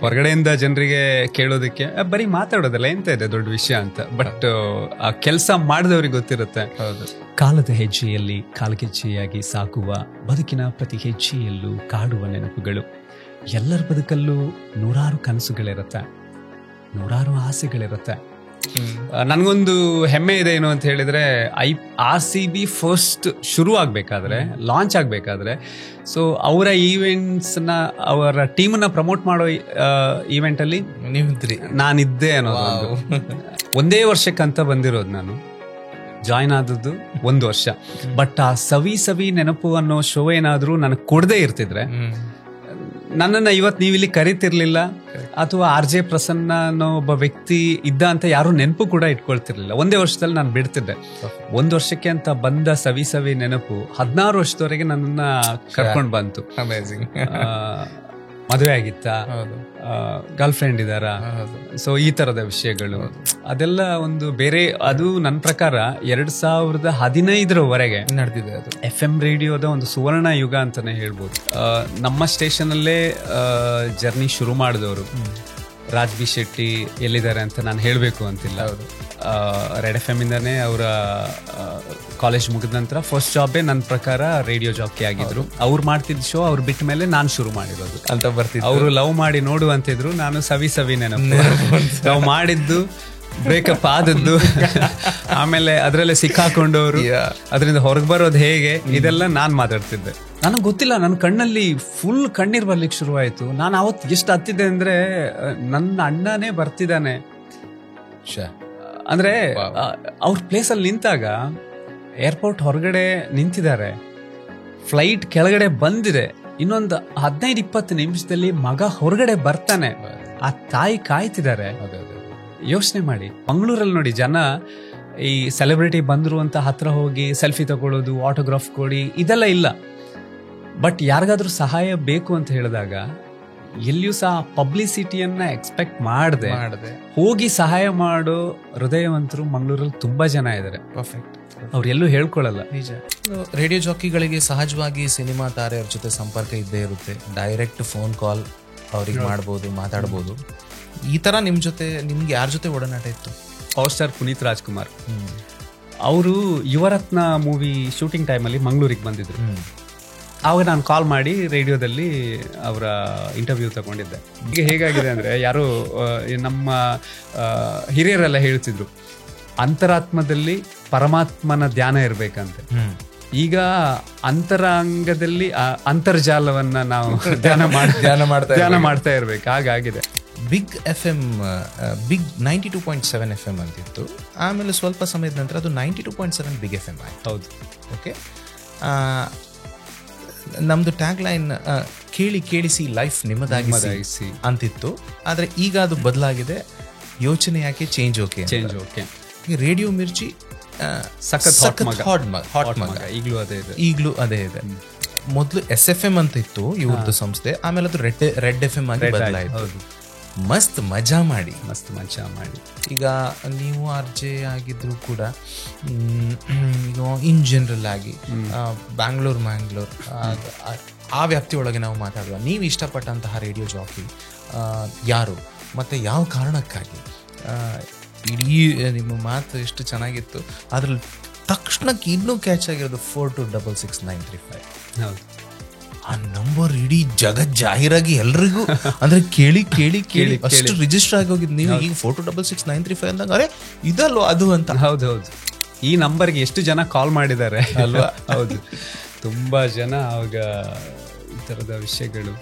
ಹೊರಗಡೆಯಿಂದ ಜನರಿಗೆ ಕೇಳೋದಕ್ಕೆ ಬರೀ ಮಾತಾಡೋದಲ್ಲ ಎಂತ ಇದೆ ದೊಡ್ಡ ವಿಷಯ ಅಂತ, ಬಟ್ ಆ ಕೆಲಸ ಮಾಡಿದವ್ರಿಗೆ ಗೊತ್ತಿರುತ್ತೆ. ಕಾಲದ ಹೆಜ್ಜೆಯಲ್ಲಿ ಕಾಲ್ಗೆಜ್ಜೆಯಾಗಿ ಸಾಗುವ ಬದುಕಿನ ಪ್ರತಿ ಹೆಜ್ಜೆಯಲ್ಲೂ ಕಾಡುವ ನೆನಪುಗಳು. ಎಲ್ಲರ ಬದುಕಲ್ಲೂ ನೂರಾರು ಕನಸುಗಳಿರುತ್ತೆ, ನೂರಾರು ಆಸೆಗಳಿರುತ್ತೆ. ನನ್ಗೊಂದು ಹೆಮ್ಮೆ ಇದೆ ಏನು ಅಂತ ಹೇಳಿದ್ರೆ, RCB ಫಸ್ಟ್ ಶುರು ಆಗ್ಬೇಕಾದ್ರೆ, ಲಾಂಚ್ ಆಗ್ಬೇಕಾದ್ರೆ, ಸೊ ಅವರ ಈವೆಂಟ್ಸ್ನ, ಅವರ ಟೀಮನ್ನ ಪ್ರಮೋಟ್ ಮಾಡೋ ಈವೆಂಟ್ ಅಲ್ಲಿ ನಾನಿದ್ದೆ ಅನ್ನೋದು. ಒಂದೇ ವರ್ಷಕ್ಕಂತ ಬಂದಿರೋದು, ನಾನು ಜಾಯ್ನ್ ಆದದ್ದು 1 ವರ್ಷ. ಬಟ್ ಆ ಸವಿ ನೆನಪು ಅನ್ನೋ ಶೋ ಏನಾದ್ರೂ ನನಗೆ ಕೊಡದೇ ಇರ್ತಿದ್ರೆ, ನನ್ನನ್ನು ಇವತ್ತು ನೀವಿಲ್ಲಿ ಕರಿತಿರ್ಲಿಲ್ಲ, ಅಥವಾ RJ ಪ್ರಸನ್ನ ಅನ್ನೋ ಒಬ್ಬ ವ್ಯಕ್ತಿ ಇದ್ದ ಅಂತ ಯಾರು ನೆನಪು ಕೂಡ ಇಟ್ಕೊಳ್ತಿರ್ಲಿಲ್ಲ. ಒಂದೇ ವರ್ಷದಲ್ಲಿ ನಾನು ಬಿಡ್ತಿದ್ದೆ. 1 ವರ್ಷಕ್ಕೆ ಅಂತ ಬಂದ ಸವಿ ನೆನಪು 16 ವರ್ಷದವರೆಗೆ ನನ್ನನ್ನ ಕರ್ಕೊಂಡು ಬಂತು. ಮದುವೆ ಆಗಿತ್ತಾ, ಗರ್ಲ್ ಫ್ರೆಂಡ್ ಇದಾರ, ಸೊ ಈ ತರದ ವಿಷಯಗಳು ಅದೆಲ್ಲ ಒಂದು ಬೇರೆ. ಅದು ನನ್ನ ಪ್ರಕಾರ 2015 ನಡೆದಿದೆ. ಅದು FM ರೇಡಿಯೋದ ಒಂದು ಸುವರ್ಣ ಯುಗ ಅಂತಾನೆ ಹೇಳ್ಬೋದು. ನಮ್ಮ ಸ್ಟೇಷನ್ ಅಲ್ಲೇ ಜರ್ನಿ ಶುರು ಮಾಡಿದವರು ರಾಜ್ ಬಿ ಶೆಟ್ಟಿ ಎಲ್ಲಿದ್ದಾರೆ ಅಂತ ನಾನು ಹೇಳಬೇಕು ಅಂತಿಲ್ಲ. ರೆಡ್ FM ಇಂದಾನೆ ಅವರ ಕಾಲೇಜ್ ಮುಗಿದ ನಂತರ ಫಸ್ಟ್ ಜಾಬೇ ನನ್ನ ಪ್ರಕಾರ ರೇಡಿಯೋ ಜಾಕಿ ಆಗಿದ್ರು. ಅವ್ರು ಮಾಡ್ತಿದ್ದ ಶೋ ಅವ್ರು ಬಿಟ್ಟ ಮೇಲೆ ನಾನು ಶುರು ಮಾಡಿರೋದು ಅಂತ ಬರ್ತಿದ್ರು. ಅವರು ಲವ್ ಮಾಡಿ ನೋಡು ಅಂತಿದ್ರು, ನಾನು ಸವಿ ನೆನಪು. ಲವ್ ಮಾಡಿದ್ದು, ಬ್ರೇಕಪ್ ಆದದ್ದು, ಆಮೇಲೆ ಅದರಲ್ಲೇ ಸಿಕ್ಕಾಕೊಂಡವ್ರು, ಅದರಿಂದ ಹೊರಗೆ ಬರೋದು ಹೇಗೆ, ಇದೆಲ್ಲ ನಾನು ಮಾತಾಡ್ತಿದ್ದೆ. ನನಗೆ ಗೊತ್ತಿಲ್ಲ, ನನ್ನ ಕಣ್ಣಲ್ಲಿ ಫುಲ್ ಕಣ್ಣೀರ್ ಬರ್ಲಿಕ್ಕೆ ಶುರುವಾಯಿತು. ನಾನು ಅವತ್ತು ಎಷ್ಟು ಹತ್ತಿದ್ದೆ ಅಂದ್ರೆ, ನನ್ನ ಅಣ್ಣನೇ ಬರ್ತಿದ್ದಾನೆ ಅಂದ್ರೆ, ಅವ್ರ ಪ್ಲೇಸಲ್ಲಿ ನಿಂತಾಗ ಏರ್ಪೋರ್ಟ್ ಹೊರಗಡೆ ನಿಂತಿದ್ದಾರೆ, ಫ್ಲೈಟ್ ಕೆಳಗಡೆ ಬಂದಿದೆ, ಇನ್ನೊಂದು 15-20 ನಿಮಿಷದಲ್ಲಿ ಮಗ ಹೊರಗಡೆ ಬರ್ತಾನೆ, ಆ ತಾಯಿ ಕಾಯ್ತಿದ್ದಾರೆ. ಯೋಚನೆ ಮಾಡಿ, ಮಂಗಳೂರಲ್ಲಿ ನೋಡಿ ಜನ ಈ ಸೆಲೆಬ್ರಿಟಿ ಬಂದ್ರು ಅಂತ ಹತ್ರ ಹೋಗಿ ಸೆಲ್ಫಿ ತಗೊಳ್ಳೋದು, ಆಟೋಗ್ರಾಫ್ ಕೊಡಿ, ಇದೆಲ್ಲ ಇಲ್ಲ. ಬಟ್ ಯಾರಿಗಾದ್ರೂ ಸಹಾಯ ಬೇಕು ಅಂತ ಹೇಳಿದಾಗ ಎಲ್ಲಿಯೂ ಸಹ ಪಬ್ಲಿಸಿಟಿಯನ್ನ ಎಕ್ಸ್ಪೆಕ್ಟ್ ಮಾಡದೆ ಹೋಗಿ ಸಹಾಯ ಮಾಡೋ ಹೃದಯವಂತರು ಮಂಗಳೂರಲ್ಲಿ ತುಂಬಾ ಜನ ಇದ್ದಾರೆ. ಅವ್ರು ಎಲ್ಲೂ ಹೇಳ್ಕೊಳ್ಳಲ್ಲ. ನಿಜ. ರೇಡಿಯೋ ಜಾಕಿಗಳಿಗೆ ಸಹಜವಾಗಿ ಸಿನಿಮಾ ತಾರೆಯವ್ರ ಜೊತೆ ಸಂಪರ್ಕ ಇದ್ದೇ ಇರುತ್ತೆ. ಡೈರೆಕ್ಟ್ ಫೋನ್ ಕಾಲ್ ಅವ್ರಿಗೆ ಮಾಡ್ಬೋದು, ಮಾತಾಡ್ಬೋದು. ಈ ತರ ನಿಮ್ ಜೊತೆ, ನಿಮ್ಗೆ ಯಾರ ಜೊತೆ ಒಡನಾಟ ಇತ್ತು? ಪವರ್ ಸ್ಟಾರ್ ಪುನೀತ್ ರಾಜ್ಕುಮಾರ್ ಅವರು ಯುವರತ್ನ ಮೂವಿ ಶೂಟಿಂಗ್ ಟೈಮಲ್ಲಿ ಮಂಗಳೂರಿಗೆ ಬಂದಿದ್ರು. ಆವಾಗ ನಾನು ಕಾಲ್ ಮಾಡಿ ರೇಡಿಯೋದಲ್ಲಿ ಅವರ ಇಂಟರ್ವ್ಯೂ ತಗೊಂಡಿದ್ದೆ. ಈಗ ಹೇಗಾಗಿದೆ ಅಂದರೆ, ಯಾರೋ ನಮ್ಮ ಹಿರಿಯರೆಲ್ಲ ಹೇಳ್ತಿದ್ರು, ಅಂತರಾತ್ಮದಲ್ಲಿ ಪರಮಾತ್ಮನ ಧ್ಯಾನ ಇರಬೇಕಂತೆ. ಈಗ ಅಂತರಾಂಗದಲ್ಲಿ ಅಂತರ್ಜಾಲವನ್ನ ನಾವು ಧ್ಯಾನ ಮಾಡ್ತಾ ಇರ್ಬೇಕು, ಹಾಗಾಗಿದೆ. ಬಿಗ್ FM, ಬಿಗ್ 92.7 FM ಅಂತಿತ್ತು. ಆಮೇಲೆ ಸ್ವಲ್ಪ ಸಮಯದ ನಂತರ ಅದು 92.7 ಬಿಗ್ FM ಆಯ್ತು. ಹೌದು, ಓಕೆ. ನಮ್ದು ಟ್ಯಾಗ್ ಲೈನ್ ಕೇಳಿ ಕೇಳಿಸಿ ಲೈಫ್ ನಿಮ್ಮದಾಗಿಸಿ ಅಂತಿತ್ತು. ಆದ್ರೆ ಈಗ ಅದು ಬದಲಾಗಿದೆ. ಯೋಚನೆ ಯಾಕೆ, ಚೇಂಜ್ ಓಕೆ. ರೇಡಿಯೋ ಮಿರ್ಚಿ ಸಖತ್ ಹಾಟ್ ಮಗ, ಈಗಲೂ ಅದೇ ಇದೆ. ಮೊದಲು SFM ಅಂತ ಇತ್ತು ಇವ್ರದ್ದು ಸಂಸ್ಥೆ, ಆಮೇಲೆ ಅದು ರೆಡ್ FM ಆಗಿ ಬದಲಾಯಿತು. ಮಸ್ತ್ ಮಜಾ ಮಾಡಿ. ಈಗ ನೀವು RJ ಆಗಿದ್ರು ಕೂಡ, ಈಗ ಇನ್ ಜನರಲ್ ಆಗಿ ಬ್ಯಾಂಗ್ಳೂರ್ ಆ ವ್ಯಾಪ್ತಿ ಒಳಗೆ ನಾವು ಮಾತಾಡುವ, ನೀವು ಇಷ್ಟಪಟ್ಟಂತಹ ರೇಡಿಯೋ ಜಾಕಿ ಯಾರು ಮತ್ತು ಯಾವ ಕಾರಣಕ್ಕಾಗಿ? ಇಡೀ ನಿಮ್ಮ ಮಾತು ಎಷ್ಟು ಚೆನ್ನಾಗಿತ್ತು, ಅದ್ರಲ್ಲಿ ತಕ್ಷಣಕ್ಕೆ ಇನ್ನೂ ಕ್ಯಾಚ್ ಆಗಿರೋದು 42666935. ಹೌದು, ಆ ನಂಬರ್ ಇಡೀ ಜಗತ್ ಜಾಹೀರಾಗಿ ಎಲ್ರಿಗೂ ಅಂದ್ರೆ ಕೇಳಿ ಕೇಳಿ ಕೇಳಿ ಅಷ್ಟು ರಿಜಿಸ್ಟರ್ ಆಗಿ ಹೋಗಿದ್ದು. ನೀವು ಈಗ 42666935 ಅಂದಾಗ ಅರೆ ಇದಲ್ವ ಅದು ಅಂತ. ಹೌದು, ಈ ನಂಬರ್ಗೆ ಎಷ್ಟು ಜನ ಕಾಲ್ ಮಾಡಿದ್ದಾರೆ ಅಲ್ವಾ? ಹೌದು, ತುಂಬಾ ಜನ ಆವಾಗ ಈ ತರದ ವಿಷಯಗಳು.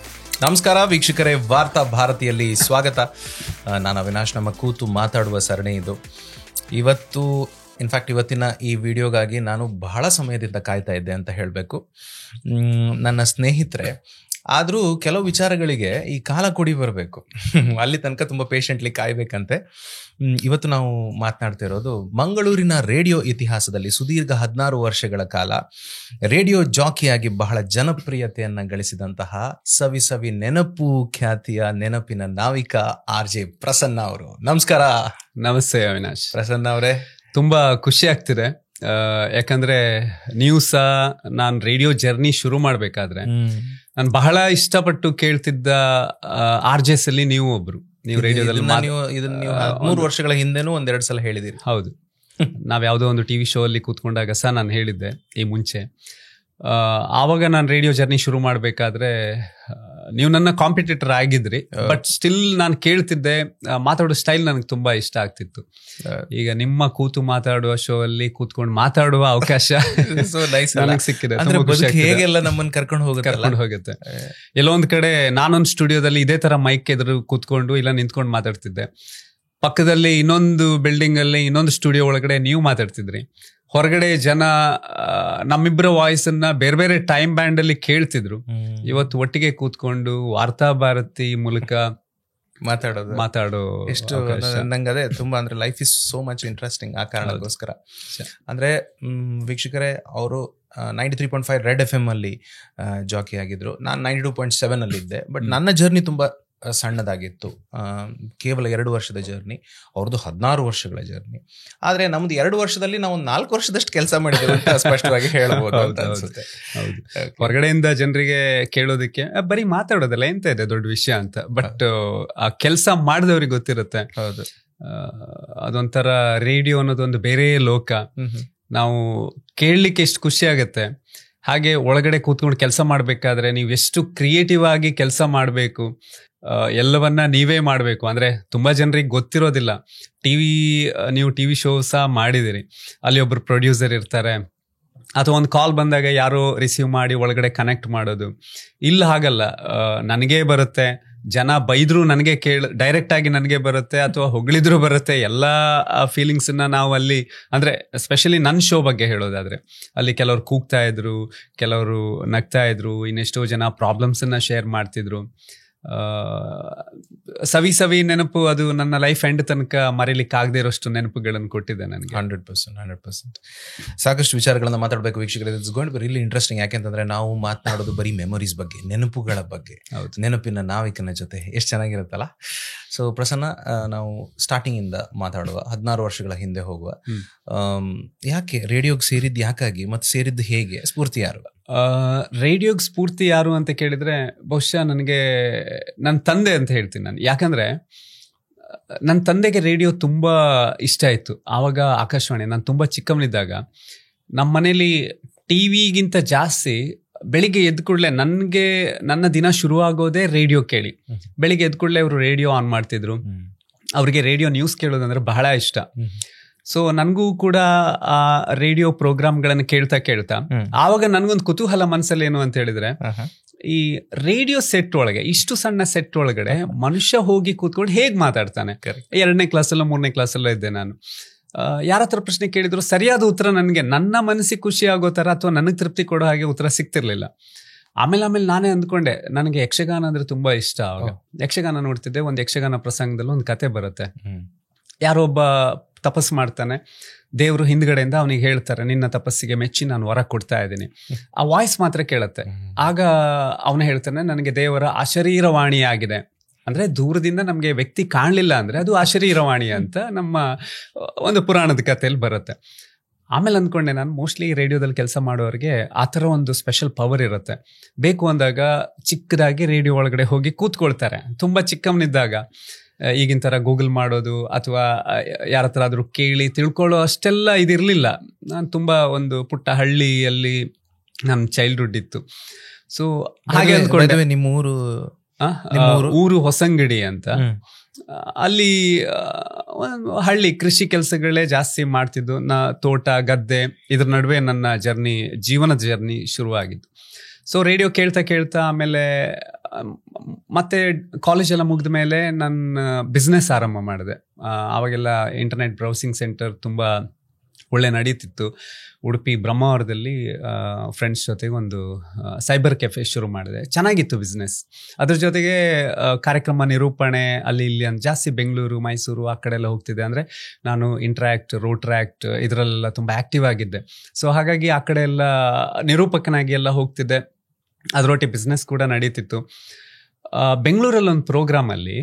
ನಮಸ್ಕಾರ ವೀಕ್ಷಕರೇ, ವಾರ್ತಾ ಭಾರತಿಯಲ್ಲಿ ಸ್ವಾಗತ. ನಾನು ಅವಿನಾಶ್. ನಮ್ಮ ಕೂತು ಮಾತಾಡುವ ಸರಣಿ ಇದು. ಇವತ್ತಿನ ಈ ವಿಡಿಯೋಗಾಗಿ ನಾನು ಬಹಳ ಸಮಯದಿಂದ ಕಾಯ್ತಾ ಇದ್ದೆ ಅಂತ ಹೇಳಬೇಕು. ನನ್ನ ಸ್ನೇಹಿತರೆ, ಆದರೂ ಕೆಲವು ವಿಚಾರಗಳಿಗೆ ಈ ಕಾಲ ಕೊಡಿ ಬರಬೇಕು, ಅಲ್ಲಿ ತನಕ ತುಂಬ ಪೇಷಂಟ್ಲಿ ಕಾಯ್ಬೇಕಂತೆ. ಇವತ್ತು ನಾವು ಮಾತನಾಡ್ತಿರೋದು ಮಂಗಳೂರಿನ ರೇಡಿಯೋ ಇತಿಹಾಸದಲ್ಲಿ ಸುದೀರ್ಘ 16 ವರ್ಷಗಳ ಕಾಲ ರೇಡಿಯೋ ಜಾಕಿಯಾಗಿ ಬಹಳ ಜನಪ್ರಿಯತೆಯನ್ನು ಗಳಿಸಿದಂತಹ ಸವಿ ನೆನಪು ಖ್ಯಾತಿಯ ನೆನಪಿನ ನಾವಿಕ RJ ಪ್ರಸನ್ನ ಅವರು. ನಮಸ್ಕಾರ. ನಮಸ್ತೆ ಅವಿನಾಶ್. ಪ್ರಸನ್ನ ಅವರೇ, ತುಂಬಾ ಖುಷಿ ಆಗ್ತಿದೆ. ಯಾಕಂದ್ರೆ ನೀವು ಸಹ ನಾನು ರೇಡಿಯೋ ಜರ್ನಿ ಶುರು ಮಾಡ್ಬೇಕಾದ್ರೆ ನಾನು ಬಹಳ ಇಷ್ಟಪಟ್ಟು ಕೇಳ್ತಿದ್ದ RJs ಅಲ್ಲಿ ನೀವು ಒಬ್ರು. ನೀವು ರೇಡಿಯೋದಲ್ಲಿ 3 ವರ್ಷಗಳ ಹಿಂದೆನೂ 1-2 ಸಲ ಹೇಳಿದಿರಿ. ಹೌದು, ನಾವ್ ಯಾವ್ದೋ ಒಂದು ಟಿವಿ ಶೋ ಅಲ್ಲಿ ಕೂತ್ಕೊಂಡಾಗ ಸಹ ನಾನು ಹೇಳಿದ್ದೆ ಈ ಮುಂಚೆ. ಆವಾಗ ನಾನು ರೇಡಿಯೋ ಜರ್ನಿ ಶುರು ಮಾಡ್ಬೇಕಾದ್ರೆ ನೀವು ನನ್ನ ಕಾಂಪಿಟೇಟರ್ ಆಗಿದ್ರಿ, ಬಟ್ ಸ್ಟಿಲ್ ನಾನು ಕೇಳ್ತಿದ್ದೆ. ಮಾತಾಡೋ ಸ್ಟೈಲ್ ನನಗೆ ತುಂಬಾ ಇಷ್ಟ ಆಗ್ತಿತ್ತು. ಈಗ ನಿಮ್ಮ ಕೂತು ಮಾತಾಡುವ ಶೋ ಅಲ್ಲಿ ಕೂತ್ಕೊಂಡು ಮಾತಾಡುವ ಅವಕಾಶ ನನಗೆ ಸಿಕ್ಕಿದೆ. ಹೇಗೆಲ್ಲ ನಮ್ಮನ್ನು ಕರ್ಕೊಂಡು ಹೋಗುತ್ತೆ. ಎಲ್ಲೋ ಒಂದ್ ಕಡೆ ನಾನೊಂದು ಸ್ಟುಡಿಯೋದಲ್ಲಿ ಇದೇ ತರ ಮೈಕ್ ಎದುರು ಕೂತ್ಕೊಂಡು ಇಲ್ಲ ನಿಂತ್ಕೊಂಡು ಮಾತಾಡ್ತಿದ್ದೆ. ಪಕ್ಕದಲ್ಲಿ ಇನ್ನೊಂದು ಬಿಲ್ಡಿಂಗ್ ಅಲ್ಲಿ ಇನ್ನೊಂದು ಸ್ಟುಡಿಯೋ ಒಳಗಡೆ ನೀವು ಮಾತಾಡ್ತಿದ್ರಿ. ಹೊರಗಡೆ ಜನ ನಮ್ಮಿಬ್ಬರ ವಾಯ್ಸ್ ಅನ್ನ ಬೇರೆ ಬೇರೆ ಟೈಮ್ ಬ್ಯಾಂಡ್ ಅಲ್ಲಿ ಕೇಳ್ತಿದ್ರು. ಇವತ್ತು ಒಟ್ಟಿಗೆ ಕೂತ್ಕೊಂಡು ವಾರ್ತಾ ಭಾರತಿ ಮೂಲಕ ಮಾತಾಡೋ ಎಷ್ಟು ನಂಗೆ ಅದೇ ತುಂಬಾ ಅಂದ್ರೆ life is so much interesting. ಆ ಕಾರಣಕ್ಕೋಸ್ಕರ ಅಂದ್ರೆ ವೀಕ್ಷಕರೇ, ಅವರು 93.5 ರೆಡ್ FM ಅಲ್ಲಿ ಜಾಕಿ ಆಗಿದ್ರು. ನಾನು 92.7 ಅಲ್ಲಿ ಇದ್ದೆ. ಬಟ್ ನನ್ನ ಜರ್ನಿ ತುಂಬಾ ಸಣ್ಣದಾಗಿತ್ತು. ಕೇವಲ 2 ವರ್ಷದ ಜರ್ನಿ, ಅವ್ರದ್ದು 16 ವರ್ಷಗಳ ಜರ್ನಿ. ಆದ್ರೆ ನಮ್ದು 2 ವರ್ಷದಲ್ಲಿ ನಾವು 4 ವರ್ಷದಷ್ಟು ಕೆಲಸ ಮಾಡಿದ್ದೇವೆ ಅಂತ ಸ್ಪಷ್ಟವಾಗಿ ಹೇಳ್ಬೋದು ಅಂತ ಅನ್ಸುತ್ತೆ. ಹೊರಗಡೆಯಿಂದ ಜನರಿಗೆ ಕೇಳೋದಕ್ಕೆ ಬರೀ ಮಾತಾಡೋದಲ್ಲ ಎಂತ ಇದೆ ದೊಡ್ಡ ವಿಷಯ ಅಂತ, ಬಟ್ ಆ ಕೆಲಸ ಮಾಡಿದವ್ರಿಗೆ ಗೊತ್ತಿರುತ್ತೆ. ಹೌದು, ಅದೊಂಥರ ರೇಡಿಯೋ ಅನ್ನೋದೊಂದು ಬೇರೆ ಲೋಕ. ನಾವು ಕೇಳಲಿಕ್ಕೆ ಎಷ್ಟು ಖುಷಿ ಆಗತ್ತೆ, ಹಾಗೆ ಒಳಗಡೆ ಕೂತ್ಕೊಂಡು ಕೆಲಸ ಮಾಡ್ಬೇಕಾದ್ರೆ ನೀವು ಎಷ್ಟು ಕ್ರಿಯೇಟಿವ್ ಆಗಿ ಕೆಲಸ ಮಾಡಬೇಕು, ಎಲ್ಲವನ್ನ ನೀವೇ ಮಾಡಬೇಕು. ಅಂದ್ರೆ ತುಂಬಾ ಜನರಿಗೆ ಗೊತ್ತಿರೋದಿಲ್ಲ. ನೀವು ಟಿವಿ ಶೋ ಸಹ ಮಾಡಿದಿರಿ, ಅಲ್ಲಿ ಒಬ್ರು ಪ್ರೊಡ್ಯೂಸರ್ ಇರ್ತಾರೆ, ಅಥವಾ ಒಂದು ಕಾಲ್ ಬಂದಾಗ ಯಾರೋ ರಿಸೀವ್ ಮಾಡಿ ಒಳಗಡೆ ಕನೆಕ್ಟ್ ಮಾಡೋದು. ಇಲ್ಲ ಹಾಗಲ್ಲ, ನನಗೇ ಬರುತ್ತೆ. ಜನ ಬೈದ್ರು ನನಗೆ ಡೈರೆಕ್ಟ್ ಆಗಿ ನನಗೆ ಬರುತ್ತೆ, ಅಥವಾ ಹೊಗಳಿದ್ರು ಬರುತ್ತೆ. ಎಲ್ಲ ಫೀಲಿಂಗ್ಸ್ ನಾವು ಅಲ್ಲಿ, ಅಂದ್ರೆ ಎಸ್ಪೆಷಲಿ ನನ್ನ ಶೋ ಬಗ್ಗೆ ಹೇಳೋದಾದ್ರೆ, ಅಲ್ಲಿ ಕೆಲವರು ಕೂಗ್ತಾ ಇದ್ರು, ಕೆಲವರು ನಗ್ತಾ ಇದ್ರು, ಇನ್ನೆಷ್ಟೋ ಜನ ಪ್ರಾಬ್ಲಮ್ಸ್ ಅನ್ನ ಶೇರ್ ಮಾಡ್ತಿದ್ರು. ಸವಿ ನೆನಪು, ಅದು ನನ್ನ ಲೈಫ್ ಎಂಡ್ ತನಕ ಮರೀಲಿಕ್ಕೆ ಆಗದೆ ಇರೋಷ್ಟು ನೆನಪುಗಳನ್ನು ಕೊಟ್ಟಿದೆ ನನಗೆ. 100%. ಸಾಕಷ್ಟು ವಿಚಾರಗಳನ್ನ ಮಾತಾಡಬೇಕು ವೀಕ್ಷಕರೇ. It's going to be really interesting. ಯಾಕೆಂತಂದ್ರೆ ನಾವು ಮಾತನಾಡೋದು ಬರೀ ಮೆಮೊರೀಸ್ ಬಗ್ಗೆ, ನೆನಪುಗಳ ಬಗ್ಗೆ, ನೆನಪಿನ ನಾವಿಕನ ಜೊತೆ. ಎಷ್ಟು ಚೆನ್ನಾಗಿರುತ್ತಲ್ಲ. ಸೊ ಪ್ರಸನ್ನ, ನಾವು ಸ್ಟಾರ್ಟಿಂಗ್ ಇಂದ ಮಾತಾಡುವ, 16 ವರ್ಷಗಳ ಹಿಂದೆ ಹೋಗುವ. ಯಾಕೆ ರೇಡಿಯೋಗೆ ಸೇರಿದ್ದು, ಯಾಕಾಗಿ, ಮತ್ತೆ ಸೇರಿದ್ದು ಹೇಗೆ, ಸ್ಫೂರ್ತಿ ಯಾರು? ರೇಡಿಯೋಗೆ ಸ್ಫೂರ್ತಿ ಯಾರು ಅಂತ ಕೇಳಿದ್ರೆ ಬಹುಶಃ ನನಗೆ ನನ್ನ ತಂದೆ ಅಂತ ಹೇಳ್ತೀನಿ ನಾನು. ಯಾಕಂದ್ರೆ ನನ್ನ ತಂದೆಗೆ ರೇಡಿಯೋ ತುಂಬಾ ಇಷ್ಟ ಇತ್ತು. ಆವಾಗ ಆಕಾಶವಾಣಿ, ನಾನು ತುಂಬಾ ಚಿಕ್ಕವನಿದ್ದಾಗ ನಮ್ಮ ಮನೇಲಿ ಟಿವಿಗಿಂತ ಜಾಸ್ತಿ ಬೆಳಿಗ್ಗೆ ಎದ್ದ ಕೂಡಲೇ ನನ್ನ ದಿನ ಶುರುವಾಗೋದೇ ರೇಡಿಯೋ ಕೇಳಿ. ಬೆಳಿಗ್ಗೆ ಎದ್ದ ಕೂಡಲೇ ಅವರು ರೇಡಿಯೋ ಆನ್ ಮಾಡ್ತಿದ್ರು. ಅವ್ರಿಗೆ ರೇಡಿಯೋ ನ್ಯೂಸ್ ಕೇಳೋದಂದ್ರೆ ಬಹಳ ಇಷ್ಟ. ಸೊ ನನಗೂ ಕೂಡ ಆ ರೇಡಿಯೋ ಪ್ರೋಗ್ರಾಮ್ಗಳನ್ನು ಕೇಳ್ತಾ ಆವಾಗ ನನ್ಗೊಂದು ಕುತೂಹಲ ಮನಸ್ಸಲ್ಲಿ ಏನು ಅಂತ ಹೇಳಿದ್ರೆ, ಈ ರೇಡಿಯೋ ಸೆಟ್ ಒಳಗೆ, ಇಷ್ಟು ಸಣ್ಣ ಸೆಟ್ ಒಳಗಡೆ ಮನುಷ್ಯ ಹೋಗಿ ಕೂತ್ಕೊಂಡು ಹೇಗ್ ಮಾತಾಡ್ತಾನೆ. 2ನೇ ಕ್ಲಾಸಲ್ಲೋ 3ನೇ ಕ್ಲಾಸಲ್ಲೋ ಇದ್ದೆ ನಾನು. ಯಾರ ಹತ್ರ ಪ್ರಶ್ನೆ ಕೇಳಿದ್ರು ಸರಿಯಾದ ಉತ್ತರ ನನಗೆ ನನ್ನ ಮನಸ್ಸಿಗೆ ಖುಷಿ ಆಗೋ ತರ ಅಥವಾ ನನಗೆ ತೃಪ್ತಿ ಕೊಡೋ ಹಾಗೆ ಉತ್ತರ ಸಿಗ್ತಿರ್ಲಿಲ್ಲ. ಆಮೇಲೆ ನಾನೇ ಅಂದ್ಕೊಂಡೆ, ನನಗೆ ಯಕ್ಷಗಾನ ಅಂದ್ರೆ ತುಂಬಾ ಇಷ್ಟ. ಆವಾಗ ಯಕ್ಷಗಾನ ನೋಡ್ತಿದ್ದೆ. ಒಂದು ಯಕ್ಷಗಾನ ಪ್ರಸಂಗದಲ್ಲಿ ಒಂದು ಕತೆ ಬರುತ್ತೆ. ಯಾರೊಬ್ಬ ತಪಸ್ಸು ಮಾಡ್ತಾನೆ, ದೇವರು ಹಿಂದ್ಗಡೆಯಿಂದ ಅವನಿಗೆ ಹೇಳ್ತಾರೆ, ನಿನ್ನ ತಪಸ್ಸಿಗೆ ಮೆಚ್ಚಿ ನಾನು ವರ ಕೊಡ್ತಾ ಇದ್ದೀನಿ. ಆ ವಾಯ್ಸ್ ಮಾತ್ರ ಕೇಳುತ್ತೆ. ಆಗ ಅವನು ಹೇಳ್ತಾನೆ, ನನಗೆ ದೇವರ ಅಶರೀರವಾಣಿ ಆಗಿದೆ. ಅಂದ್ರೆ ದೂರದಿಂದ ನಮ್ಗೆ ವ್ಯಕ್ತಿ ಕಾಣಲಿಲ್ಲ ಅಂದ್ರೆ ಅದು ಅಶರೀರವಾಣಿ ಅಂತ ನಮ್ಮ ಒಂದು ಪುರಾಣದ ಕಥೆಯಲ್ಲಿ ಬರುತ್ತೆ. ಆಮೇಲೆ ಅಂದ್ಕೊಂಡೆ ನಾನು, ಮೋಸ್ಟ್ಲಿ ರೇಡಿಯೋದಲ್ಲಿ ಕೆಲಸ ಮಾಡೋರಿಗೆ ಆ ಥರ ಒಂದು ಸ್ಪೆಷಲ್ ಪವರ್ ಇರುತ್ತೆ. ಬೇಕು ಅಂದಾಗ ಚಿಕ್ಕದಾಗಿ ರೇಡಿಯೋ ಒಳಗಡೆ ಹೋಗಿ ಕೂತ್ಕೊಳ್ತಾರೆ. ತುಂಬಾ ಚಿಕ್ಕವನಿದ್ದಾಗ ಈಗಿನ ಥರ ಗೂಗಲ್ ಮಾಡೋದು ಅಥವಾ ಯಾರ ಹತ್ರ ಆದರೂ ಕೇಳಿ ತಿಳ್ಕೊಳ್ಳೋ ಅಷ್ಟೆಲ್ಲ ಇದಿರಲಿಲ್ಲ. ನಾನು ತುಂಬಾ ಒಂದು ಪುಟ್ಟ ಹಳ್ಳಿಯಲ್ಲಿ ನನ್ನ ಚೈಲ್ಡ್ಹುಡ್ ಇತ್ತು. ಸೊ ಹಾಗೆ ಅಂದ್ಕೊಂಡೆ. ನಿಮ್ಮೂರು ಊರು ಹೊಸಂಗಡಿ ಅಂತ. ಅಲ್ಲಿ ಹಳ್ಳಿ ಕೃಷಿ ಕೆಲಸಗಳೇ ಜಾಸ್ತಿ ಮಾಡ್ತಿದ್ದು. ತೋಟ ಗದ್ದೆ ಇದ್ರ ನಡುವೆ ನನ್ನ ಜೀವನದ ಜರ್ನಿ ಶುರುವಾಗಿದ್ದು. ಸೊ ರೇಡಿಯೋ ಕೇಳ್ತಾ ಆಮೇಲೆ ಮತ್ತೆ ಕಾಲೇಜೆಲ್ಲ ಮುಗಿದ ಮೇಲೆ ನನ್ನ ಬಿಸ್ನೆಸ್ ಆರಂಭ ಮಾಡಿದೆ. ಆವಾಗೆಲ್ಲ ಇಂಟರ್ನೆಟ್ ಬ್ರೌಸಿಂಗ್ ಸೆಂಟರ್ ತುಂಬಾ ಒಳ್ಳೆ ನಡೀತಿತ್ತು. ಉಡುಪಿ ಬ್ರಹ್ಮಾವರದಲ್ಲಿ ಫ್ರೆಂಡ್ಸ್ ಜೊತೆಗೆ ಒಂದು ಸೈಬರ್ ಕೆಫೆ ಶುರು ಮಾಡಿದೆ. ಚೆನ್ನಾಗಿತ್ತು ಬಿಸ್ನೆಸ್. ಅದ್ರ ಜೊತೆಗೆ ಕಾರ್ಯಕ್ರಮ ನಿರೂಪಣೆ ಅಲ್ಲಿ ಇಲ್ಲಿ ಅಂತ ಜಾಸ್ತಿ ಬೆಂಗಳೂರು ಮೈಸೂರು ಆ ಕಡೆ ಎಲ್ಲ ಹೋಗ್ತಿದ್ದೆ. ಅಂದರೆ ನಾನು ಇಂಟ್ರಾಕ್ಟ್ ರೋಟ್ರಾಕ್ಟ್ ಇದರಲ್ಲೆಲ್ಲ ತುಂಬ ಆ್ಯಕ್ಟಿವ್ ಆಗಿದ್ದೆ. ಸೊ ಹಾಗಾಗಿ ಆ ಕಡೆ ಎಲ್ಲ ನಿರೂಪಕನಾಗಿ ಎಲ್ಲ ಹೋಗ್ತಿದ್ದೆ. ಅದರೊಟ್ಟಿಗೆ ಬಿಸ್ನೆಸ್ ಕೂಡ ನಡೀತಿತ್ತು. ಬೆಂಗಳೂರಲ್ಲಿ ಒಂದು ಪ್ರೋಗ್ರಾಮಲ್ಲಿ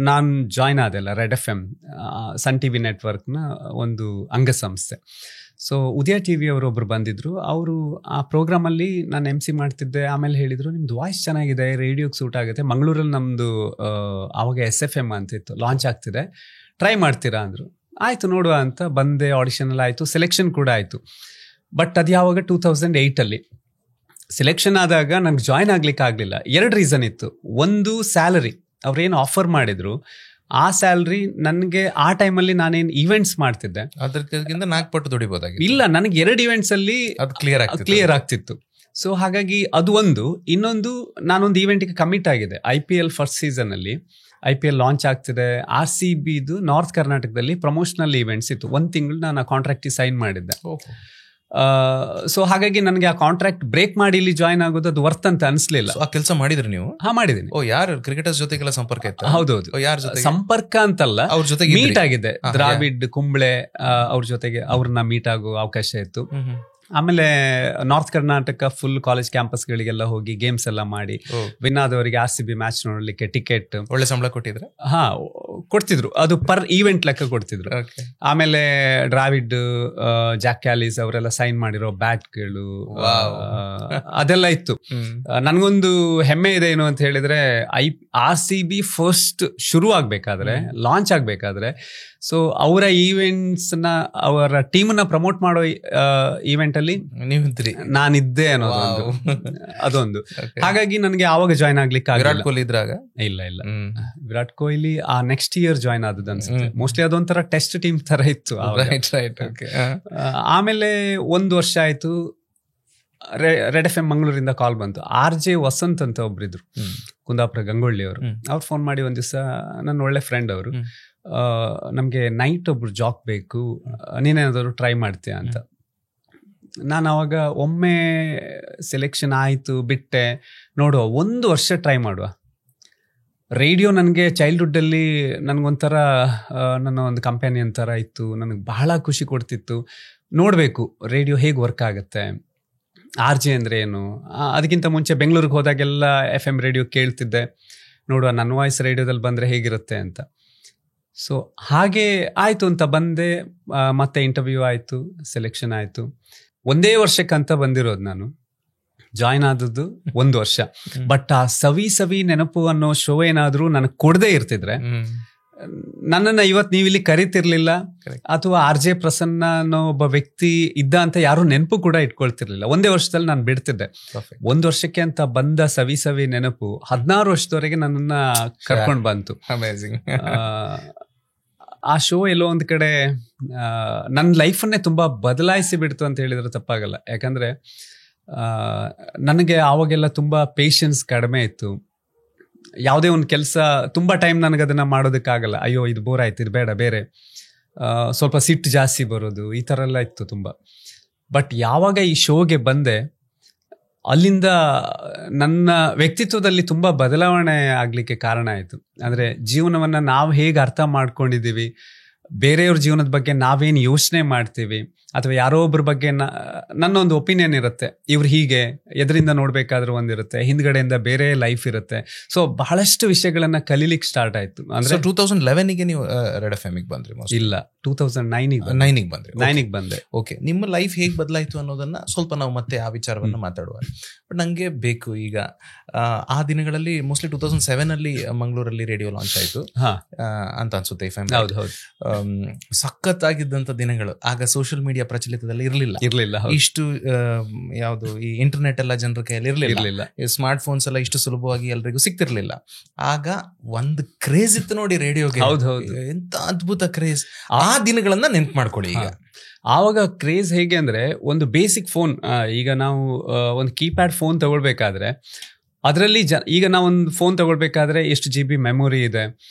ನಾನು ಜಾಯ್ನ್ ಆದೆಲ್ಲ, ರೆಡ್ FM ಸನ್ TV ನೆಟ್ವರ್ಕ್ನ ಒಂದು ಅಂಗಸಂಸ್ಥೆ. ಸೊ ಉದಯ ಟಿವಿ ಅವರೊಬ್ರು ಬಂದಿದ್ರು. ಅವರು ಆ ಪ್ರೋಗ್ರಾಮಲ್ಲಿ ನಾನು MC ಮಾಡ್ತಿದ್ದೆ. ಆಮೇಲೆ ಹೇಳಿದ್ರು, ನಿಮ್ದು ವಾಯ್ಸ್ ಚೆನ್ನಾಗಿದೆ, ರೇಡಿಯೋಗೆ ಸೂಟ್ ಆಗುತ್ತೆ, ಮಂಗಳೂರಲ್ಲಿ ನಮ್ಮದು ಆವಾಗ SFM ಅಂತಿತ್ತು, ಲಾಂಚ್ ಆಗ್ತಿದೆ, ಟ್ರೈ ಮಾಡ್ತೀರಾ ಅಂದರು. ಆಯಿತು ನೋಡುವ ಅಂತ ಬಂದೆ. ಆಡಿಷನ್ ಎಲ್ಲ ಆಯಿತು, ಸೆಲೆಕ್ಷನ್ ಕೂಡ ಆಯಿತು. ಬಟ್ ಅದು ಯಾವಾಗ 2008 ಸೆಲೆಕ್ಷನ್ ಆದಾಗ ನಂಗೆ ಜಾಯ್ನ್ ಆಗ್ಲಿಕ್ಕೆ ಆಗಲಿಲ್ಲ. 2 ರೀಸನ್ ಇತ್ತು. ಒಂದು, ಸ್ಯಾಲರಿ. ಅವ್ರೇನು ಆಫರ್ ಮಾಡಿದ್ರು, ಆ ಸ್ಯಾಲ್ರಿ ನನಗೆ ಆ ಟೈಮಲ್ಲಿ ನಾನೇನು ಈವೆಂಟ್ಸ್ ಮಾಡ್ತಿದ್ದೆ ಅದಕ್ಕಿಂತ 4 ಪಟ್ಟು ದುಡಿಬೋದಾಗಿತ್ತು. ಇಲ್ಲ, ನನಗೆ 2 ಈವೆಂಟ್ಸ್ ಅಲ್ಲಿ ಅದು ಕ್ಲಿಯರ್ ಆಗ್ತಿತ್ತು. ಸೊ ಹಾಗಾಗಿ ಅದು ಒಂದು. ಇನ್ನೊಂದು, ನಾನೊಂದು ಈವೆಂಟ್ಗೆ ಕಮಿಟ್ ಆಗಿದೆ. IPL ಫಸ್ಟ್ ಸೀಸನ್ ಅಲ್ಲಿ IPL ಲಾಂಚ್ ಆಗ್ತಿದೆ. RCBದು ನಾರ್ತ್ ಕರ್ನಾಟಕದಲ್ಲಿ ಪ್ರಮೋಷನಲ್ ಈವೆಂಟ್ಸ್ ಇತ್ತು. 1 ತಿಂಗಳು ನಾನು ಆ ಕಾಂಟ್ರಾಕ್ಟಿಗೆ ಸೈನ್ ಮಾಡಿದ್ದೆ. ಸೊ ಹಾಗಾಗಿ ನನಗೆ ಆ ಕಾಂಟ್ರಾಕ್ಟ್ ಬ್ರೇಕ್ ಮಾಡಿ ಇಲ್ಲಿ ಜಾಯ್ನ್ ಆಗೋದು ಅದು ವರ್ತ್ ಅಂತ ಅನ್ಸ್ಲಿಲ್ಲ. ಆ ಕೆಲಸ ಮಾಡಿದ್ರಿ ನೀವು? ಮಾಡಿದೀನಿ. ಯಾರು ಕ್ರಿಕೆಟರ್ಸ್ ಜೊತೆಗೆಲ್ಲ ಸಂಪರ್ಕ ಇತ್ತು? ಹೌದೌದು. ಯಾರ ಜೊತೆ ಸಂಪರ್ಕ ಅಂತಲ್ಲ, ಅವ್ರ ಜೊತೆಗೆ ಮೀಟ್ ಆಗಿದೆ. ದ್ರಾವಿಡ್, ಕುಂಬ್ಳೆ ಅವ್ರ ಜೊತೆಗೆ ಅವ್ರನ್ನ ಮೀಟ್ ಆಗೋ ಅವಕಾಶ ಇತ್ತು. ಆಮೇಲೆ ನಾರ್ತ್ ಕರ್ನಾಟಕ ಫುಲ್ ಕಾಲೇಜ್ ಕ್ಯಾಂಪಸ್ಗಳಿಗೆಲ್ಲ ಹೋಗಿ ಗೇಮ್ಸ್ ಎಲ್ಲ ಮಾಡಿ ವಿನ್ ಆದವರಿಗೆ RCB ಮ್ಯಾಚ್ ನೋಡ್ಲಿಕ್ಕೆ ಟಿಕೆಟ್. ಒಳ್ಳೆ ಸಂಬಳ ಕೊಟ್ಟಿದ್ರು? ಕೊಡ್ತಿದ್ರು. ಅದು ಪರ್ ಈವೆಂಟ್ ಲೆಕ್ಕ ಕೊಡ್ತಿದ್ರು. ಆಮೇಲೆ ಡ್ರಾವಿಡ್, ಜಾಕ್ ಕ್ಯಾಲಿಸ್ ಅವರೆಲ್ಲ ಸೈನ್ ಮಾಡಿರೋ ಬ್ಯಾಟ್ಗಳು ಅದೆಲ್ಲ ಇತ್ತು. ನನ್ಗೊಂದು ಹೆಮ್ಮೆ ಇದೆ ಏನು ಅಂತ ಹೇಳಿದ್ರೆ, RCB ಫಸ್ಟ್ ಶುರು ಆಗ್ಬೇಕಾದ್ರೆ, ಲಾಂಚ್ ಆಗ್ಬೇಕಾದ್ರೆ, ಸೊ ಅವರ ಈವೆಂಟ್ಸ್ ನ, ಅವರ ಟೀಮ್ ನ ಪ್ರಮೋಟ್ ಮಾಡೋ ಈವೆಂಟ್ ಅಲ್ಲಿ ನಾನಿದ್ದೆ ಅನ್ನೋದು ಅದೊಂದು. ಹಾಗಾಗಿ ನನಗೆ ಆವಾಗ ಜಾಯ್ನ್ ಆಗ್ಲಿಕ್ಕೆ ವಿರಾಟ್ ಕೊಹ್ಲಿ ಇದ್ರಾಗ ಇಲ್ಲ ವಿರಾಟ್ ಕೊಹ್ಲಿ ಆ ನೆಕ್ಸ್ಟ್ ಇಯರ್ ಜಾಯ್ನ್ ಆದದ್ದು ಅನ್ಸುತ್ತೆ. ಮೋಸ್ಟ್ಲಿ ಅದೊಂಥರ ಟೆಸ್ಟ್ ಟೀಮ್ ತರ ಇತ್ತು. ಆಮೇಲೆ 1 ವರ್ಷ ಆಯ್ತು. ರೆಡ್ FM ಮಂಗಳೂರಿಂದ ಕಾಲ್ ಬಂತು. RJ ವಸಂತ್ ಅಂತ ಒಬ್ರಿದ್ರು, ಕುಂದಾಪುರ ಗಂಗೊಳ್ಳಿ ಅವರು. ಅವ್ರು ಫೋನ್ ಮಾಡಿ ಒಂದ್ ದಿವಸ, ನನ್ನ ಒಳ್ಳೆ ಫ್ರೆಂಡ್ ಅವರು, ನಮ್ಗೆ ನೈಟ್ ಒಬ್ರು ಜಾಕ್ ಬೇಕು, ನೀನೇನಾದ್ರು ಟ್ರೈ ಮಾಡ್ತೀಯ ಅಂತ. ನಾನು ಅವಾಗ ಒಮ್ಮೆ ಸೆಲೆಕ್ಷನ್ ಆಯಿತು, ಬಿಟ್ಟೆ. ನೋಡುವ 1 ವರ್ಷ ಟ್ರೈ ಮಾಡುವ. ರೇಡಿಯೋ ನನಗೆ ಚೈಲ್ಡ್ಹುಡ್ಡಲ್ಲಿ ನನಗೊಂಥರ ನನ್ನ ಒಂದು ಕಂಪ್ಯಾನಿಯನ್ ಥರ ಇತ್ತು. ನನಗೆ ಬಹಳ ಖುಷಿ ಕೊಡ್ತಿತ್ತು. ನೋಡಬೇಕು ರೇಡಿಯೋ ಹೇಗೆ ವರ್ಕ್ ಆಗುತ್ತೆ, RJ ಅಂದರೆ ಏನು. ಅದಕ್ಕಿಂತ ಮುಂಚೆ ಬೆಂಗಳೂರಿಗೆ ಹೋದಾಗೆಲ್ಲ FM ರೇಡಿಯೋ ಕೇಳ್ತಿದ್ದೆ. ನೋಡುವ ನನ್ನ ವಾಯ್ಸ್ ರೇಡಿಯೋದಲ್ಲಿ ಬಂದರೆ ಹೇಗಿರುತ್ತೆ ಅಂತ. ಸೊ ಹಾಗೆ ಆಯಿತು ಅಂತ ಬಂದೆ. ಮತ್ತೆ ಇಂಟರ್ವ್ಯೂ ಆಯಿತು, ಸೆಲೆಕ್ಷನ್ ಆಯಿತು. 1 ವರ್ಷಕ್ಕಂತ ಬಂದಿರೋದು ನಾನು. ಜಾಯ್ನ್ ಆದದ್ದು 1 ವರ್ಷ. ಬಟ್ ಆ ಸವಿ ನೆನಪು ಅನ್ನೋ ಶೋ ಏನಾದ್ರೂ ನನಗೆ ಕೊಡದೇ ಇರ್ತಿದ್ರೆ, ನನ್ನನ್ನು ಇವತ್ತು ನೀವು ಇಲ್ಲಿ ಕರಿತಿರ್ಲಿಲ್ಲ, ಅಥವಾ RJ ಪ್ರಸನ್ನ ಅನ್ನೋ ಒಬ್ಬ ವ್ಯಕ್ತಿ ಇದ್ದ ಅಂತ ಯಾರು ನೆನಪು ಕೂಡ ಇಟ್ಕೊಳ್ತಿರ್ಲಿಲ್ಲ. 1 ವರ್ಷದಲ್ಲಿ ನಾನು ಬಿಡ್ತಿದ್ದೆ. 1 ವರ್ಷಕ್ಕೆ ಅಂತ ಬಂದ ಸವಿ ನೆನಪು 16 ವರ್ಷದವರೆಗೆ ನನ್ನನ್ನ ಕರ್ಕೊಂಡು ಬಂತು. ಆ ಶೋ ಎಲ್ಲೋ ಒಂದ್ ಕಡೆ ನನ್ನ ಲೈಫನ್ನೇ ತುಂಬಾ ಬದಲಾಯಿಸಿ ಬಿಡ್ತು ಅಂತ ಹೇಳಿದ್ರೆ ತಪ್ಪಾಗಲ್ಲ. ಯಾಕಂದ್ರೆ ನನಗೆ ಆವಾಗೆಲ್ಲ ತುಂಬಾ ಪೇಷನ್ಸ್ ಕಡಿಮೆ ಇತ್ತು. ಯಾವುದೇ ಒಂದು ಕೆಲಸ ತುಂಬಾ ಟೈಮ್ ನನಗೆ ಅದನ್ನ ಮಾಡೋದಕ್ಕಾಗಲ್ಲ. ಅಯ್ಯೋ ಇದು ಬೋರ್ ಆಯ್ತು, ಇದು ಬೇಡ, ಬೇರೆ. ಸ್ವಲ್ಪ ಸಿಟ್ಟು ಜಾಸ್ತಿ ಬರೋದು, ಈ ಥರ ಎಲ್ಲ ಇತ್ತು ತುಂಬ. ಬಟ್ ಯಾವಾಗ ಈ ಶೋಗೆ ಬಂದೆ, ಅಲ್ಲಿಂದ ನನ್ನ ವ್ಯಕ್ತಿತ್ವದಲ್ಲಿ ತುಂಬ ಬದಲಾವಣೆ ಆಗಲಿಕ್ಕೆ ಕಾರಣ ಆಯಿತು. ಅಂದರೆ ಜೀವನವನ್ನು ನಾವು ಹೇಗೆ ಅರ್ಥ ಮಾಡ್ಕೊಂಡಿದ್ದೀವಿ, ಬೇರೆಯವ್ರ ಜೀವನದ ಬಗ್ಗೆ ನಾವೇನು ಯೋಚನೆ ಮಾಡ್ತೀವಿ, ಅಥವಾ ಯಾರೋ ಒಬ್ಬರ ಬಗ್ಗೆ ನನ್ನ ಒಂದು ಒಪಿನಿಯನ್ ಇರುತ್ತೆ. ಇವ್ರು ಹೀಗೆ ಎದರಿಂದ ನೋಡ್ಬೇಕಾದ್ರೂ ಒಂದಿರುತ್ತೆ, ಹಿಂದ್ಗಡೆಯಿಂದ ಬೇರೆ ಲೈಫ್ ಇರುತ್ತೆ. ಸೊ ಬಹಳಷ್ಟು ವಿಷಯಗಳನ್ನ ಕಲೀಲಿಕ್ಕೆ ಸ್ಟಾರ್ಟ್ ಆಯ್ತು. ಅಂದ್ರೆ 2011ಗೆ ನೀವು ರೆಡ್ ಎಫ್ ಎಮ್ಗೆ ಬಂದ್ರಿ? ಇಲ್ಲ, 2009ಗೆ ಬಂದ್ರಿ. 9ಗೆ ಬಂದೆ. ಓಕೆ, ನಿಮ್ಮ ಲೈಫ್ ಹೇಗೆ ಬದಲಾಯಿತು ಅನ್ನೋದನ್ನ ಸ್ವಲ್ಪ ನಾವು ಮತ್ತೆ ಆ ವಿಚಾರವನ್ನ ಮಾತಾಡುವ. ಬಟ್ ನಂಗೆ ಬೇಕು ಈಗ ಆ ದಿನಗಳಲ್ಲಿ ಮೋಸ್ಟ್ಲಿ 2007 ಮಂಗಳೂರಲ್ಲಿ ರೇಡಿಯೋ ಲಾಂಚ್ ಆಯ್ತು ಅಂತ ಅನ್ಸುತ್ತೆ. ಸಖತ್ತಾಗಿದ್ದಂತ ದಿನಗಳು. ಆಗ ಸೋಷಿಯಲ್ ಮೀಡಿಯಾ ಪ್ರಚಲಿತದಲ್ಲಿ ಇರಲಿಲ್ಲ. ಇಷ್ಟು ಯಾವುದು ಈ ಇಂಟರ್ನೆಟ್ ಎಲ್ಲ ಜನರ ಕೈಯಲ್ಲಿ ಇರಲಿಲ್ಲ. ಸ್ಮಾರ್ಟ್ ಫೋನ್ಸ್ ಎಲ್ಲ ಇಷ್ಟು ಸುಲಭವಾಗಿ ಎಲ್ರಿಗೂ ಸಿಕ್ತಿರ್ಲಿಲ್ಲ. ಆಗ ಒಂದು ಕ್ರೇಜ್ ಇತ್ತು ನೋಡಿ ರೇಡಿಯೋಗೆ. ಎಂತ ಅದ್ಭುತ ಕ್ರೇಜ್. ಆ ದಿನಗಳನ್ನ ನೆನ್ಪು ಮಾಡ್ಕೊಳ್ಳಿ. ಈಗ ಆವಾಗ ಕ್ರೇಜ್ ಹೇಗೆ ಅಂದ್ರೆ, ಒಂದು ಬೇಸಿಕ್ ಫೋನ್, ಈಗ ನಾವು ಒಂದು ಕೀಪ್ಯಾಡ್ ಫೋನ್ ತಗೊಳ್ಬೇಕಾದ್ರೆ ಅದರಲ್ಲಿ ಈಗ ನಾವೊಂದು ಫೋನ್ ತಗೊಳ್ಬೇಕಾದ್ರೆ ಎಷ್ಟು GB ಮೆಮೊರಿ ಇದೆ,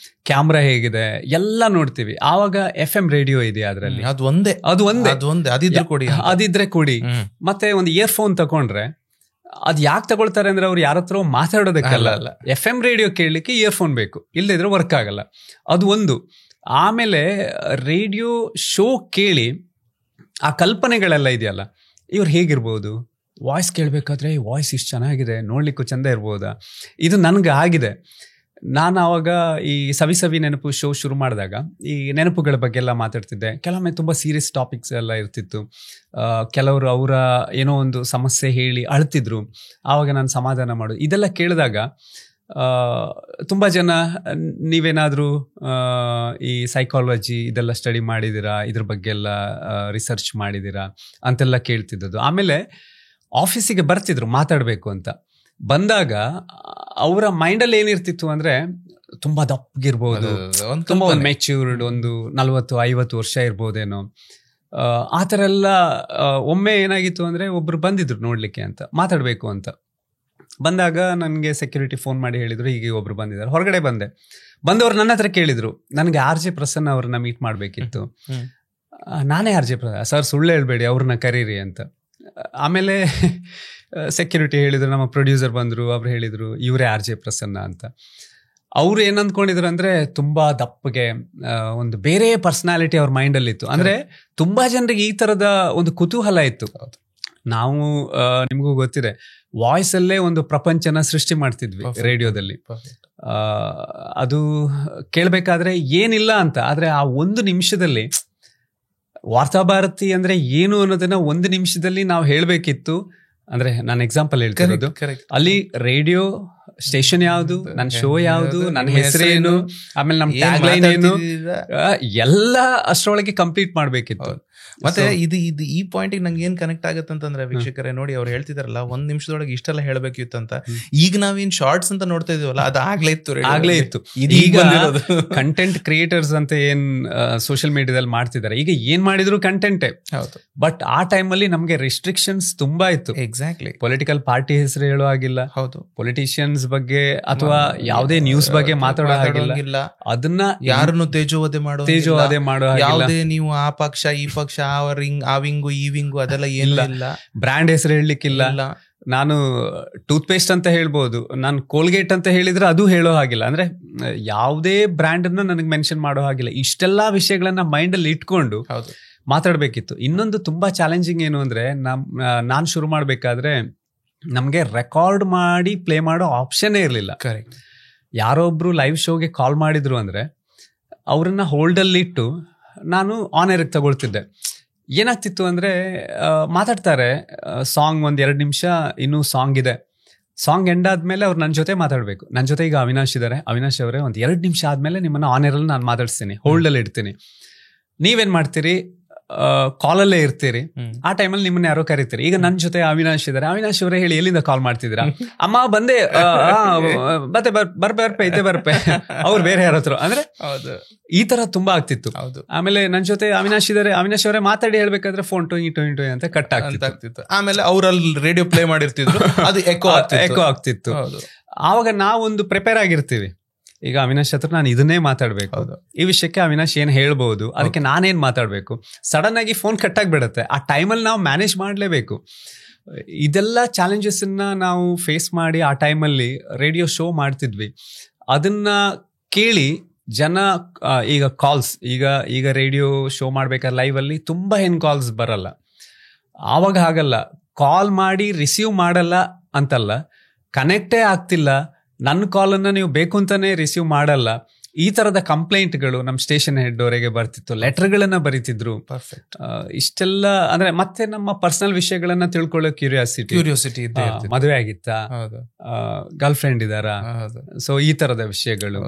ಕ್ಯಾಮ್ರಾ ಹೇಗಿದೆ ಎಲ್ಲ ನೋಡ್ತೀವಿ. ಆವಾಗ FM ರೇಡಿಯೋ ಇದೆ ಅದರಲ್ಲಿ, ಅದಿದ್ರೆ ಕೊಡಿ. ಮತ್ತೆ ಒಂದು ಇಯರ್ ಫೋನ್ ತಗೊಂಡ್ರೆ ಅದ್ ಯಾಕೆ ತಗೊಳ್ತಾರೆ ಅಂದ್ರೆ, ಅವ್ರು ಯಾರ ಹತ್ರ ಮಾತಾಡೋದಕ್ಕಲ್ಲ, FM ರೇಡಿಯೋ ಕೇಳಲಿಕ್ಕೆ ಇಯರ್ ಫೋನ್ ಬೇಕು, ಇಲ್ಲದಿದ್ರೆ ವರ್ಕ್ ಆಗಲ್ಲ. ಅದು ಒಂದು. ಆಮೇಲೆ ರೇಡಿಯೋ ಶೋ ಕೇಳಿ ಆ ಕಲ್ಪನೆಗಳೆಲ್ಲ ಇದೆಯಲ್ಲ, ಇವ್ರು ಹೇಗಿರ್ಬೋದು, ವಾಯ್ಸ್ ಕೇಳಬೇಕಾದ್ರೆ ವಾಯ್ಸ್ ಇಷ್ಟು ಚೆನ್ನಾಗಿದೆ, ನೋಡ್ಲಿಕ್ಕೂ ಚಂದ ಇರ್ಬೋದಾ, ಇದು ನನಗೆ ಆಗಿದೆ. ನಾನು ಆವಾಗ ಈ ಸವಿ ಸವಿ ನೆನಪು ಶೋ ಶುರು ಮಾಡಿದಾಗ ಈ ನೆನಪುಗಳ ಬಗ್ಗೆ ಎಲ್ಲ ಮಾತಾಡ್ತಿದ್ದೆ. ಕೆಲವೊಮ್ಮೆ ತುಂಬ ಸೀರಿಯಸ್ ಟಾಪಿಕ್ಸ್ ಎಲ್ಲ ಇರ್ತಿತ್ತು. ಕೆಲವರು ಅವರ ಏನೋ ಒಂದು ಸಮಸ್ಯೆ ಹೇಳಿ ಅಳ್ತಿದ್ರು, ಆವಾಗ ನಾನು ಸಮಾಧಾನ ಮಾಡೋದು. ಇದೆಲ್ಲ ಕೇಳಿದಾಗ ತುಂಬ ಜನ ನೀವೇನಾದರೂ ಈ ಸೈಕಾಲಜಿ ಇದೆಲ್ಲ ಸ್ಟಡಿ ಮಾಡಿದ್ದೀರಾ, ಇದ್ರ ಬಗ್ಗೆ ಎಲ್ಲ ರಿಸರ್ಚ್ ಮಾಡಿದ್ದೀರಾ ಅಂತೆಲ್ಲ ಕೇಳ್ತಿದ್ದದ್ದು. ಆಮೇಲೆ ಆಫೀಸಿಗೆ ಬರ್ತಿದ್ರು ಮಾತಾಡಬೇಕು ಅಂತ. ಬಂದಾಗ ಅವರ ಮೈಂಡಲ್ಲಿ ಏನಿರ್ತಿತ್ತು ಅಂದರೆ ತುಂಬ ದಪ್ಪಗಿರ್ಬೋದು, ತುಂಬ ಒಂದು ಮೆಚ್ಯೂರ್ಡ್, ಒಂದು 40-50 ವರ್ಷ ಇರ್ಬೋದೇನೋ, ಆ ಥರ ಎಲ್ಲ. ಒಮ್ಮೆ ಏನಾಗಿತ್ತು ಅಂದರೆ ಒಬ್ರು ಬಂದಿದ್ರು ನೋಡಲಿಕ್ಕೆ ಅಂತ, ಮಾತಾಡಬೇಕು ಅಂತ ಬಂದಾಗ ನನಗೆ ಸೆಕ್ಯೂರಿಟಿ ಫೋನ್ ಮಾಡಿ ಹೇಳಿದ್ರು ಹೀಗೆ ಒಬ್ರು ಬಂದಿದ್ದಾರೆ. ಹೊರಗಡೆ ಬಂದೆ. ಬಂದವರು ನನ್ನ ಹತ್ರ ಕೇಳಿದ್ರು, ನನಗೆ RJ ಪ್ರಸನ್ನ ಅವ್ರನ್ನ ಮೀಟ್ ಮಾಡಬೇಕಿತ್ತು. ನಾನೇ RJ ಪ್ರಸನ್ನ ಸರ್, ಸುಳ್ಳು ಹೇಳ್ಬೇಡಿ, ಅವ್ರನ್ನ ಕರೀರಿ ಅಂತ. ಆಮೇಲೆ ಸೆಕ್ಯೂರಿಟಿ ಹೇಳಿದ್ರು, ನಮ್ಮ ಪ್ರೊಡ್ಯೂಸರ್ ಬಂದರು, ಅವ್ರು ಹೇಳಿದರು ಇವರೇ RJ ಪ್ರಸನ್ನ ಅಂತ. ಅವ್ರು ಏನಂದ್ಕೊಂಡಿದ್ರು ಅಂದರೆ ತುಂಬ ದಪ್ಪಗೆ ಒಂದು ಬೇರೆ ಪರ್ಸನಾಲಿಟಿ ಅವ್ರ ಮೈಂಡಲ್ಲಿತ್ತು. ಅಂದರೆ ತುಂಬ ಜನರಿಗೆ ಈ ಥರದ ಒಂದು ಕುತೂಹಲ ಇತ್ತು. ನಾವು ನಿಮಗೂ ಗೊತ್ತಿದೆ, ವಾಯ್ಸಲ್ಲೇ ಒಂದು ಪ್ರಪಂಚನ ಸೃಷ್ಟಿ ಮಾಡ್ತಿದ್ವಿ ರೇಡಿಯೋದಲ್ಲಿ. ಅದು ಕೇಳಬೇಕಾದ್ರೆ ಏನಿಲ್ಲ ಅಂತ. ಆದರೆ ಆ ಒಂದು ನಿಮಿಷದಲ್ಲಿ ವಾರ್ತಾಭಾರತಿ ಅಂದರೆ ಏನು ಅನ್ನೋದನ್ನ ಒಂದು ನಿಮಿಷದಲ್ಲಿ ನಾವು ಹೇಳಬೇಕಿತ್ತು. ಅಂದರೆ ನಾನು ಎಕ್ಸಾಂಪಲ್ ಹೇಳ್ತಿರೋದು, ಅಲ್ಲಿ ರೇಡಿಯೋ ಸ್ಟೇಷನ್ ಯಾವುದು, ನನ್ನ ಶೋ ಯಾವುದು, ನನ್ನ ಹೆಸರೇನು, ಆಮೇಲೆ ನಮ್ಮ ಟ್ಯಾಗ್ಲೈನ್ ಏನು, ಎಲ್ಲ ಅಷ್ಟರೊಳಗೆ ಕಂಪ್ಲೀಟ್ ಮಾಡ್ಬೇಕಿತ್ತು. ಮತ್ತೆ ಇದು ಈ ಪಾಯಿಂಟಿಗೆ ನಂಗೆ ಏನ್ ಕನೆಕ್ಟ್ ಆಗುತ್ತೆ ಅಂತಂದ್ರೆ, ವೀಕ್ಷಕರೇ ನೋಡಿ, ಅವ್ರು ಹೇಳ್ತಿದಾರಲ್ಲ 1 ನಿಮಿಷದೊಳಗೆ ಇಷ್ಟೆಲ್ಲ ಹೇಳಬೇಕಿತ್ತು ಅಂತ. ಈಗ ನಾವೇನ್ ಶಾರ್ಟ್ಸ್ ಅಂತ ನೋಡ್ತಾ ಇದೀವಲ್ಲ, ಅದು ಆಗ್ಲೇ ಇತ್ತು. ಈಗ ಕಂಟೆಂಟ್ ಕ್ರಿಯೇಟರ್ಸ್ ಅಂತ ಏನ್ ಸೋಷಿಯಲ್ ಮೀಡಿಯಾದಲ್ಲಿ ಮಾಡ್ತಿದ್ದಾರೆ, ಈಗ ಏನ್ ಮಾಡಿದ್ರು ಕಂಟೆಂಟೇ. ಬಟ್ ಆ ಟೈಮಲ್ಲಿ ನಮ್ಗೆ ರೆಸ್ಟ್ರಿಕ್ಷನ್ಸ್ ತುಂಬಾ ಇತ್ತು. ಎಕ್ಸಾಕ್ಟ್ಲಿ. ಪೊಲಿಟಿಕಲ್ ಪಾರ್ಟಿ ಹೆಸರು ಹೇಳೋ ಆಗಿಲ್ಲ, ಹೌದು, ಪೊಲಿಟಿಷಿಯನ್ಸ್ ಬಗ್ಗೆ ಅಥವಾ ಯಾವುದೇ ನ್ಯೂಸ್ ಬಗ್ಗೆ ಮಾತಾಡೋ ಹಾಗಿಲ್ಲ, ಅದನ್ನ ಯಾರನ್ನು ತೇಜೋವಧೆ ಮಾಡೋ ಯಾವುದೇ ನೀವು ಆ ಪಕ್ಷ ಈ ಪಕ್ಷ ಆ ವಿಂಗು ಈ ವಿಂಗು ಅದೆಲ್ಲ ಏನಿಲ್ಲ. ಬ್ರ್ಯಾಂಡ್ ಹೆಸರು ಹೇಳಲಿಕ್ಕಿಲ್ಲ. ನಾನು ಟೂತ್ ಪೇಸ್ಟ್ ಅಂತ ಹೇಳ್ಬೋದು, ನಾನು ಕೋಲ್ಗೇಟ್ ಅಂತ ಹೇಳಿದ್ರೆ ಅದು ಹೇಳೋ ಹಾಗಿಲ್ಲ. ಅಂದ್ರೆ ಯಾವುದೇ ಬ್ರ್ಯಾಂಡ್ ಅನ್ನ ನನಗೆ ಮೆನ್ಷನ್ ಮಾಡೋ ಹಾಗಿಲ್ಲ. ಇಷ್ಟೆಲ್ಲಾ ವಿಷಯಗಳನ್ನ ಮೈಂಡ್ ಅಲ್ಲಿ ಇಟ್ಕೊಂಡು ಮಾತಾಡ್ಬೇಕಿತ್ತು. ಇನ್ನೊಂದು ತುಂಬಾ ಚಾಲೆಂಜಿಂಗ್ ಏನು ಅಂದ್ರೆ, ನಾನು ಶುರು ಮಾಡ್ಬೇಕಾದ್ರೆ ನಮ್ಗೆ ರೆಕಾರ್ಡ್ ಮಾಡಿ ಪ್ಲೇ ಮಾಡೋ ಆಪ್ಷನ್ನೇ ಇರಲಿಲ್ಲ. ಕರೆಕ್ಟ್. ಯಾರೋ ಒಬ್ರು ಲೈವ್ ಶೋಗೆ ಕಾಲ್ ಮಾಡಿದ್ರು ಅಂದ್ರೆ ಅವ್ರನ್ನ ಹೋಲ್ಡಲ್ಲಿ ಇಟ್ಟು ನಾನು ಆನ್ ಏರ್ಗೆ ತಗೊಳ್ತಿದ್ದೆ. ಏನಾಗ್ತಿತ್ತು ಅಂದರೆ, ಮಾತಾಡ್ತಾರೆ, ಸಾಂಗ್ 1-2 ನಿಮಿಷ ಇನ್ನೂ ಸಾಂಗ್ ಇದೆ, ಸಾಂಗ್ ಎಂಡ್ ಆದಮೇಲೆ ಅವ್ರು ನನ್ನ ಜೊತೆ ಮಾತಾಡಬೇಕು. ನನ್ನ ಜೊತೆ ಈಗ ಅವಿನಾಶ್ ಇದ್ದಾರೆ, ಅವಿನಾಶ್ ಅವರೇ 1-2 ನಿಮಿಷ ಆದಮೇಲೆ ನಿಮ್ಮನ್ನು ಆನ್ ಏರಲ್ಲಿ ನಾನು ಮಾತಾಡಿಸ್ತೀನಿ, ಹೋಲ್ಡಲ್ಲಿ ಇಡ್ತೀನಿ. ನೀವೇನು ಮಾಡ್ತೀರಿ, ಕಾಲಲ್ಲೇ ಇರ್ತೀರಿ. ಆ ಟೈಮಲ್ಲಿ ನಿಮ್ಮನ್ನ ಯಾರೋ ಕರೀತೀರಿ. ಈಗ ನನ್ನ ಜೊತೆ ಅವಿನಾಶ್ ಇದ್ದಾರೆ, ಅವಿನಾಶ್ ಅವರೇ ಹೇಳಿ ಎಲ್ಲಿಂದ ಕಾಲ್ ಮಾಡ್ತಿದ್ದೀರಾ? ಅಮ್ಮ ಬಂದೆ, ಬರ್ಪೆ ಅವ್ರು ಬೇರೆ ಯಾರ ಹತ್ರ. ಅಂದ್ರೆ ಈ ತರ ತುಂಬಾ ಆಗ್ತಿತ್ತು. ಆಮೇಲೆ ನನ್ನ ಜೊತೆ ಅವಿನಾಶ್ ಇದ್ದಾರೆ, ಅವಿನಾಶ್ ಅವರೇ ಮಾತಾಡಿ ಹೇಳ್ಬೇಕಾದ್ರೆ ಫೋನ್ ಟೊಯ್ ಅಂತ ಕಟ್ ಆಗ್ತಿತ್ತು. ಆಮೇಲೆ ಅವರಲ್ಲಿ ರೇಡಿಯೋ ಪ್ಲೇ ಮಾಡಿರ್ತಿದ್ರು, ಅದು ಎಕೋ ಆಗ್ತಿತ್ತು. ಆವಾಗ ನಾವೊಂದು ಪ್ರಿಪೇರ್ ಆಗಿರ್ತೀವಿ. ಈಗ ಅವಿನಾಶ್ ಹತ್ರ ನಾನು ಇದನ್ನೇ ಮಾತಾಡ್ಬೇಕು, ಈ ವಿಷಯಕ್ಕೆ ಅವಿನಾಶ್ ಏನ್ ಹೇಳ್ಬಹುದು, ಅದಕ್ಕೆ ನಾನೇನ್ ಮಾತಾಡ್ಬೇಕು. ಸಡನ್ ಆಗಿ ಫೋನ್ ಕಟ್ ಆಗಿಬಿಡುತ್ತೆ. ಆ ಟೈಮಲ್ಲಿ ನಾವು ಮ್ಯಾನೇಜ್ ಮಾಡ್ಲೇಬೇಕು. ಇದೆಲ್ಲ ಚಾಲೆಂಜಸ್ ನಾವು ಫೇಸ್ ಮಾಡಿ ಆ ಟೈಮಲ್ಲಿ ರೇಡಿಯೋ ಶೋ ಮಾಡ್ತಿದ್ವಿ. ಅದನ್ನ ಕೇಳಿ ಜನ ಈಗ ಕಾಲ್ಸ್, ಈಗ ರೇಡಿಯೋ ಶೋ ಮಾಡ್ಬೇಕಾದ್ರೆ ಲೈವ್ ಅಲ್ಲಿ ತುಂಬಾ ಕಾಲ್ಸ್ ಬರಲ್ಲ. ಆವಾಗ ಹಾಗಲ್ಲ, ಕಾಲ್ ಮಾಡಿ ರಿಸೀವ್ ಮಾಡಲ್ಲ ಅಂತಲ್ಲ, ಕನೆಕ್ಟೇ ಆಗ್ತಿಲ್ಲ, ನನ್ನ ಕಾಲನ್ನು ನೀವು ಬೇಕು ಅಂತಾನೆ ರಿಸೀವ್ ಮಾಡಲ್ಲ, ಈ ತರದ ಕಂಪ್ಲೇಂಟ್ಗಳು ನಮ್ಮ ಸ್ಟೇಷನ್ ಹೆಡ್ ಅವರಿಗೆ ಬರ್ತಿತ್ತು. ಲೆಟರ್ಗಳನ್ನ ಬರೀತಿದ್ರು. ಪರ್ಫೆಕ್ಟ್. ಇಷ್ಟೆಲ್ಲ ಅಂದ್ರೆ ಮತ್ತೆ ನಮ್ಮ ಪರ್ಸನಲ್ ವಿಷಯಗಳನ್ನ ತಿಳ್ಕೊಳ್ಳೋ ಕ್ಯೂರಿಯಾಸಿಟಿ ಮದುವೆ ಆಗಿತ್ತಾ, ಗರ್ಲ್ ಫ್ರೆಂಡ್ ಇದಾರಾ, ಸೊ ಈ ತರದ ವಿಷಯಗಳು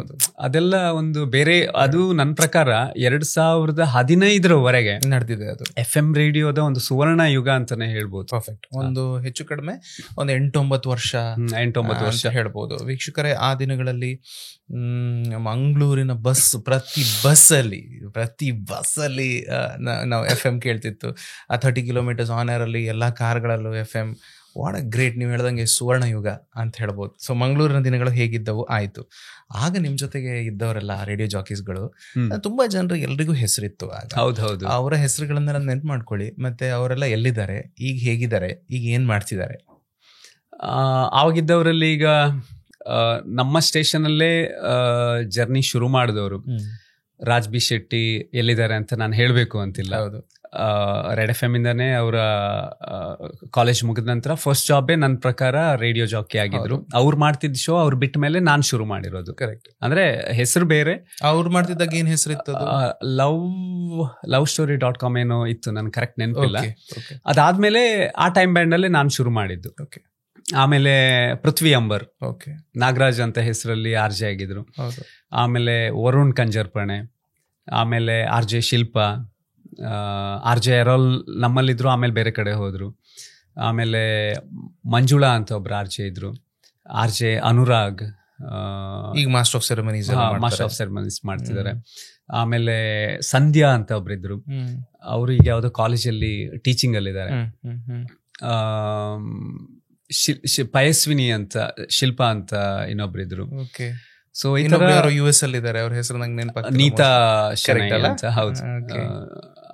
ಅದೆಲ್ಲ ಒಂದು ಬೇರೆ. ಅದು ನನ್ನ ಪ್ರಕಾರ 2015ರವರೆಗೆ ನಡೆದಿದೆ. ಅದು FM ರೇಡಿಯೋದ ಒಂದು ಸುವರ್ಣ ಯುಗ ಅಂತಾನೆ ಹೇಳ್ಬೋದು. ಪರ್ಫೆಕ್ಟ್. ಒಂದು ಹೆಚ್ಚು ಕಡಿಮೆ ಒಂದು 8-9 ವರ್ಷ ಹೇಳ್ಬೋದು. ವೀಕ್ಷಕರೇ, ಆ ದಿನಗಳಲ್ಲಿ ಮಂಗಳೂರಿನ ಪ್ರತಿ ಬಸ್ಸಲ್ಲಿ ನಾವು FM ಕೇಳ್ತಿತ್ತು. ಆ 30 ಕಿಲೋಮೀಟರ್ಸ್ ಆನ್ ಏರ್ ಅಲ್ಲಿ ಎಲ್ಲ ಕಾರ್ಗಳಲ್ಲೂ FM. ವಾಟ್ ಅ ಗ್ರೇಟ್, ನೀವು ಹೇಳ್ದಂಗೆ ಸುವರ್ಣ ಯುಗ ಅಂತ ಹೇಳ್ಬೋದು. ಸೊ ಮಂಗಳೂರಿನ ದಿನಗಳು ಹೇಗಿದ್ದವು ಆಯ್ತು. ಆಗ ನಿಮ್ ಜೊತೆಗೆ ಇದ್ದವರೆಲ್ಲ ರೇಡಿಯೋ ಜಾಕೀಸ್ಗಳು ತುಂಬಾ ಜನರಿಗೆ ಎಲ್ರಿಗೂ ಹೆಸರಿತ್ತು. ಹೌದೌದು. ಅವರ ಹೆಸರುಗಳನ್ನೆಲ್ಲ ನೆನ್ಪು ಮಾಡ್ಕೊಳ್ಳಿ. ಮತ್ತೆ ಅವರೆಲ್ಲ ಎಲ್ಲಿದ್ದಾರೆ, ಈಗ ಹೇಗಿದ್ದಾರೆ, ಈಗ ಏನ್ ಮಾಡ್ತಿದ್ದಾರೆ? ಆವಾಗಿದ್ದವರಲ್ಲಿ ಈಗ ನಮ್ಮ ಸ್ಟೇಷನ್ ಅಲ್ಲೇ ಜರ್ನಿ ಶುರು ಮಾಡಿದವರು ರಾಜ್ ಬಿ ಶೆಟ್ಟಿ ಎಲ್ಲಿದ್ದಾರೆ ಅಂತ ನಾನು ಹೇಳ್ಬೇಕು ಅಂತಿಲ್ಲ. ರೆಡ್ ಎಫ್ ಎಮ್ ಇಂದಾನೆ ಅವರ ಕಾಲೇಜ್ ಮುಗಿದ ನಂತರ ಫಸ್ಟ್ ಜಾಬೇ ನನ್ನ ಪ್ರಕಾರ ರೇಡಿಯೋ ಜಾಕಿ ಆಗಿದ್ರು. ಅವ್ರು ಮಾಡ್ತಿದ್ದ ಶೋ ಅವ್ರು ಬಿಟ್ಟ ಮೇಲೆ ನಾನ್ ಶುರು ಮಾಡಿರೋದು. ಕರೆಕ್ಟ್. ಅಂದ್ರೆ ಹೆಸರು ಬೇರೆ. ಅವ್ರು ಮಾಡ್ತಿದ್ದಾಗ ಏನ್ ಹೆಸರು ಇತ್ತು? lovstory.com ಏನೋ ಇತ್ತು, ನನ್ ಕರೆಕ್ಟ್ ನೆನಪಿಲ್ಲ. ಅದಾದ್ಮೇಲೆ ಆ ಟೈಮ್ ಬ್ಯಾಂಡ್ ಅಲ್ಲೇ ನಾನ್ ಶುರು ಮಾಡಿದ್ದು. ಆಮೇಲೆ ಪೃಥ್ವಿ ಅಂಬರ್, ನಾಗರಾಜ್ ಅಂತ ಹೆಸರಲ್ಲಿ RJ ಆಗಿದ್ರು. ಆಮೇಲೆ ವರುಣ್ ಕಂಜರ್ಪಣೆ, ಆಮೇಲೆ RJ ಶಿಲ್ಪಾ, RJ ಎರೋಲ್ ನಮ್ಮಲ್ಲಿದ್ರು, ಆಮೇಲೆ ಬೇರೆ ಕಡೆ ಹೋದ್ರು. ಆಮೇಲೆ ಮಂಜುಳಾ ಅಂತ ಒಬ್ರು RJ ಇದ್ರು, RJ ಅನುರಾಗ್, ಈಗ ಮಾಸ್ಟರ್ ಆಫ್ ಸೆರೆಮನೀಸ್ ಮಾಡ್ತಿದ್ದಾರೆ. ಆಮೇಲೆ ಸಂಧ್ಯಾ ಅಂತ ಒಬ್ರಿದ್ರು, ಅವರು ಈಗ ಯಾವ್ದೋ ಕಾಲೇಜಲ್ಲಿ ಟೀಚಿಂಗ್ ಅಲ್ಲಿ ಇದ್ದಾರೆ. ಪಯಸ್ವಿನಿ ಅಂತ, ಶಿಲ್ಪಾ ಅಂತ ಇನ್ನೊಬ್ರಿದ್ರು. ಸೊ US ಅಲ್ಲಿ ಇದ್ದಾರೆ, ಅವ್ರ ಹೆಸರು ನಂಗೆ ನೆನಪಾಗ್ತಿಲ್ಲ. ನೀತಾ ಶೆಣೈ ಅಂತ, ಹೌದು.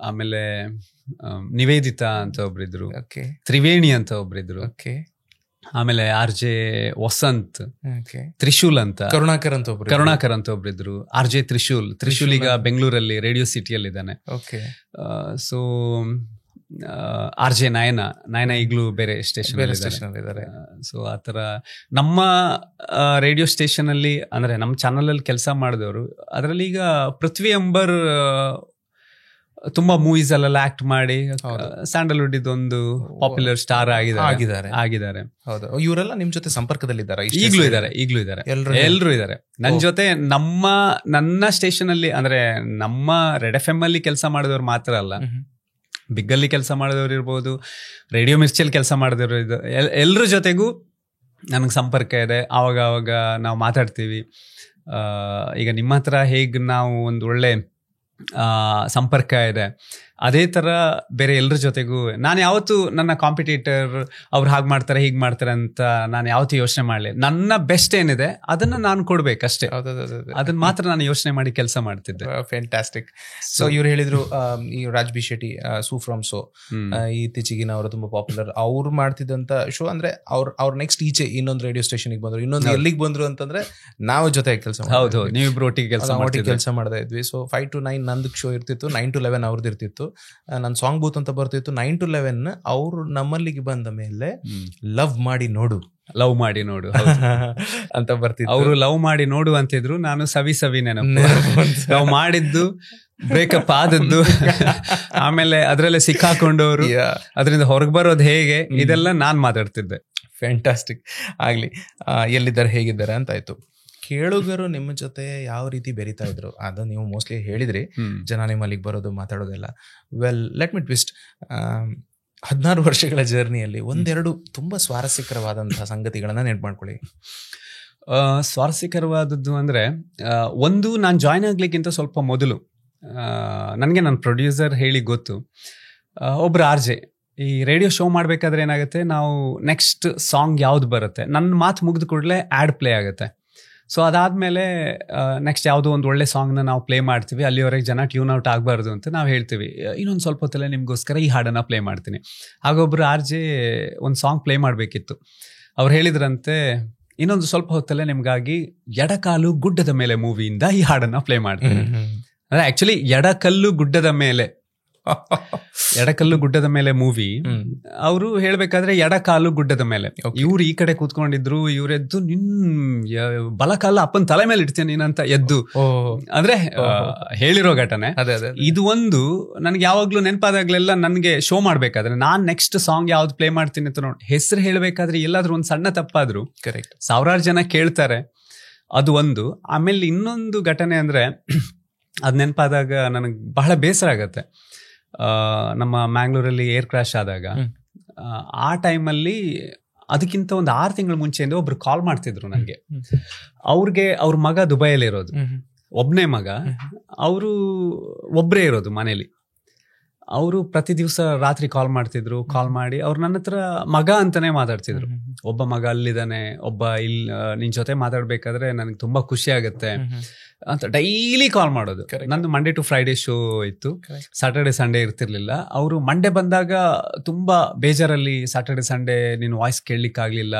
ಆಮೇಲೆ ನಿವೇದಿತಾ ಅಂತ ಒಬ್ರಿದ್ರು, ತ್ರಿವೇಣಿ ಅಂತ ಒಬ್ರಿದ್ರು. ಆಮೇಲೆ RJ ವಸಂತ್, ತ್ರಿಶೂಲ್ ಅಂತ, ಕರುಣಾಕರ್ ಅಂತ ಒಬ್ರಿದ್ರು. RJ ತ್ರಿಶೂಲ್ ಈಗ ಬೆಂಗಳೂರಲ್ಲಿ ರೇಡಿಯೋ ಸಿಟಿಯಲ್ಲಿ ಇದ್ದಾನೆ. ಸೊ RJ ನಯನ ಈಗಲೂ ಬೇರೆ ಸ್ಟೇಷನ್ ಇದ್ದಾರೆ. ಸೊ ಆತರ ನಮ್ಮ ರೇಡಿಯೋ ಸ್ಟೇಷನ್ ಅಲ್ಲಿ, ಅಂದ್ರೆ ನಮ್ಮ ಚಾನಲ್ ಅಲ್ಲಿ ಕೆಲಸ ಮಾಡಿದವರು, ಅದರಲ್ಲಿ ಈಗ ಪೃಥ್ವಿ ಅಂಬರ್ ತುಂಬಾ ಮೂವೀಸ್ ಅಲ್ಲೆಲ್ಲ ಆಕ್ಟ್ ಮಾಡಿ ಸ್ಯಾಂಡಲ್ವುಡ್ ಇದೊಂದು ಪಾಪ್ಯುಲರ್ ಸ್ಟಾರ್ ಆಗಿದ್ದಾರೆ. ಇವರೆಲ್ಲ ನಿಮ್ ಜೊತೆ ಸಂಪರ್ಕದಲ್ಲಿದ್ದಾರೆ? ಈಗ್ಲೂ ಇದ್ದಾರೆ, ಎಲ್ರು ಇದ್ದಾರೆ ನನ್ನ ಜೊತೆ. ನನ್ನ ಸ್ಟೇಷನ್ ಅಲ್ಲಿ, ಅಂದ್ರೆ ನಮ್ಮ ರೆಡ್ ಎಫ್ ಎಂ ಅಲ್ಲಿ ಕೆಲಸ ಮಾಡಿದವ್ರು ಮಾತ್ರ ಅಲ್ಲ, ಬಿಗ್ಗಲ್ಲಿ ಕೆಲಸ ಮಾಡಿದವ್ರು ಇರ್ಬೋದು, ರೇಡಿಯೋ ಮಿರ್ಚಿಯಲ್ಲಿ ಕೆಲಸ ಮಾಡಿದವರು, ಎಲ್ರ ಜೊತೆಗೂ ನನಗೆ ಸಂಪರ್ಕ ಇದೆ. ಆವಾಗ ನಾವು ಮಾತಾಡ್ತೀವಿ. ಈಗ ನಿಮ್ಮ ಹತ್ರ ಹೇಗೆ ನಾವು ಒಂದು ಒಳ್ಳೆ ಸಂಪರ್ಕ ಇದೆ, ಅದೇ ತರ ಬೇರೆ ಎಲ್ರ ಜೊತೆಗೂ ನಾನು ಯಾವತ್ತು ನನ್ನ ಕಾಂಪಿಟೇಟರ್ ಅವ್ರು ಹಾಗೆ ಮಾಡ್ತಾರೆ ಹೀಗೆ ಮಾಡ್ತಾರೆ ಅಂತ ನಾನು ಯಾವತ್ತೂ ಯೋಚನೆ ಮಾಡಲಿ. ನನ್ನ ಬೆಸ್ಟ್ ಏನಿದೆ ಅದನ್ನ ನಾನು ಕೊಡ್ಬೇಕಷ್ಟೇ, ಅದನ್ನ ಮಾತ್ರ ನಾನು ಯೋಚನೆ ಮಾಡಿ ಕೆಲಸ ಮಾಡ್ತಿದ್ದೆ. ಫ್ಯಾಂಟಾಸ್ಟಿಕ್. ಸೊ ಇವ್ರು ಹೇಳಿದ್ರು ಈ ರಾಜ್ ಬಿ ಶೆಟ್ಟಿ ಸೂ ಫ್ರಮ್ ಸೋ ಇತ್ತೀಚೆಗಿನ ಅವರು ತುಂಬಾ ಪಾಪ್ಯುಲರ್. ಅವ್ರು ಮಾಡ್ತಿದ್ದಂತ ಶೋ ಅಂದ್ರೆ ಅವ್ರ ನೆಕ್ಸ್ಟ್ ಈಚೆ ಇನ್ನೊಂದು ರೇಡಿಯೋ ಸ್ಟೇಷನ್ಗೆ ಬಂದ್ರು, ಇನ್ನೊಂದು ಎಲ್ಲಿಗೆ ಬಂದ್ರು ಅಂತಂದ್ರೆ ನಾವು ಜೊತೆಗೆ ಕೆಲಸ. ಹೌದು, ನೀವಿಬ್ರು ಒಟ್ಟಿಗೆ ಕೆಲಸ ಮಾಡ್ತಾ ಇದ್ವಿ. ಸೊ 5 to 9 ನಂದು ಶೋ ಇರ್ತಿತ್ತು, 9 to 11 ಅವ್ರದ್ದು ಇರ್ತಿತ್ತು. ನನ್ನ ಸಾಂಗ್ ಬೂತ್ ಅಂತ ಬರ್ತಿತ್ತು. 9 to 11 ಅವರು ನಮ್ಮಲ್ಲಿಗೆ ಬಂದ ಮೇಲೆ ಲವ್ ಮಾಡಿ ನೋಡು ಅಂತ ಬರ್ತಿತ್ತು. ಅವರು ಲವ್ ಮಾಡಿ ನೋಡು ಅಂತಿದ್ರು, ನಾನು ಸವಿ ನೆನಪು. ಲವ್ ಮಾಡಿದ್ದು, ಬ್ರೇಕಪ್ ಆದದ್ದು, ಆಮೇಲೆ ಅದ್ರಲ್ಲೇ ಸಿಕ್ಕಾಕೊಂಡವ್ರು, ಅದರಿಂದ ಹೊರಗೆ ಬರೋದು ಹೇಗೆ, ಇದೆಲ್ಲ ನಾನ್ ಮಾತಾಡ್ತಿದ್ದೆ. ಫ್ಯಾಂಟಾಸ್ಟಿಕ್. ಆಗ್ಲಿ, ಎಲ್ಲಿದ್ದಾರೆ ಹೇಗಿದ್ದಾರೆ ಅಂತ ಆಯ್ತು. ಕೇಳುಗರು ನಿಮ್ಮ ಜೊತೆ ಯಾವ ರೀತಿ ಬೆರೀತಾ ಇದ್ರು ಅದು ನೀವು ಮೋಸ್ಟ್ಲಿ ಹೇಳಿದ್ರಿ, ಜನ ನಿಮ್ಮಲ್ಲಿಗೆ ಬರೋದು ಮಾತಾಡೋದೆಲ್ಲ. Well, let me twist. 16 ವರ್ಷಗಳ ಜರ್ನಿಯಲ್ಲಿ ಒಂದೆರಡು ತುಂಬಾ ಸ್ವಾರಸ್ಯಕರವಾದಂತಹ ಸಂಗತಿಗಳನ್ನ ನೆನ್ಪು ಮಾಡ್ಕೊಳ್ಳಿ. ಸ್ವಾರಸ್ಯಕರವಾದದ್ದು ಅಂದ್ರೆ, ಒಂದು, ನಾನು ಜಾಯ್ನ್ ಆಗ್ಲಿಕ್ಕಿಂತ ಸ್ವಲ್ಪ ಮೊದಲು ನನಗೆ ನನ್ನ ಪ್ರೊಡ್ಯೂಸರ್ ಹೇಳಿ ಗೊತ್ತು, ಒಬ್ರು RJ ಈ ರೇಡಿಯೋ ಶೋ ಮಾಡ್ಬೇಕಾದ್ರೆ ಏನಾಗುತ್ತೆ, ನಾವು ನೆಕ್ಸ್ಟ್ ಸಾಂಗ್ ಯಾವ್ದು ಬರುತ್ತೆ, ನನ್ನ ಮಾತು ಮುಗಿದ ಕೂಡಲೇ ಆ್ಯಡ್ ಪ್ಲೇ ಆಗುತ್ತೆ. ಸೊ ಅದಾದ್ಮೇಲೆ ನೆಕ್ಸ್ಟ್ ಯಾವುದೋ ಒಂದು ಒಳ್ಳೆ ಸಾಂಗ್ನ ನಾವು ಪ್ಲೇ ಮಾಡ್ತೀವಿ, ಅಲ್ಲಿವರೆಗೆ ಜನ ಟ್ಯೂನ್ ಔಟ್ ಆಗಬಾರ್ದು ಅಂತ ನಾವು ಹೇಳ್ತೀವಿ, ಇನ್ನೊಂದು ಸ್ವಲ್ಪ ಹೊತ್ತಲ್ಲೇ ನಿಮಗೋಸ್ಕರ ಈ ಹಾಡನ್ನು ಪ್ಲೇ ಮಾಡ್ತೀನಿ. ಆಗೊಬ್ಬರು RJ ಒಂದು ಸಾಂಗ್ ಪ್ಲೇ ಮಾಡಬೇಕಿತ್ತು. ಅವ್ರು ಹೇಳಿದ್ರಂತೆ, ಇನ್ನೊಂದು ಸ್ವಲ್ಪ ಹೊತ್ತಲ್ಲೇ ನಿಮ್ಗಾಗಿ ಎಡಕಾಲು ಗುಡ್ಡದ ಮೇಲೆ ಮೂವಿಯಿಂದ ಈ ಹಾಡನ್ನು ಪ್ಲೇ ಮಾಡ್ತೀನಿ. ಅಂದ್ರೆ ಆಕ್ಚುಲಿ ಎಡಕಲ್ಲು ಗುಡ್ಡದ ಮೇಲೆ ಮೂವಿ ಅವರು ಹೇಳ್ಬೇಕಾದ್ರೆ ಎಡಕಾಲು ಗುಡ್ಡದ ಮೇಲೆ, ಇವ್ರು ಈ ಕಡೆ ಕೂತ್ಕೊಂಡಿದ್ರು, ಇವ್ರೆದ್ದು ಬಲಕಾಲ ಅಪ್ಪನ ತಲೆ ಮೇಲೆ ಇಡ್ತೀನಿ ನೀನಂತ ಎದ್ದು, ಅಂದ್ರೆ ಹೇಳಿರೋ ಘಟನೆ ಇದು. ಒಂದು ನನ್ಗೆ ಯಾವಾಗ್ಲೂ ನೆನಪಾದಾಗ್ಲೆಲ್ಲ ನನ್ಗೆ ಶೋ ಮಾಡ್ಬೇಕಾದ್ರೆ ನಾನ್ ನೆಕ್ಸ್ಟ್ ಸಾಂಗ್ ಯಾವ್ದು ಪ್ಲೇ ಮಾಡ್ತೀನಿ ಅಂತ ನೋಡಿ ಹೆಸರು ಹೇಳ್ಬೇಕಾದ್ರೆ ಎಲ್ಲಾದ್ರೂ ಒಂದ್ ಸಣ್ಣ ತಪ್ಪಾದ್ರು ಕರೆಕ್ಟ್ 1000 ಜನ ಕೇಳ್ತಾರೆ, ಅದು ಒಂದು. ಆಮೇಲೆ ಇನ್ನೊಂದು ಘಟನೆ ಅಂದ್ರೆ, ಅದ್ ನೆನಪಾದಾಗ ನನಗೆ ಬಹಳ ಬೇಸರ ಆಗತ್ತೆ. ನಮ್ಮ ಮ್ಯಾಂಗ್ಳೂರಲ್ಲಿ ಏರ್ ಕ್ರಾಶ್ ಆದಾಗ, ಆ ಟೈಮಲ್ಲಿ ಅದಕ್ಕಿಂತ ಒಂದು 6 ತಿಂಗಳ ಮುಂಚೆಯಿಂದ ಒಬ್ರು ಕಾಲ್ ಮಾಡ್ತಿದ್ರು ನನಗೆ. ಅವ್ರ ಮಗ ದುಬೈಯಲ್ಲಿ ಇರೋದು, ಒಬ್ನೇ ಮಗ, ಅವರು ಒಬ್ರೇ ಇರೋದು ಮನೇಲಿ. ಅವರು ಪ್ರತಿ ದಿವಸ ರಾತ್ರಿ ಕಾಲ್ ಮಾಡಿ ಅವ್ರು ನನ್ನ ಹತ್ರ ಮಗ ಅಂತಾನೆ ಮಾತಾಡ್ತಿದ್ರು. ಒಬ್ಬ ಮಗ ಅಲ್ಲಿದ್ದಾನೆ, ಒಬ್ಬ ನಿನ್ ಜೊತೆ ಮಾತಾಡ್ಬೇಕಾದ್ರೆ ನನಗೆ ತುಂಬಾ ಖುಷಿ ಆಗತ್ತೆ ಅಂತ ಡೈಲಿ ಕಾಲ್ ಮಾಡೋದು. ನಂದು ಮಂಡೇ ಟು ಫ್ರೈಡೇ ಶೋ ಇತ್ತು, ಸ್ಯಾಟರ್ಡೆ ಸಂಡೇ ಇರ್ತಿರ್ಲಿಲ್ಲ. ಅವರು ಮಂಡೇ ಬಂದಾಗ ತುಂಬಾ ಬೇಜಾರಲ್ಲಿ, ಸ್ಯಾಟರ್ಡೆ ಸಂಡೇ ನೀನು ವಾಯ್ಸ್ ಕೇಳಲಿಕ್ಕಾಗ್ಲಿಲ್ಲ,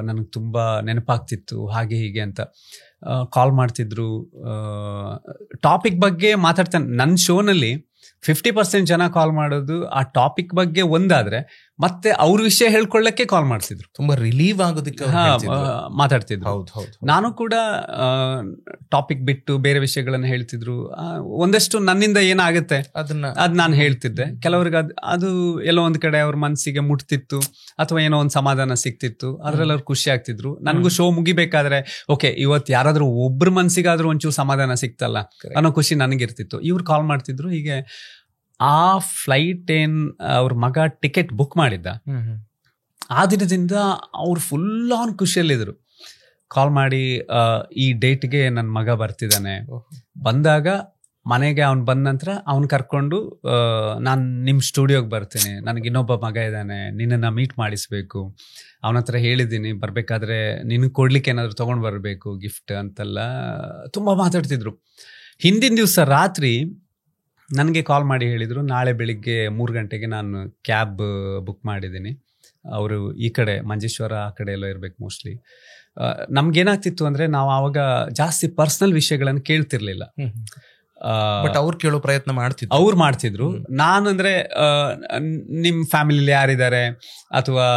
ನನಗೆ ತುಂಬಾ ನೆನಪಾಗ್ತಿತ್ತು, ಹಾಗೆ ಹೀಗೆ ಅಂತ ಕಾಲ್ ಮಾಡ್ತಿದ್ರು. ಟಾಪಿಕ್ ಬಗ್ಗೆ ಮಾತಾಡ್ತಾನೆ. ನನ್ನ ಶೋನಲ್ಲಿ 50% ಜನ ಕಾಲ್ ಮಾಡೋದು ಆ ಟಾಪಿಕ್ ಬಗ್ಗೆ ಒಂದಾದ್ರೆ ಮತ್ತೆ ಅವ್ರ ವಿಷಯ ಹೇಳ್ಕೊಳ್ಳಕ್ಕೆ ಕಾಲ್ ಮಾಡ್ತಿದ್ರು, ತುಂಬಾ ರಿಲೀವ್ ಆಗೋದಕ್ಕೆ ಮಾತಾಡ್ತಿದ್ರು. ನಾನು ಕೂಡ ಟಾಪಿಕ್ ಬಿಟ್ಟು ಬೇರೆ ವಿಷಯಗಳನ್ನ ಹೇಳ್ತಿದ್ರು. ಒಂದಷ್ಟು ನನ್ನಿಂದ ಏನಾಗುತ್ತೆ ಅದ್ ನಾನು ಹೇಳ್ತಿದ್ದೆ. ಕೆಲವ್ರಿಗೆ ಅದು ಎಲ್ಲೋ ಒಂದ್ ಕಡೆ ಅವ್ರ ಮನಸ್ಸಿಗೆ ಮುಟ್ತಿತ್ತು ಅಥವಾ ಏನೋ ಒಂದ್ ಸಮಾಧಾನ ಸಿಕ್ತಿತ್ತು, ಅದ್ರಲ್ಲಿ ಅವ್ರು ಖುಷಿ ಆಗ್ತಿದ್ರು. ನನ್ಗೂ ಶೋ ಮುಗಿಬೇಕಾದ್ರೆ ಓಕೆ ಇವತ್ತು ಯಾರಾದ್ರೂ ಒಬ್ರ ಮನ್ಸಿಗಾದ್ರೂ ಒಂಚೂರು ಸಮಾಧಾನ ಸಿಕ್ತಲ್ಲ ಅನ್ನೋ ಖುಷಿ ನನಗಿರ್ತಿತ್ತು. ಇವ್ರು ಕಾಲ್ ಮಾಡ್ತಿದ್ರು. ಹೀಗೆ ಆ ಫ್ಲೈಟ್ ಅವ್ರ ಮಗ ಟಿಕೆಟ್ ಬುಕ್ ಮಾಡಿದ್ದ, ಆ ದಿನದಿಂದ ಅವ್ರು ಫುಲ್ ಆನ್ ಖುಷಿಯಲ್ಲಿದ್ರು. ಕಾಲ್ ಮಾಡಿ ಈ ಡೇಟ್ಗೆ ನನ್ನ ಮಗ ಬರ್ತಿದ್ದಾನೆ, ಬಂದಾಗ ಮನೆಗೆ ಅವ್ನು ಬಂದ ನಂತರ ಅವ್ನು ಕರ್ಕೊಂಡು ನಾನು ನಿಮ್ಮ ಸ್ಟುಡಿಯೋಗೆ ಬರ್ತೀನಿ, ನನಗೆ ಇನ್ನೊಬ್ಬ ಮಗ ಇದ್ದಾನೆ, ನಿನ್ನನ್ನು ಮೀಟ್ ಮಾಡಿಸ್ಬೇಕು, ಅವನ ಹತ್ರ ಹೇಳಿದ್ದೀನಿ ಬರ್ಬೇಕಾದ್ರೆ ನಿನಗೆ ಕೊಡ್ಲಿಕ್ಕೆ ಏನಾದ್ರು ತೊಗೊಂಡು ಬರಬೇಕು ಗಿಫ್ಟ್ ಅಂತೆಲ್ಲ ತುಂಬ ಮಾತಾಡ್ತಿದ್ರು. ಹಿಂದಿನ ದಿವಸ ರಾತ್ರಿ ನನಗೆ ಕಾಲ್ ಮಾಡಿ ಹೇಳಿದರು, ನಾಳೆ ಬೆಳಿಗ್ಗೆ 3 ಗಂಟೆಗೆ ನಾನು ಕ್ಯಾಬ್ ಬುಕ್ ಮಾಡಿದ್ದೀನಿ, ಅವರು ಈ ಕಡೆ ಮಂಜೇಶ್ವರ ಆ ಕಡೆ ಎಲ್ಲೋ ಇರಬೇಕು ಮೋಸ್ಟ್ಲಿ. ನಮ್ಗೇನಾಗ್ತಿತ್ತು ಅಂದರೆ ನಾವು ಆವಾಗ ಜಾಸ್ತಿ ಪರ್ಸ್ನಲ್ ವಿಷಯಗಳನ್ನು ಕೇಳ್ತಿರ್ಲಿಲ್ಲ, ಬಟ್ ಅವ್ರು ಕೇಳೋ ಪ್ರಯತ್ನ ಮಾಡ್ತಿದ್ರು. ನಾನು ಅಂದರೆ ನಿಮ್ಮ ಫ್ಯಾಮಿಲಿಲಿ ಯಾರಿದ್ದಾರೆ ಅಥವಾ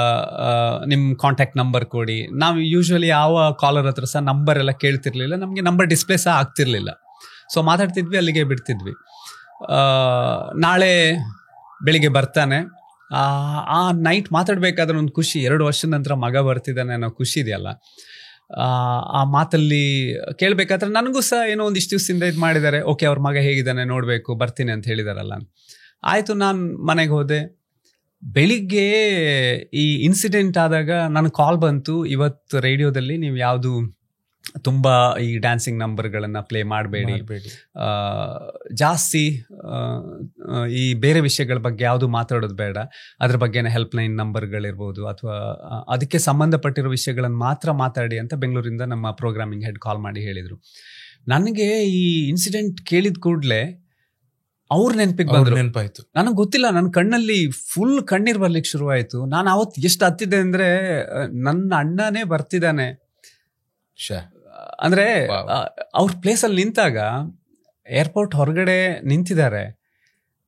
ನಿಮ್ಮ ಕಾಂಟ್ಯಾಕ್ಟ್ ನಂಬರ್ ಕೊಡಿ. ನಾವು ಯೂಶ್ವಲಿ ಯಾವ ಕಾಲರ್ ಹತ್ರ ಸಹ ನಂಬರ್ ಎಲ್ಲ ಕೇಳ್ತಿರ್ಲಿಲ್ಲ, ನಮಗೆ ನಂಬರ್ ಡಿಸ್ಪ್ಲೇ ಸಹ ಆಗ್ತಿರ್ಲಿಲ್ಲ. ಸೊ ಮಾತಾಡ್ತಿದ್ವಿ, ಅಲ್ಲಿಗೆ ಬಿಡ್ತಿದ್ವಿ. ನಾಳೆ ಬೆಳಿಗ್ಗೆ ಬರ್ತಾನೆ. ಆ ನೈಟ್ ಮಾತಾಡ್ಬೇಕಾದ್ರೆ ಒಂದು ಖುಷಿ, 2 ವರ್ಷದ ನಂತರ ಮಗ ಬರ್ತಿದ್ದಾನೆ ಅನ್ನೋ ಖುಷಿ ಇದೆಯಲ್ಲ, ಆ ಮಾತಲ್ಲಿ ಕೇಳಬೇಕಾದ್ರೆ ನನಗೂ ಸಹ ಏನೋ ಒಂದಿಷ್ಟು ದಿವಸದಿಂದ ಇದು ಮಾಡಿದ್ದಾರೆ. ಓಕೆ ಅವ್ರ ಮಗ ಹೇಗಿದ್ದಾನೆ ನೋಡಬೇಕು, ಬರ್ತೀನಿ ಅಂತ ಹೇಳಿದಾರಲ್ಲ. ಆಯಿತು, ನಾನು ಮನೆಗೆ ಹೋದೆ. ಬೆಳಿಗ್ಗೆ ಈ ಇನ್ಸಿಡೆಂಟ್ ಆದಾಗ ನನಗೆ ಕಾಲ್ ಬಂತು, ಇವತ್ತು ರೇಡಿಯೋದಲ್ಲಿ ನೀವು ಯಾವುದು ತುಂಬ ಈ ಡ್ಯಾನ್ಸಿಂಗ್ ನಂಬರ್ಗಳನ್ನು ಪ್ಲೇ ಮಾಡಬೇಡಿ, ಜಾಸ್ತಿ ಈ ಬೇರೆ ವಿಷಯಗಳ ಬಗ್ಗೆ ಯಾವುದು ಮಾತಾಡೋದು ಬೇಡ, ಅದ್ರ ಬಗ್ಗೆನೇ ಹೆಲ್ಪ್ಲೈನ್ ನಂಬರ್ಗಳಿರ್ಬೋದು ಅಥವಾ ಅದಕ್ಕೆ ಸಂಬಂಧಪಟ್ಟಿರೋ ವಿಷಯಗಳನ್ನು ಮಾತ್ರ ಮಾತಾಡಿ ಅಂತ ಬೆಂಗಳೂರಿಂದ ನಮ್ಮ ಪ್ರೋಗ್ರಾಮಿಂಗ್ ಹೆಡ್ ಕಾಲ್ ಮಾಡಿ ಹೇಳಿದರು. ನನಗೆ ಈ ಇನ್ಸಿಡೆಂಟ್ ಕೇಳಿದ ಕೂಡಲೇ ಅವ್ರ ನೆನಪಾಯ್ತು. ನನಗೆ ಗೊತ್ತಿಲ್ಲ, ನನ್ನ ಕಣ್ಣಲ್ಲಿ ಫುಲ್ ಕಣ್ಣೀರು ಬರ್ಲಿಕ್ಕೆ ಶುರುವಾಯಿತು. ನಾನು ಅವತ್ತು ಎಷ್ಟು ಹತ್ತಿದ್ದೆ ಅಂದರೆ, ನನ್ನ ಅಣ್ಣನೇ ಬರ್ತಿದ್ದಾನೆ ಅಂದ್ರೆ ಅವ್ರ ಪ್ಲೇಸಲ್ಲಿ ನಿಂತಾಗ ಏರ್ಪೋರ್ಟ್ ಹೊರಗಡೆ ನಿಂತಿದ್ದಾರೆ,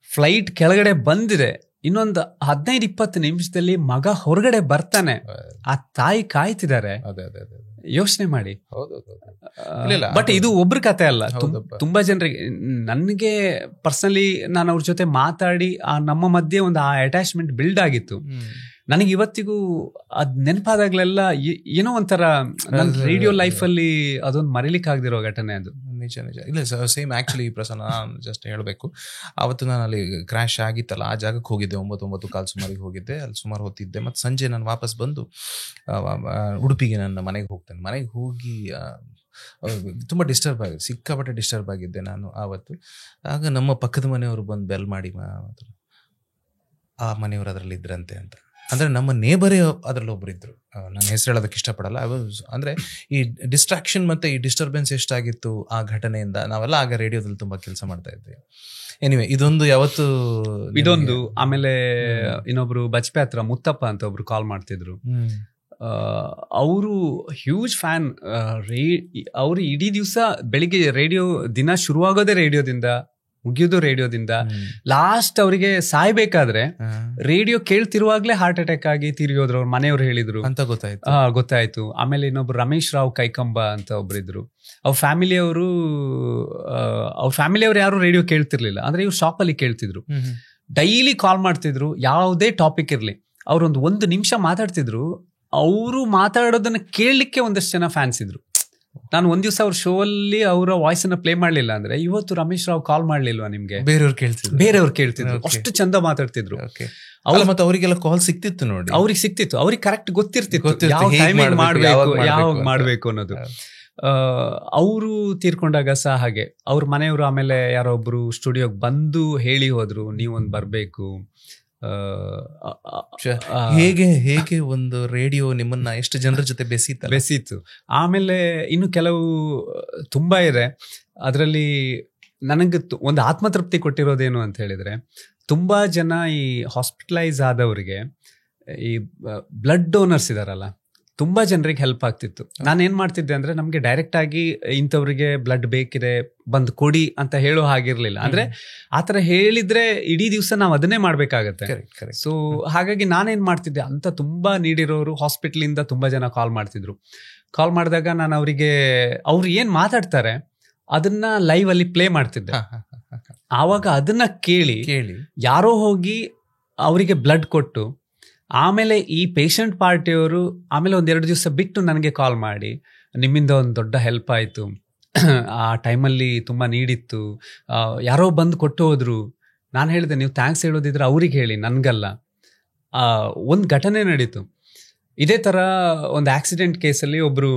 ಫ್ಲೈಟ್ ಕೆಳಗಡೆ ಬಂದಿದೆ, ಇನ್ನೊಂದು 15-20 ನಿಮಿಷದಲ್ಲಿ ಮಗ ಹೊರಗಡೆ ಬರ್ತಾನೆ, ಆ ತಾಯಿ ಕಾಯ್ತಿದ್ದಾರೆ. ಯೋಚನೆ ಮಾಡಿ. ಬಟ್ ಇದು ಒಬ್ರ ಕತೆ ಅಲ್ಲ, ತುಂಬಾ ಜನರಿಗೆ. ನನಗೆ ಪರ್ಸನಲಿ ನಾನು ಅವ್ರ ಜೊತೆ ಮಾತಾಡಿ ನಮ್ಮ ಮಧ್ಯೆ ಒಂದು ಆ ಅಟ್ಯಾಚ್ಮೆಂಟ್ ಬಿಲ್ಡ್ ಆಗಿತ್ತು. ನನಗೆ ಇವತ್ತಿಗೂ ಅದ್ ನೆನಪಾದಾಗ್ಲೆಲ್ಲ ಏನೋ ಒಂಥರ ನನ್ನ ರೇಡಿಯೋ ಲೈಫಲ್ಲಿ ಅದೊಂದು ಮರಿಲಿಕ್ಕೆ ಆಗದಿರೋ ಘಟನೆ ಅದು. ನಿಜ. ಇಲ್ಲ ಸೇಮ್ ಆಕ್ಚುಲಿ ಪ್ರಸನ್ನ, ಜಸ್ಟ್ ಹೇಳಬೇಕು, ಅವತ್ತು ನಾನು ಅಲ್ಲಿ ಕ್ರ್ಯಾಶ್ ಆಗಿತ್ತಲ್ಲ ಆ ಜಾಗಕ್ಕೆ ಹೋಗಿದ್ದೆ. 9 ಕಾಲ್ ಸುಮಾರಿಗೆ ಹೋಗಿದ್ದೆ. ಅಲ್ಲಿ ಸುಮಾರು ಹೊತ್ತಿದ್ದೆ. ಮತ್ತು ಸಂಜೆ ನಾನು ವಾಪಸ್ ಬಂದು ಉಡುಪಿಗೆ ನನ್ನ ಮನೆಗೆ ಹೋಗ್ತೇನೆ. ಮನೆಗೆ ಹೋಗಿ ತುಂಬ ಡಿಸ್ಟರ್ಬ್ ಆಗಿದೆ, ಸಿಕ್ಕಾಪಟ್ಟೆ ಡಿಸ್ಟರ್ಬ್ ಆಗಿದ್ದೆ ನಾನು ಆವತ್ತು. ಆಗ ನಮ್ಮ ಪಕ್ಕದ ಮನೆಯವರು ಬಂದು ಬೆಲ್ ಮಾಡಿ ಆ ಮನೆಯವರು ಅದರಲ್ಲಿ ಇದ್ರಂತೆ ಅಂತ. ಅಂದರೆ ನಮ್ಮ ನೇಬರೇ ಅದರಲ್ಲಿ ಒಬ್ರು ಇದ್ರು. ನಾನು ಹೆಸರು ಹೇಳೋದಕ್ಕೆ ಇಷ್ಟಪಡಲ್ಲ. ಅಂದರೆ ಈ ಡಿಸ್ಟ್ರಾಕ್ಷನ್ ಮತ್ತು ಈ ಡಿಸ್ಟರ್ಬೆನ್ಸ್ ಎಷ್ಟಾಗಿತ್ತು ಆ ಘಟನೆಯಿಂದ. ನಾವೆಲ್ಲ ಆಗ ರೇಡಿಯೋದಲ್ಲಿ ತುಂಬ ಕೆಲಸ ಮಾಡ್ತಾ ಇದ್ವಿ. ಎನಿವೆ ಇದೊಂದು ಆಮೇಲೆ ಇನ್ನೊಬ್ರು ಬಜ್ಪೆ ಹತ್ರ ಮುತ್ತಪ್ಪ ಅಂತ ಒಬ್ರು ಕಾಲ್ ಮಾಡ್ತಿದ್ರು. ಅವರು ಹ್ಯೂಜ್ ಫ್ಯಾನ್. ಅವರು ಇಡೀ ದಿವಸ ಬೆಳಿಗ್ಗೆ ರೇಡಿಯೋ, ದಿನ ಶುರುವಾಗೋದೇ ರೇಡಿಯೋದಿಂದ, ಮುಗಿಯೋದು ರೇಡಿಯೋದಿಂದ. ಲಾಸ್ಟ್ ಅವರಿಗೆ ಸಾಯ್ಬೇಕಾದ್ರೆ ರೇಡಿಯೋ ಕೇಳ್ತಿರುವಾಗ್ಲೇ ಹಾರ್ಟ್ ಅಟ್ಯಾಕ್ ಆಗಿ ತಿರುಗೋದ್ರು. ಅವ್ರ ಮನೆಯವ್ರು ಹೇಳಿದ್ರು ಅಂತ ಗೊತ್ತಾಯ್ತು. ಆಮೇಲೆ ಇನ್ನೊಬ್ರು ರಮೇಶ್ ರಾವ್ ಕೈಕಂಬ ಅಂತ ಒಬ್ರಿದ್ರು. ಅವ್ರ ಫ್ಯಾಮಿಲಿಯವ್ರು ಯಾರು ರೇಡಿಯೋ ಕೇಳ್ತಿರ್ಲಿಲ್ಲ, ಅಂದ್ರೆ ಇವ್ರು ಶಾಪಲ್ಲಿ ಕೇಳ್ತಿದ್ರು. ಡೈಲಿ ಕಾಲ್ ಮಾಡ್ತಿದ್ರು, ಯಾವುದೇ ಟಾಪಿಕ್ ಇರ್ಲಿ. ಅವ್ರೊಂದು 1 ನಿಮಿಷ ಮಾತಾಡ್ತಿದ್ರು. ಅವರು ಮಾತಾಡೋದನ್ನ ಕೇಳಲಿಕ್ಕೆ ಒಂದಷ್ಟು ಜನ ಫ್ಯಾನ್ಸ್ ಇದ್ರು. ನಾನು ಒಂದ್ ದಿವಸ ಅವ್ರ ಶೋ ಅಲ್ಲಿ ಅವರ ವಾಯ್ಸ್ ಅನ್ನ ಪ್ಲೇ ಮಾಡ್ಲಿಲ್ಲ ಅಂದ್ರೆ, ಇವತ್ತು ರಮೇಶ್ ರಾವ್ ಕಾಲ್ ಮಾಡ್ಲಿಲ್ವಾ ನಿಮ್ಗೆ, ಬೇರೆಯವ್ರು ಕೇಳ್ತಿದ್ರು. ಅಷ್ಟು ಚಂದ ಮಾತಾಡ್ತಿದ್ರು. ಮತ್ತೆ ಅವರಿಗೆಲ್ಲ ಕಾಲ್ ಸಿಕ್ತಿತ್ತು ನೋಡಿ, ಅವ್ರಿಗೆ ಸಿಕ್ತಿತ್ತು. ಅವ್ರಿಗೆ ಕರೆಕ್ಟ್ ಗೊತ್ತಿರ್ತಿತ್ತು ಯಾವಾಗ ಮಾಡ್ಬೇಕು ಅನ್ನೋದು. ಅವರು ತೀರ್ಕೊಂಡಾಗ ಸಹ ಹಾಗೆ ಅವ್ರ ಮನೆಯವರು ಆಮೇಲೆ ಯಾರೋ ಒಬ್ರು ಸ್ಟುಡಿಯೋಗೆ ಬಂದು ಹೇಳಿ ಹೋದ್ರು, ನೀವೊಂದು ಬರ್ಬೇಕು. ಹೇಗೆ ಒಂದು ರೇಡಿಯೋ ನಿಮ್ಮನ್ನ ಎಷ್ಟು ಜನರ ಜೊತೆ ಬೆಸೀತು. ಆಮೇಲೆ ಇನ್ನು ಕೆಲವು ತುಂಬಾ ಇದೆ. ಅದರಲ್ಲಿ ನನಗೆ ಒಂದು ಆತ್ಮತೃಪ್ತಿ ಕೊಟ್ಟಿರೋದೇನು ಅಂತ ಹೇಳಿದ್ರೆ, ತುಂಬಾ ಜನ ಈ ಹಾಸ್ಪಿಟಲೈಸ್ ಆದವರಿಗೆ ಈ ಬ್ಲಡ್ ಡೋನರ್ಸ್ ಇದಾರಲ್ಲ, ತುಂಬಾ ಜನರಿಗೆ ಹೆಲ್ಪ್ ಆಗ್ತಿತ್ತು. ನಾನು ಏನ್ ಮಾಡ್ತಿದ್ದೆ ಅಂದ್ರೆ ನಮ್ಗೆ ಡೈರೆಕ್ಟ್ ಆಗಿ ಇಂಥವ್ರಿಗೆ ಬ್ಲಡ್ ಬೇಕಿದೆ ಬಂದು ಕೊಡಿ ಅಂತ ಹೇಳೋ ಹಾಗಿರ್ಲಿಲ್ಲ. ಅಂದ್ರೆ ಆತರ ಹೇಳಿದ್ರೆ ಇಡೀ ದಿವಸ ನಾವು ಅದನ್ನೇ ಮಾಡ್ಬೇಕಾಗತ್ತೆ. ಸೊ ಹಾಗಾಗಿ ನಾನೇನ್ ಮಾಡ್ತಿದ್ದೆ ಅಂತ ತುಂಬಾ ನೀಡಿರೋರು ಹಾಸ್ಪಿಟಲ್ ಇಂದ ತುಂಬಾ ಜನ ಕಾಲ್ ಮಾಡ್ತಿದ್ರು. ಕಾಲ್ ಮಾಡಿದಾಗ ನಾನು ಅವರಿಗೆ ಅವ್ರು ಏನ್ ಮಾತಾಡ್ತಾರೆ ಅದನ್ನ ಲೈವ್ ಅಲ್ಲಿ ಪ್ಲೇ ಮಾಡ್ತಿದ್ದೆ. ಆವಾಗ ಅದನ್ನ ಕೇಳಿ ಯಾರೋ ಹೋಗಿ ಅವರಿಗೆ ಬ್ಲಡ್ ಕೊಟ್ಟು ಆಮೇಲೆ ಈ ಪೇಷಂಟ್ ಪಾರ್ಟಿಯವರು ಆಮೇಲೆ 1-2 ದಿವಸ ಬಿಟ್ಟು ನನಗೆ ಕಾಲ್ ಮಾಡಿ ನಿಮ್ಮಿಂದ ಒಂದು ದೊಡ್ಡ ಹೆಲ್ಪ್ ಆಯಿತು, ಆ ಟೈಮಲ್ಲಿ ತುಂಬ ನೀಡಿತ್ತು, ಯಾರೋ ಬಂದು ಕೊಟ್ಟು ಹೋದ್ರು. ನಾನು ಹೇಳಿದೆ ನೀವು ಥ್ಯಾಂಕ್ಸ್ ಹೇಳೋದಿದ್ರೆ ಅವ್ರಿಗೆ ಹೇಳಿ, ನನಗಲ್ಲ. ಒಂದು ಘಟನೆ ನಡೀತು ಇದೇ ಥರ. ಒಂದು ಆಕ್ಸಿಡೆಂಟ್ ಕೇಸಲ್ಲಿ ಒಬ್ಬರು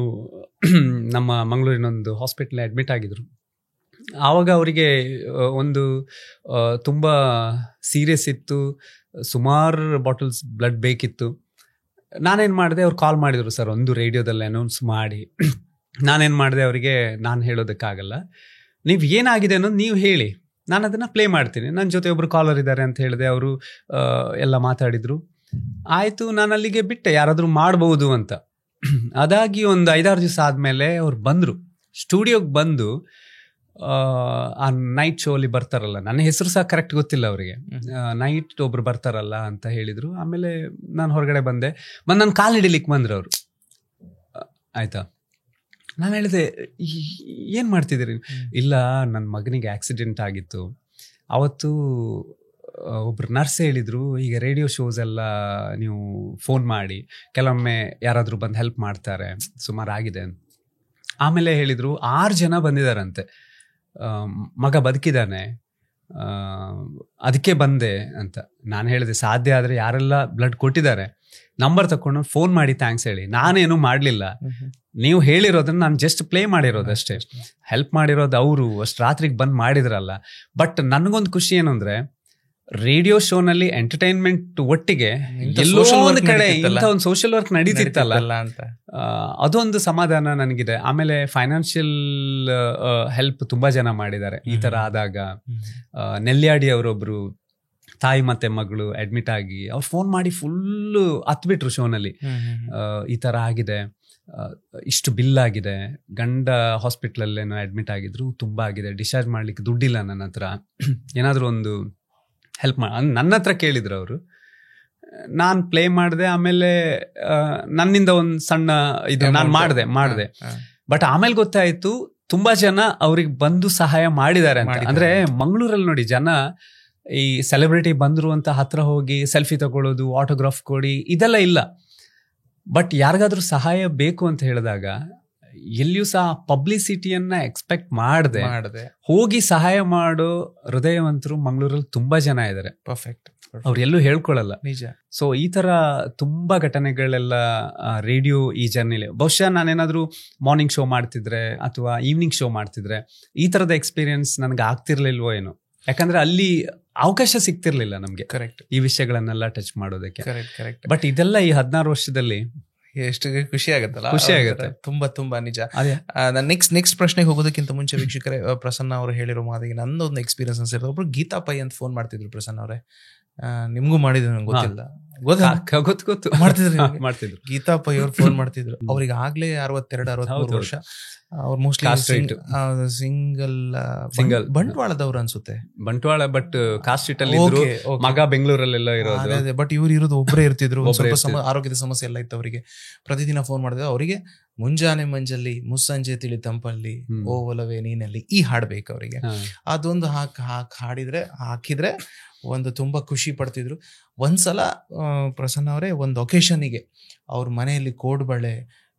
ನಮ್ಮ ಮಂಗಳೂರಿನೊಂದು ಹಾಸ್ಪಿಟ್ಲ್ ಅಡ್ಮಿಟ್ ಆಗಿದ್ರು. ಆವಾಗ ಅವರಿಗೆ ಒಂದು ತುಂಬ ಸೀರಿಯಸ್ ಇತ್ತು, ಸುಮಾರು ಬಾಟಲ್ಸ್ ಬ್ಲಡ್ ಬೇಕಿತ್ತು. ನಾನೇನು ಮಾಡಿದೆ, ಅವ್ರು ಕಾಲ್ ಮಾಡಿದರು ಸರ್, ಒಂದು ರೇಡಿಯೋದಲ್ಲಿ ಅನೌನ್ಸ್ ಮಾಡಿ. ನಾನೇನು ಮಾಡಿದೆ, ಅವರಿಗೆ ನಾನು ಹೇಳೋದಕ್ಕಾಗಲ್ಲ, ನೀವು ಏನಾಗಿದೆ ಅನ್ನೋದು ನೀವು ಹೇಳಿ, ನಾನು ಅದನ್ನು ಪ್ಲೇ ಮಾಡ್ತೀನಿ. ನನ್ನ ಜೊತೆ ಒಬ್ಬರು ಕಾಲರ್ ಇದ್ದಾರೆ ಅಂತ ಹೇಳಿದೆ. ಅವರು ಎಲ್ಲ ಮಾತಾಡಿದರು. ಆಯಿತು, ನಾನು ಅಲ್ಲಿಗೆ ಬಿಟ್ಟೆ, ಯಾರಾದರೂ ಮಾಡ್ಬೋದು ಅಂತ. ಅದಾಗಿ ಒಂದು 5-6 ದಿವಸ ಆದಮೇಲೆ ಅವ್ರು ಬಂದರು, ಸ್ಟುಡಿಯೋಗೆ ಬಂದು ಆ ನೈಟ್ ಶೋ ಅಲ್ಲಿ ಬರ್ತಾರಲ್ಲ, ನನ್ನ ಹೆಸರು ಸಹ ಕರೆಕ್ಟ್ ಗೊತ್ತಿಲ್ಲ ಅವರಿಗೆ, ನೈಟ್ ಒಬ್ರು ಬರ್ತಾರಲ್ಲ ಅಂತ ಹೇಳಿದ್ರು. ಆಮೇಲೆ ನಾನು ಹೊರಗಡೆ ಬಂದೆ, ನನ್ನ ಕಾಲು ಹಿಡಿಲಿಕ್ಕೆ ಬಂದ್ರು ಅವರು. ಆಯ್ತಾ, ನಾನು ಹೇಳಿದೆ ಏನು ಮಾಡ್ತಿದ್ದೀರಿ? ಇಲ್ಲ, ನನ್ನ ಮಗನಿಗೆ ಆಕ್ಸಿಡೆಂಟ್ ಆಗಿತ್ತು ಅವತ್ತು. ಒಬ್ರು ನರ್ಸ್ ಹೇಳಿದ್ರು, ಈಗ ರೇಡಿಯೋ ಶೋಸ್ ಎಲ್ಲ ನೀವು ಫೋನ್ ಮಾಡಿ, ಕೆಲವೊಮ್ಮೆ ಯಾರಾದರೂ ಬಂದು ಹೆಲ್ಪ್ ಮಾಡ್ತಾರೆ, ಸುಮಾರು ಆಗಿದೆ ಅಂತ. ಆಮೇಲೆ ಹೇಳಿದರು 6 ಜನ ಬಂದಿದ್ದಾರಂತೆ, ಮಗ ಬದುಕಿದ್ದಾನೆ, ಅದಕ್ಕೆ ಬಂದೆ ಅಂತ. ನಾನು ಹೇಳಿದೆ, ಸಾಧ್ಯ ಆದರೆ ಯಾರೆಲ್ಲ ಬ್ಲಡ್ ಕೊಟ್ಟಿದ್ದಾರೆ ನಂಬರ್ ತಗೊಂಡು ಫೋನ್ ಮಾಡಿ ಥ್ಯಾಂಕ್ಸ್ ಹೇಳಿ. ನಾನೇನು ಮಾಡಲಿಲ್ಲ, ನೀವು ಹೇಳಿರೋದನ್ನ ನಾನು ಜಸ್ಟ್ ಪ್ಲೇ ಮಾಡಿರೋದಷ್ಟೇ. ಹೆಲ್ಪ್ ಮಾಡಿರೋದು ಅವರು ಅಷ್ಟು ರಾತ್ರಿಗೆ ಬಂದು ಮಾಡಿದ್ರಲ್ಲ. ಬಟ್ ನನಗೊಂದು ಖುಷಿ ಏನು ಅಂದರೆ, ರೇಡಿಯೋ ಶೋನಲ್ಲಿ ಎಂಟರ್ಟೈನ್ಮೆಂಟ್ ಒಟ್ಟಿಗೆ ಎಲ್ಲೋ ಒಂದು ಕಡೆ ಇಂಥ ಒಂದು ಸೋಷಿಯಲ್ ವರ್ಕ್ ನಡೀತಿತ್ತಲ್ಲ ಅಂತ, ಅದೊಂದು ಸಮಾಧಾನ ನನಗಿದೆ. ಆಮೇಲೆ ಫೈನಾನ್ಷಿಯಲ್ ಹೆಲ್ಪ್ ತುಂಬಾ ಜನ ಮಾಡಿದ್ದಾರೆ ಈ ತರ ಆದಾಗ. ನೆಲ್ಯಾಡಿ ಅವರೊಬ್ರು ತಾಯಿ ಮತ್ತೆ ಮಗಳು ಅಡ್ಮಿಟ್ ಆಗಿ ಅವ್ರು ಫೋನ್ ಮಾಡಿ ಫುಲ್ಲು ಹತ್ಬಿಟ್ರು ಶೋನಲ್ಲಿ, ಈ ತರ ಆಗಿದೆ, ಇಷ್ಟು ಬಿಲ್ ಆಗಿದೆ, ಗಂಡ ಹಾಸ್ಪಿಟ್ಲಲ್ಲೇನೋ ಅಡ್ಮಿಟ್ ಆಗಿದ್ರು, ತುಂಬಾ ಆಗಿದೆ, ಡಿಸ್ಚಾರ್ಜ್ ಮಾಡ್ಲಿಕ್ಕೆ ದುಡ್ಡಿಲ್ಲ ನನ್ನ ಹತ್ರ, ಏನಾದ್ರು ಒಂದು ಹೆಲ್ಪ್ ನನ್ನ ಹತ್ರ ಕೇಳಿದ್ರು ಅವರು. ನಾನು ಪ್ಲೇ ಮಾಡಿದೆ. ಆಮೇಲೆ ನನ್ನಿಂದ ಒಂದು ಸಣ್ಣ ಇದು ನಾನು ಮಾಡಿದೆ. ಬಟ್ ಆಮೇಲೆ ಗೊತ್ತಾಯ್ತು ತುಂಬಾ ಜನ ಅವ್ರಿಗೆ ಬಂದು ಸಹಾಯ ಮಾಡಿದ್ದಾರೆ ಅಂತ. ಅಂದ್ರೆ ಮಂಗಳೂರಲ್ಲಿ ನೋಡಿ, ಜನ ಈ ಸೆಲೆಬ್ರಿಟಿ ಬಂದ್ರು ಅಂತ ಹತ್ರ ಹೋಗಿ ಸೆಲ್ಫಿ ತಗೊಳ್ಳೋದು, ಆಟೋಗ್ರಾಫ್ ಕೊಡಿ, ಇದೆಲ್ಲ ಇಲ್ಲ. ಬಟ್ ಯಾರಿಗಾದ್ರೂ ಸಹಾಯ ಬೇಕು ಅಂತ ಹೇಳಿದಾಗ ಎಲ್ಲಿಯೂ ಸಹ ಪಬ್ಲಿಸಿಟಿಯನ್ನ ಎಕ್ಸ್ಪೆಕ್ಟ್ ಮಾಡದೆ ಹೋಗಿ ಸಹಾಯ ಮಾಡೋ ಹೃದಯವಂತರು ಮಂಗಳೂರಲ್ಲಿ ತುಂಬಾ ಜನ ಇದ್ದಾರೆ. ಪರ್ಫೆಕ್ಟ್. ಅವ್ರು ಎಲ್ಲೂ ಹೇಳ್ಕೊಳ್ಳಲ್ಲ, ನಿಜ. ಸೊ ಈ ತರ ತುಂಬಾ ಘಟನೆಗಳೆಲ್ಲ ರೇಡಿಯೋ ಈ ಜರ್ನಿಲಿ. ಬಹುಶಃ ನಾನೇನಾದ್ರೂ ಮಾರ್ನಿಂಗ್ ಶೋ ಮಾಡ್ತಿದ್ರೆ ಅಥವಾ ಈವ್ನಿಂಗ್ ಶೋ ಮಾಡ್ತಿದ್ರೆ ಈ ತರದ ಎಕ್ಸ್ಪೀರಿಯನ್ಸ್ ನನಗೆ ಆಗ್ತಿರ್ಲಿಲ್ವೋ ಏನೋ. ಯಾಕಂದ್ರೆ ಅಲ್ಲಿ ಅವಕಾಶ ಸಿಗ್ತಿರ್ಲಿಲ್ಲ ನಮ್ಗೆ ಕರೆಕ್ಟ್ ಈ ವಿಷಯಗಳನ್ನೆಲ್ಲ ಟಚ್ ಮಾಡೋದಕ್ಕೆ. ಬಟ್ ಇದೆಲ್ಲ ಈ 16 ವರ್ಷದಲ್ಲಿ ಎಷ್ಟು ಖುಷಿ ಆಗತ್ತಲ್ಲ, ಖುಷಿ ಆಗುತ್ತೆ. ತುಂಬಾ ನಿಜ. ನೆಕ್ಸ್ಟ್ ಪ್ರಶ್ನೆಗೆ ಹೋಗೋದಕ್ಕಿಂತ ಮುಂಚೆ ವೀಕ್ಷಕರೇ, ಪ್ರಸನ್ನ ಅವರು ಹೇಳಿರೋ ಮಾತಿಗೆ ನನ್ನೊಂದು ಎಕ್ಸ್ಪೀರಿಯನ್ಸ್ ಅನ್ಸಿರೋದು. ಒಬ್ರು ಗೀತಾ ಪೈ ಅಂತ ಫೋನ್ ಮಾಡ್ತಿದ್ರು ಪ್ರಸನ್ನ ಅವರೇ, ನಿಮ್ಗೂ ಮಾಡಿದ್ರು ನಂಗೆ ಗೊತ್ತಿಲ್ಲ, ಗೊತ್ತು ಮಾಡ್ತಿದ್ರು. ಗೀತಾ ಪೈ ಅವ್ರು ಫೋನ್ ಮಾಡ್ತಿದ್ರು. ಅವ್ರಿಗೆ ಆಗ್ಲೇ 62-63 ವರ್ಷ. ಅವ್ರು ಮೋಸ್ಟ್ಲಿ ಸಿಂಗಲ್ ಬಂಟ್ವಾಳದವ್ರು ಅನ್ಸುತ್ತೆ. ಬಂಟ್ವಾಳ, ಬಟ್ ಕಾಸ್ಟ್ ಶೀಟ್ ಅಲ್ಲಿ ಇದ್ರು, ಮಗ ಬೆಂಗಳೂರಲ್ಲೆಲ್ಲ ಇರೋದು. ಬಟ್ ಇವ್ರು ಇರೋದು ಒಬ್ಬರೇ ಇರ್ತಿದ್ರು. ಸ್ವಲ್ಪ ಆರೋಗ್ಯದ ಸಮಸ್ಯೆ ಎಲ್ಲ ಇತ್ತು ಅವರಿಗೆ. ಪ್ರತಿದಿನ ಫೋನ್ ಮಾಡಿದ್ರು. ಅವರಿಗೆ ಮುಂಜಾನೆ ಮಂಜಲ್ಲಿ ಮುಸ್ಸಂಜೆ ತಿಳಿ ತಂಪಲ್ಲಿ ಓ ಒಲವೇ ನೀನಲ್ಲಿ ಈ ಹಾಡ್ಬೇಕು ಅವರಿಗೆ. ಅದೊಂದು ಹಾಕಿದ್ರೆ ಒಂದು ತುಂಬಾ ಖುಷಿ ಪಡ್ತಿದ್ರು. ಒಂದ್ಸಲ ಪ್ರಸನ್ನ ಅವರೇ ಒಂದು ಒಕೇಶನ್ಗೆ ಅವ್ರ ಮನೆಯಲ್ಲಿ ಕೋಡ್ಬಳೆ,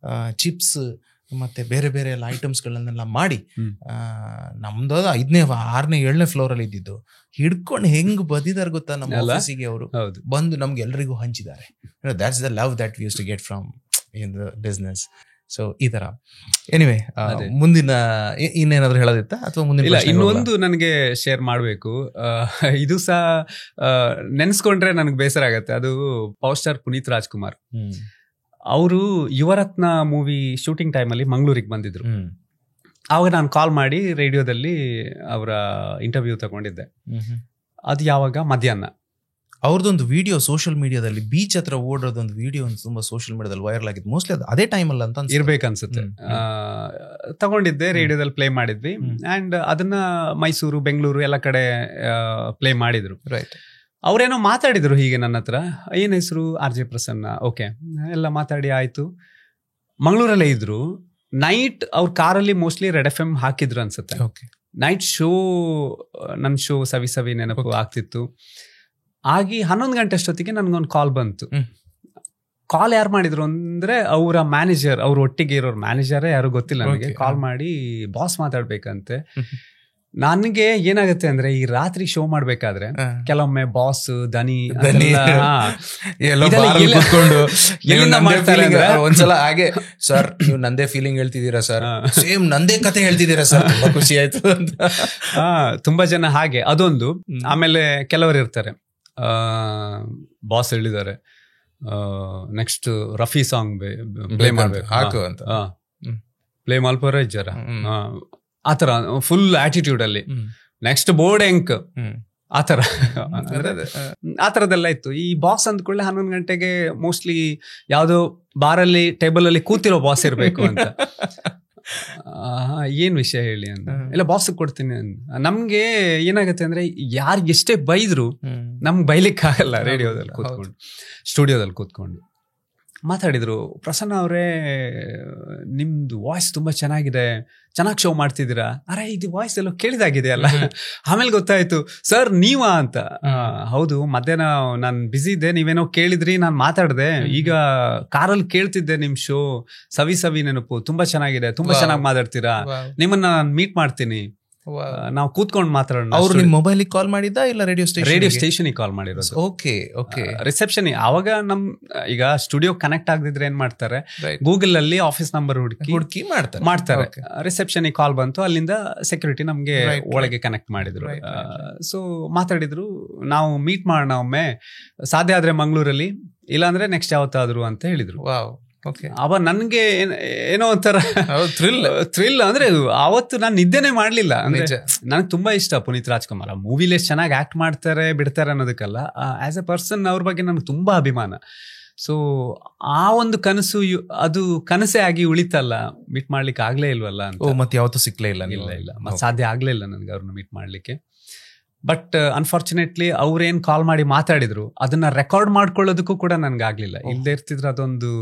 ಚಿಪ್ಸ್ ಮತ್ತೆ ಬೇರೆ ಬೇರೆ ಎಲ್ಲ ಐಟಮ್ಸ್ಗಳನ್ನೆಲ್ಲ ಮಾಡಿ, ನಮ್ದು 5ನೇ 6ನೇ 7ನೇ ಫ್ಲೋರ್ ಅಲ್ಲಿ ಇದ್ದಿದ್ದು, ಹಿಡ್ಕೊಂಡು ಹೆಂಗ್ ಬದಿದಾರ ಗೊತ್ತಾ ನಮ್ಮ ಆಫೀಸಿಗೆ ಅವರು ಬಂದು ನಮ್ಗೆ ಎಲ್ರಿಗೂ ಹಂಚಿದ್ದಾರೆ. That's the love that we use to get from in the business. So ಈ ತರ. ಎನಿವೆ, ಮುಂದಿನ ಇನ್ನೇನಾದ್ರು ಹೇಳೋದಿತ್ತ ಅಥವಾ ಮುಂದಿನ? ಇನ್ನೊಂದು ನನಗೆ ಶೇರ್ ಮಾಡಬೇಕು. ಇದು ಸಹ ನೆನ್ಸ್ಕೊಂಡ್ರೆ ನನಗೆ ಬೇಸರ ಆಗತ್ತೆ. ಅದು ಪವರ್ ಸ್ಟಾರ್ ಪುನೀತ್ ರಾಜ್ಕುಮಾರ್ ಅವರು ಯುವರತ್ನ ಮೂವಿ ಶೂಟಿಂಗ್ ಟೈಮಲ್ಲಿ ಮಂಗಳೂರಿಗೆ ಬಂದಿದ್ರು. ಆವಾಗ ನಾನು ಕಾಲ್ ಮಾಡಿ ರೇಡಿಯೋದಲ್ಲಿ ಅವರ ಇಂಟರ್ವ್ಯೂ ತಗೊಂಡಿದ್ದೆ. ಅದು ಯಾವಾಗ ಮಧ್ಯಾಹ್ನ ಅವ್ರದ್ದೊಂದು ವಿಡಿಯೋ ಸೋಷಿಯಲ್ ಮೀಡಿಯಾದಲ್ಲಿ ಬೀಚ್ ಹತ್ರ ಓಡೋದೊಂದು ವಿಡಿಯೋ ಒಂದು ತುಂಬಾ ಸೋಷಿಯಲ್ ಮೀಡಿಯಾದಲ್ಲಿ ವೈರಲ್ ಆಗಿತ್ತು. ಮೋಸ್ಟ್ಲಿ ಅದು ಅದೇ ಟೈಮಲ್ಲ ಅಂತ ಇರ್ಬೇಕನ್ಸುತ್ತೆ. ತಗೊಂಡಿದ್ದೆ, ರೇಡಿಯೋದಲ್ಲಿ ಪ್ಲೇ ಮಾಡಿದ್ವಿ ಅಂಡ್ ಅದನ್ನ ಮೈಸೂರು, ಬೆಂಗಳೂರು ಎಲ್ಲ ಕಡೆ ಪ್ಲೇ ಮಾಡಿದ್ರು. ರೈಟ್. ಅವ್ರೇನೋ ಮಾತಾಡಿದ್ರು ಹೀಗೆ ನನ್ನ ಹತ್ರ, ಏನ್ ಹೆಸರು, RJ ಪ್ರಸನ್ನ. ಓಕೆ, ಎಲ್ಲ ಮಾತಾಡಿ ಆಯ್ತು. ಮಂಗಳೂರಲ್ಲೇ ಇದ್ರು. ನೈಟ್ ಅವ್ರ ಕಾರಲ್ಲಿ ಮೋಸ್ಟ್ಲಿ ರೆಡ್ FM ಹಾಕಿದ್ರು ಅನ್ಸುತ್ತೆ. ನೈಟ್ ಶೋ, ನನ್ನ ಶೋ ಸವಿ ಸವಿ ನೆನಪು ಆಗ್ತಿತ್ತು. ಆಗಿ 11 ಗಂಟೆ ಅಷ್ಟೊತ್ತಿಗೆ ನನ್ಗೊಂದು ಕಾಲ್ ಬಂತು. ಕಾಲ್ ಯಾರು ಮಾಡಿದ್ರು ಅಂದ್ರೆ ಅವರ ಮ್ಯಾನೇಜರ್, ಅವ್ರ ಒಟ್ಟಿಗೆ ಇರೋರು ಮ್ಯಾನೇಜರೇ ಯಾರು ಗೊತ್ತಿಲ್ಲ ನನಗೆ, ಕಾಲ್ ಮಾಡಿ ಬಾಸ್ ಮಾತಾಡ್ಬೇಕಂತೆ. ನನಗೆ ಏನಾಗುತ್ತೆ ಅಂದ್ರೆ ಈ ರಾತ್ರಿ ಶೋ ಮಾಡ್ಬೇಕಾದ್ರೆ ಕೆಲವೊಮ್ಮೆ ಬಾಸ್ ದನಿ ಒಂದ್ಸಲ ಹಾಗೆ, ಸರ್ ನೀವು ನಂದೇ ಫೀಲಿಂಗ್ ಹೇಳ್ತಿದ್ದೀರಾ ಸರ್, ಸೇಮ್ ನಂದೇ ಕತೆ ಹೇಳ್ತಿದ್ದೀರಾ ಸರ್, ತುಂಬಾ ಖುಷಿ ಆಯ್ತು ಅಂತ. ತುಂಬಾ ಜನ ಹಾಗೆ, ಅದೊಂದು. ಆಮೇಲೆ ಕೆಲವರು ಇರ್ತಾರೆ, ಬಾಸ್ ಹೇಳಿದ್ದಾರೆ ನೆಕ್ಸ್ಟ್ ರಫಿ ಸಾಂಗ್ ಪ್ಲೇ ಮಾಡ್ಬೇಕು ಹಾಕು ಅಂತ, ಪ್ಲೇ ಮಾಲ್ಪೋರ ಜರ ಆತರ ಫುಲ್ ಆಟಿಟ್ಯೂಡ್ ಅಲ್ಲಿ. ನೆಕ್ಸ್ಟ್ ಬೋರ್ಡ್ ಎಂಕ್ ಆತರ ಆತರದೆಲ್ಲ ಇತ್ತು. ಈ ಬಾಸ್ ಅಂದ್ಕೊಳ್ಳೆ 11 ಗಂಟೆಗೆ ಮೋಸ್ಟ್ಲಿ ಯಾವ್ದೋ ಬಾರಲ್ಲಿ ಟೇಬಲ್ ಅಲ್ಲಿ ಕೂತಿರೋ ಬಾಸ್ ಇರ್ಬೇಕು ಅಂತ. ಏನ್ ವಿಷಯ ಹೇಳಿ ಅಂತ, ಇಲ್ಲ ಬಾಸ್ ಕೊಡ್ತೀನಿ ಅಂತ. ನಮ್ಗೆ ಏನಾಗತ್ತೆ ಅಂದ್ರೆ ಯಾರಿಗೆ ಎಷ್ಟೇ ಬೈದ್ರು ನಮ್ಗೆ ಬೈಲಿಕ್ಕೆ ಆಗಲ್ಲ. ರೇಡಿಯೋದಲ್ಲಿ ಕೂತ್ಕೊಂಡು, ಸ್ಟುಡಿಯೋದಲ್ಲಿ ಕೂತ್ಕೊಂಡು ಮಾತಾಡಿದ್ರು, ಪ್ರಸನ್ನ ಅವರೇ ನಿಮ್ದು ವಾಯ್ಸ್ ತುಂಬಾ ಚೆನ್ನಾಗಿದೆ, ಚೆನ್ನಾಗಿ ಶೋ ಮಾಡ್ತಿದ್ದೀರಾ. ಅರೆ ಇದು ವಾಯ್ಸ್ ಎಲ್ಲೋ ಕೇಳಿದಾಗಿದೆ ಅಲ್ಲ. ಆಮೇಲೆ ಗೊತ್ತಾಯ್ತು ಸರ್ ನೀವಾ ಅಂತ. ಹೌದು, ಮಧ್ಯಾಹ್ನ ನಾನು ಬ್ಯುಸಿ ಇದ್ದೆ, ನೀವೇನೋ ಕೇಳಿದ್ರಿ, ನಾನು ಮಾತಾಡ್ದೆ, ಈಗ ಕಾರಲ್ಲಿ ಕೇಳ್ತಿದ್ದೆ ನಿಮ್ ಶೋ, ಸವಿ ಸವಿ ನೆನಪು ತುಂಬಾ ಚೆನ್ನಾಗಿದೆ, ತುಂಬಾ ಚೆನ್ನಾಗಿ ಮಾತಾಡ್ತೀರಾ, ನಿಮ್ಮನ್ನ ನಾನು ಮೀಟ್ ಮಾಡ್ತೀನಿ, ನಾವು ಕೂತ್ಕೊಂಡು ಮಾತಾಡೋಣ. ಅವ್ರು ನಿಮ್ ಮೊಬೈಲ್ ಕಾಲ್ ಮಾಡಿದ್ದ ಇಲ್ಲ ರೇಡಿಯೋ ಸ್ಟೇಷನ್ ಕಾಲ್ ಮಾಡಿರೋದು. Okay okay. ರಿಸೆಪ್ಷನ್ ಅವಾಗ ಈಗ ಸ್ಟುಡಿಯೋ ಕನೆಕ್ಟ್ ಆಗದಿದ್ರೆ ಏನ್ ಮಾಡ್ತಾರೆ, ಗೂಗಲ್ ಅಲ್ಲಿ ಆಫೀಸ್ ನಂಬರ್ ಹುಡುಕಿ ಮಾಡ್ತಾರೆ. ರಿಸೆಪ್ಷನ್ ಕಾಲ್ ಬಂತು, ಅಲ್ಲಿಂದ ಸೆಕ್ಯೂರಿಟಿ ನಮ್ಗೆ ಒಳಗೆ ಕನೆಕ್ಟ್ ಮಾಡಿದ್ರು. ಸೊ ಮಾತಾಡಿದ್ರು, ನಾವು ಮೀಟ್ ಮಾಡೋಣ ಒಮ್ಮೆ, ಸಾಧ್ಯ ಆದ್ರೆ ಮಂಗಳೂರಲ್ಲಿ, ಇಲ್ಲಾಂದ್ರೆ ನೆಕ್ಸ್ಟ್ ಯಾವತ್ತಾದ್ರು ಅಂತ ಹೇಳಿದ್ರು. ಅವ ನನ್ಗೆ ಏನೋ ಒಂಥರ ಥ್ರಿಲ್ ಅಂದ್ರೆ ಅವತ್ತು ನಾನು ನಿದ್ದೆನೆ ಮಾಡ್ಲಿಲ್ಲ. ಅಂದ್ರೆ ನನಗೆ ತುಂಬಾ ಇಷ್ಟ ಪುನೀತ್ ರಾಜ್ಕುಮಾರ್. ಆ ಮೂವಿಲಿ ಎಷ್ಟು ಚೆನ್ನಾಗಿ ಆಕ್ಟ್ ಮಾಡ್ತಾರೆ ಬಿಡ್ತಾರೆ ಅನ್ನೋದಕ್ಕಲ್ಲ, ಆಸ್ ಎ ಪರ್ಸನ್ ಅವ್ರ ಬಗ್ಗೆ ನನಗೆ ತುಂಬಾ ಅಭಿಮಾನ. ಸೊ ಆ ಒಂದು ಕನಸು ಅದು ಕನಸೇ ಆಗಿ ಉಳಿತಲ್ಲ, ಮೀಟ್ ಮಾಡ್ಲಿಕ್ಕೆ ಆಗ್ಲೇ ಇಲ್ವಲ್ಲ ಅಂತ. ಮತ್ತೆ ಯಾವತ್ತೂ ಸಿಕ್ಲೇ ಇಲ್ಲ? ಇಲ್ಲ, ಮತ್ತೆ ಸಾಧ್ಯ ಆಗ್ಲೇ ಇಲ್ಲ ನನ್ಗೆ ಅವ್ರನ್ನ ಮೀಟ್ ಮಾಡ್ಲಿಕ್ಕೆ. ಬಟ್ ಅನ್ಫಾರ್ಚುನೇಟ್ಲಿ ಅವ್ರೇನ್ ಕಾಲ್ ಮಾಡಿ ಮಾತಾಡಿದ್ರು, ಅದನ್ನ ರೆಕಾರ್ಡ್ ಮಾಡ್ಕೊಳ್ಳೋದಕ್ಕೂ ಕೂಡ ನನ್ಗೆ ಆಗ್ಲಿಲ್ಲ. ಇಲ್ಲದೆ ಇರ್ತಿದ್ರೆ ಅದೊಂದು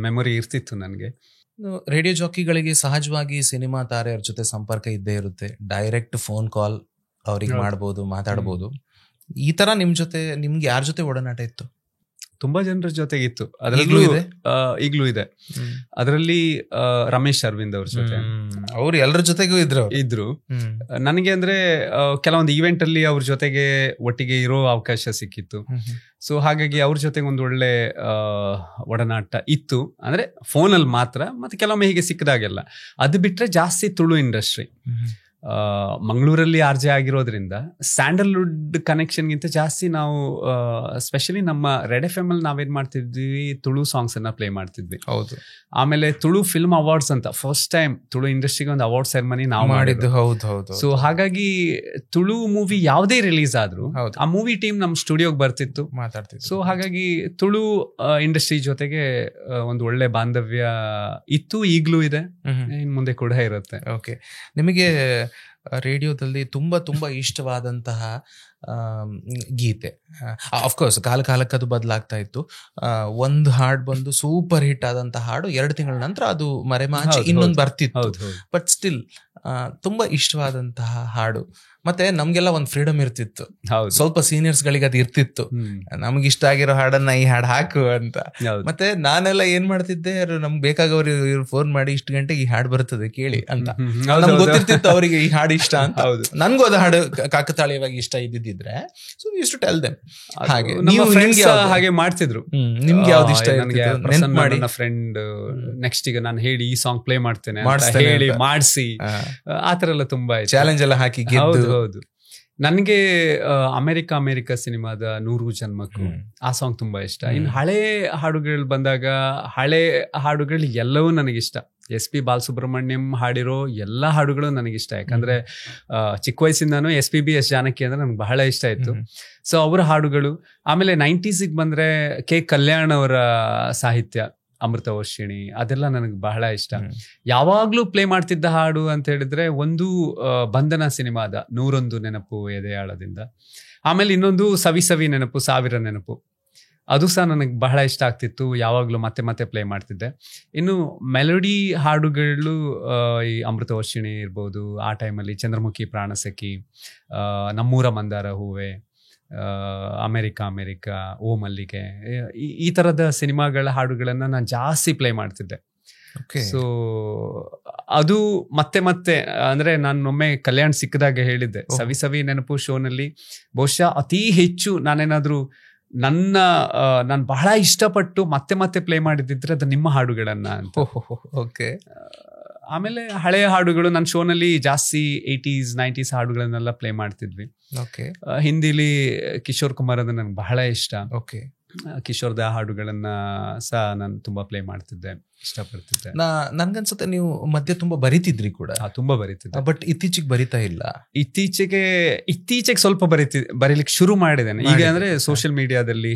ಮೆಮೊರಿ ಇರ್ತಿತ್ತು ನನಗೆ. ರೇಡಿಯೋ ಜಾಕಿಗಳಿಗೆ ಸಹಜವಾಗಿ ಸಿನಿಮಾ ತಾರೆಯರ ಜೊತೆ ಸಂಪರ್ಕ ಇದ್ದೇ ಇರುತ್ತೆ. ಡೈರೆಕ್ಟ್ ಫೋನ್ ಕಾಲ್ ಅವ್ರಿಗೆ ಮಾಡ್ಬೋದು, ಮಾತಾಡ್ಬೋದು. ಈ ತರ ನಿಮ್ಗೆ ಯಾರ ಜೊತೆ ಒಡನಾಟ ಇತ್ತು? ತುಂಬಾ ಜನರ ಜೊತೆಗಿತ್ತು. ಈಗ್ಲೂ ಇದೆ. ಅದರಲ್ಲಿ ರಮೇಶ್ ಅರವಿಂದ್ ಅವ್ರ ಜೊತೆ, ಅವ್ರು ಎಲ್ಲರ ಜೊತೆಗೂ ಇದ್ರು. ನನಗೆ ಅಂದ್ರೆ ಕೆಲವೊಂದು ಈವೆಂಟ್ ಅಲ್ಲಿ ಅವ್ರ ಜೊತೆಗೆ ಒಟ್ಟಿಗೆ ಇರೋ ಅವಕಾಶ ಸಿಕ್ಕಿತ್ತು. ಸೊ ಹಾಗಾಗಿ ಅವ್ರ ಜೊತೆಗೆ ಒಂದು ಒಳ್ಳೆ ಒಡನಾಟ ಇತ್ತು. ಅಂದ್ರೆ ಫೋನಲ್ಲಿ ಮಾತ್ರ, ಮತ್ತೆ ಕೆಲವೊಮ್ಮೆ ಹೀಗೆ ಸಿಕ್ಕದಾಗೆಲ್ಲ. ಅದು ಬಿಟ್ರೆ ಜಾಸ್ತಿ ತುಳು ಇಂಡಸ್ಟ್ರಿ, ಮಂಗಳೂರಲ್ಲಿ RJ ಆಗಿರೋದ್ರಿಂದ ಸ್ಯಾಂಡಲ್ವುಡ್ ಕನೆಕ್ಷನ್ ಗಿಂತ ಜಾಸ್ತಿ ನಾವು ಸ್ಪೆಷಲಿ ನಮ್ಮ ರೆಡ್ FM ಅಲ್ಲಿ ನಾವೇನ್ ಮಾಡ್ತಿದ್ವಿ, ತುಳು ಸಾಂಗ್ಸ್ ಅನ್ನ ಪ್ಲೇ ಮಾಡ್ತಿದ್ವಿ. ಹೌದು. ಆಮೇಲೆ ತುಳು ಫಿಲ್ಮ್ ಅವಾರ್ಡ್ಸ್ ಅಂತ ಫಸ್ಟ್ ಟೈಮ್ ತುಳು ಇಂಡಸ್ಟ್ರಿಗೆ ಒಂದು ಅವಾರ್ಡ್ ಸೆರೆಮನಿ ನಾವು ಮಾಡಿದ್ದು. ಹೌದು. ಸೊ ಹಾಗಾಗಿ ತುಳು ಮೂವಿ ಯಾವುದೇ ರಿಲೀಸ್ ಆದ್ರೂ ಆ ಮೂವಿ ಟೀಮ್ ನಮ್ ಸ್ಟುಡಿಯೋಗೆ ಬರ್ತಿತ್ತು, ಮಾತಾಡ್ತಿತ್ತು. ಸೊ ಹಾಗಾಗಿ ತುಳು ಇಂಡಸ್ಟ್ರಿ ಜೊತೆಗೆ ಒಂದು ಒಳ್ಳೆ ಬಾಂಧವ್ಯ ಇತ್ತು, ಈಗ್ಲೂ ಇದೆ, ಇನ್ ಮುಂದೆ ಕೂಡ ಇರುತ್ತೆ. ಓಕೆ. ನಿಮಗೆ ರೇಡಿಯೋದಲ್ಲಿ ತುಂಬಾ ತುಂಬಾ ಇಷ್ಟವಾದಂತಹ ಗೀತೆ, ಅಫ್ಕೋರ್ಸ್ ಕಾಲಕ್ಕೆ ಅದು ಬದಲಾಗ್ತಾ ಇತ್ತು. ಒಂದು ಹಾಡು ಬಂದು ಸೂಪರ್ ಹಿಟ್ ಆದಂತಹ ಹಾಡು 2 ತಿಂಗಳ ನಂತರ ಅದು ಮರೆಮಾಚಿ ಇನ್ನೊಂದು ಬರ್ತಿತ್ತು. ಬಟ್ ಸ್ಟಿಲ್ ತುಂಬಾ ಇಷ್ಟವಾದಂತಹ ಹಾಡು. ಮತ್ತೆ ನಮ್ಗೆಲ್ಲ ಒಂದು ಫ್ರೀಡಮ್ ಇರ್ತಿತ್ತು, ಸ್ವಲ್ಪ ಸೀನಿಯರ್ಸ್ ಗಳಿಗೆ ಅದು ಇರ್ತಿತ್ತು, ನಮ್ಗೆ ಇಷ್ಟ ಆಗಿರೋ ಹಾಡನ್ನ ಈ ಹಾಡು ಹಾಕು ಅಂತ. ಮತ್ತೆ ನಾನೆಲ್ಲ ಏನ್ ಮಾಡ್ತಿದ್ದೆ, ನಮ್ಗೆ ಬೇಕಾಗವ್ರು ಫೋನ್ ಮಾಡಿ ಇಷ್ಟು ಗಂಟೆಗೆ ಈ ಹಾಡು ಬರ್ತದೆ ಕೇಳಿ ಅಂತ. ನಮ್ಗೆ ಗೊತ್ತಿರ್ತಿತ್ತು ಅವರಿಗೆ ಈ ಹಾಡು ಇಷ್ಟ ಅಂತ. ನನ್ಗೂ ಅದು ಹಾಡು ಕಾಕತಾಳೀಯವಾಗಿ ಇಷ್ಟ ಇದ್ದಿದ್ರೆ so we use to tell them. ಹಾಗೆ ನೀವು ಫ್ರೆಂಡ್ಸ್ ಹಾಗೆ ಮಾಡ್ತಿದ್ರು. ನಿಮ್ಗೆ ಯಾವ್ದು ಇಷ್ಟ? ನೆನ್ಪು ಮಾಡಿ ಫ್ರೆಂಡ್ ನೆಕ್ಸ್ಟ್ ಈಗ ನಾನು ಹೇಳಿ ಈ ಸಾಂಗ್ ಪ್ಲೇ ಮಾಡ್ತೇನೆ ಹೇಳಿ ಮಾಡಿಸಿ, ಆತರ ಎಲ್ಲ ತುಂಬಾ ಚಾಲೆಂಜ್ ಎಲ್ಲ ಹಾಕಿ. ಹೌದು. ನನ್ಗೆ ಅಮೆರಿಕ ಸಿನಿಮಾದ 100 ಜನ್ಮಕ್ಕೂ ಆ ಸಾಂಗ್ ತುಂಬಾ ಇಷ್ಟ. ಇನ್ನು ಹಳೆ ಹಾಡುಗಳು ಬಂದಾಗ, ಹಳೆ ಹಾಡುಗಳು ಎಲ್ಲವೂ ನನಗಿಷ್ಟ. SP ಬಾಲಸುಬ್ರಹ್ಮಣ್ಯಂ ಹಾಡಿರೋ ಎಲ್ಲ ಹಾಡುಗಳು ನನಗಿಷ್ಟ. ಯಾಕಂದ್ರೆ ಚಿಕ್ಕ ವಯಸ್ಸಿಂದಾನು SPB ಜಾನಕಿ ಅಂದ್ರೆ ನನಗೆ ಬಹಳ ಇಷ್ಟ ಇತ್ತು. ಸೊ ಅವರ ಹಾಡುಗಳು. ಆಮೇಲೆ 90s ಬಂದ್ರೆ ಕೆ ಕಲ್ಯಾಣ್ ಅವರ ಸಾಹಿತ್ಯ, ಅಮೃತವರ್ಷಿಣಿ, ಅದೆಲ್ಲ ನನಗೆ ಬಹಳ ಇಷ್ಟ. ಯಾವಾಗ್ಲೂ ಪ್ಲೇ ಮಾಡ್ತಿದ್ದ ಹಾಡು ಅಂತ ಹೇಳಿದ್ರೆ ಒಂದು ಬಂಧನ ಸಿನಿಮಾದ 101 ನೆನಪು ಎದೆಯಾಳದಿಂದ. ಆಮೇಲೆ ಇನ್ನೊಂದು ಸವಿ ಸವಿ ನೆನಪು, ಸಾವಿರ ನೆನಪು, ಅದು ಸಹ ನನಗೆ ಬಹಳ ಇಷ್ಟ ಆಗ್ತಿತ್ತು. ಯಾವಾಗ್ಲೂ ಮತ್ತೆ ಮತ್ತೆ ಪ್ಲೇ ಮಾಡ್ತಿದ್ದೆ. ಇನ್ನು ಮೆಲೋಡಿ ಹಾಡುಗಳು ಈ ಅಮೃತವರ್ಷಿಣಿ ಇರ್ಬೋದು, ಆ ಟೈಮಲ್ಲಿ ಚಂದ್ರಮುಖಿ ಪ್ರಾಣಸಖಿ, ನಮ್ಮೂರ ಮಂದಾರ ಹೂವೆ, ಅಮೆರಿಕಾ ಓ ಮಲ್ಲಿಗೆ, ಈ ತರದ ಸಿನಿಮಾಗಳ ಹಾಡುಗಳನ್ನ ನಾನು ಜಾಸ್ತಿ ಪ್ಲೇ ಮಾಡ್ತಿದ್ದೆ. ಸೊ ಅದು ಮತ್ತೆ ಮತ್ತೆ ಅಂದ್ರೆ ನಾನು ಒಮ್ಮೆ ಕಲ್ಯಾಣ್ ಸಿಕ್ಕದಾಗ ಹೇಳಿದ್ದೆ, ಸವಿ ಸವಿ ನೆನಪು ಶೋನಲ್ಲಿ ಬಹುಶಃ ಅತಿ ಹೆಚ್ಚು ನಾನೇನಾದ್ರೂ ನಾನು ಬಹಳ ಇಷ್ಟಪಟ್ಟು ಮತ್ತೆ ಮತ್ತೆ ಪ್ಲೇ ಮಾಡಿದ್ರೆ ಅದು ನಿಮ್ಮ ಹಾಡುಗಳನ್ನ ಅಂತ. ಓಕೆ. ಆಮೇಲೆ ಹಳೆಯ ಹಾಡುಗಳು ನನ್ನ ಶೋನಲ್ಲಿ ಜಾಸ್ತಿ 80s 90s ಹಾಡುಗಳನ್ನೆಲ್ಲ ಪ್ಲೇ ಮಾಡ್ತಿದ್ವಿ. ಹಿಂದಿಲಿ ಕಿಶೋರ್ ಕುಮಾರ್ ಅಂದ್ರೆ ನನ್ಗೆ ಬಹಳ ಇಷ್ಟ. ಕಿಶೋರ್ದ ಹಾಡುಗಳನ್ನ ಸಹ ನಾನು ತುಂಬಾ ಪ್ಲೇ ಮಾಡ್ತಿದ್ದೆ, ಇಷ್ಟಪಡ್ತಿದ್ದೆ. ನನ್ಗನ್ಸುತ್ತೆ ನೀವು ಮಧ್ಯೆ ತುಂಬಾ ಬರಿತಿದ್ರಿ ಕೂಡ. ತುಂಬಾ ಬರಿತಿದ್ದೆ, ಬಟ್ ಇತ್ತೀಚೆಗೆ ಬರಿತಾ ಇಲ್ಲ. ಇತ್ತೀಚೆಗೆ ಸ್ವಲ್ಪ ಬರೀಲಿಕ್ಕೆ ಶುರು ಮಾಡಿದ್ದೇನೆ. ಈಗ ಅಂದ್ರೆ ಸೋಷಿಯಲ್ ಮೀಡಿಯಾದಲ್ಲಿ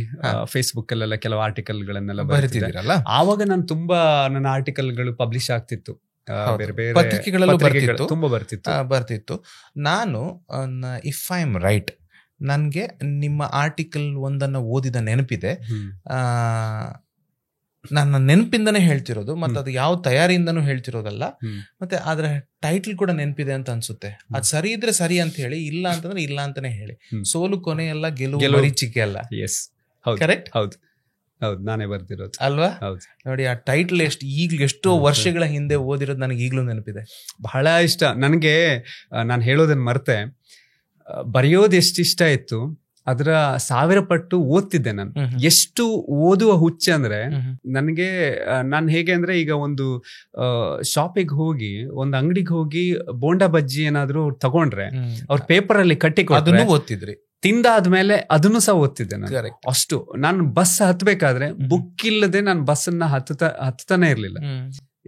ಫೇಸ್ಬುಕ್ ಅಲ್ಲೆಲ್ಲ ಕೆಲವು ಆರ್ಟಿಕಲ್ ಗಳನ್ನೆಲ್ಲ ಬರಿತಿದ್ದೀರಲ್ಲ, ಆವಾಗ ನಾನು ತುಂಬಾ ನನ್ನ ಆರ್ಟಿಕಲ್ಗಳು ಪಬ್ಲಿಷ್ ಆಗ್ತಿತ್ತು, ಬೇರೆ ಬೇರೆ ಪತ್ರಿಕೆಗಳಲ್ಲೂ ತುಂಬಾ ಬರ್ತಿತ್ತು. ನಾನು ಇಫ್ ಐ ಆಮ್ ರೈಟ್, ನನ್ಗೆ ನಿಮ್ಮ ಆರ್ಟಿಕಲ್ ಒಂದನ್ನ ಓದಿದ ನೆನಪಿದೆ. ನನ್ನ ನೆನಪಿಂದನೇ ಹೇಳ್ತಿರೋದು, ಮತ್ತೆ ಅದು ಯಾವ ತಯಾರಿಯಿಂದನೂ ಹೇಳ್ತಿರೋದಲ್ಲ. ಮತ್ತೆ ಅದ್ರ ಟೈಟಲ್ ಕೂಡ ನೆನಪಿದೆ ಅಂತ ಅನ್ಸುತ್ತೆ. ಅದ್ ಸರಿ ಇದ್ರೆ ಸರಿ ಅಂತ ಹೇಳಿ, ಇಲ್ಲ ಅಂತಂದ್ರೆ ಇಲ್ಲ ಅಂತಾನೆ ಹೇಳಿ. ಸೋಲು ಕೊನೆಯಲ್ಲ, ಗೆಲುವು ಮರೀಚಿಕೆ ಅಲ್ಲ. ಕರೆಕ್ಟ್? ಹೌದು, ನಾನೇ ಬರ್ದಿರೋದು ಅಲ್ವಾ? ನೋಡಿ, ಆ ಟೈಟಲ್ ಎಷ್ಟೋ ವರ್ಷಗಳ ಹಿಂದೆ ಓದಿರೋದು ನನಗೆ ಈಗಲೂ ನೆನಪಿದೆ. ಬಹಳ ಇಷ್ಟ ನನಗೆ. ನಾನು ಹೇಳೋದನ್ನ ಮರ್ತೆ, ಬರೆಯೋದು ಎಷ್ಟು ಇಷ್ಟ ಇತ್ತು, ಅದರ 1000 ಪಟ್ಟು ಓದ್ತಿದ್ದೆ ನಾನು. ಎಷ್ಟು ಓದುವ ಹುಚ್ಚ ಅಂದ್ರೆ ನನಗೆ, ನಾನು ಹೇಗೆ ಅಂದ್ರೆ ಈಗ ಒಂದು ಶಾಪಿಗೆ ಹೋಗಿ, ಒಂದು ಅಂಗಡಿಗೆ ಹೋಗಿ ಬೋಂಡಾ ಬಜ್ಜಿ ಏನಾದ್ರು ತಗೊಂಡ್ರೆ ಅವ್ರ ಪೇಪರ್ ಅಲ್ಲಿ ಕಟ್ಟಿ ಓದ್ತಿದ್ರಿ. ತಿಂದಾದ್ಮೇಲೆ ಅದನ್ನು ಸಹ ಓದ್ತಿದ್ದೆ ನಾನು. ಅಷ್ಟು ನಾನು ಬಸ್ ಹತ್ಬೇಕಾದ್ರೆ ಬುಕ್ ಇಲ್ಲದೆ ನಾನು ಬಸ್ಸನ್ನ ಹತ್ತಾನೆ ಇರ್ಲಿಲ್ಲ.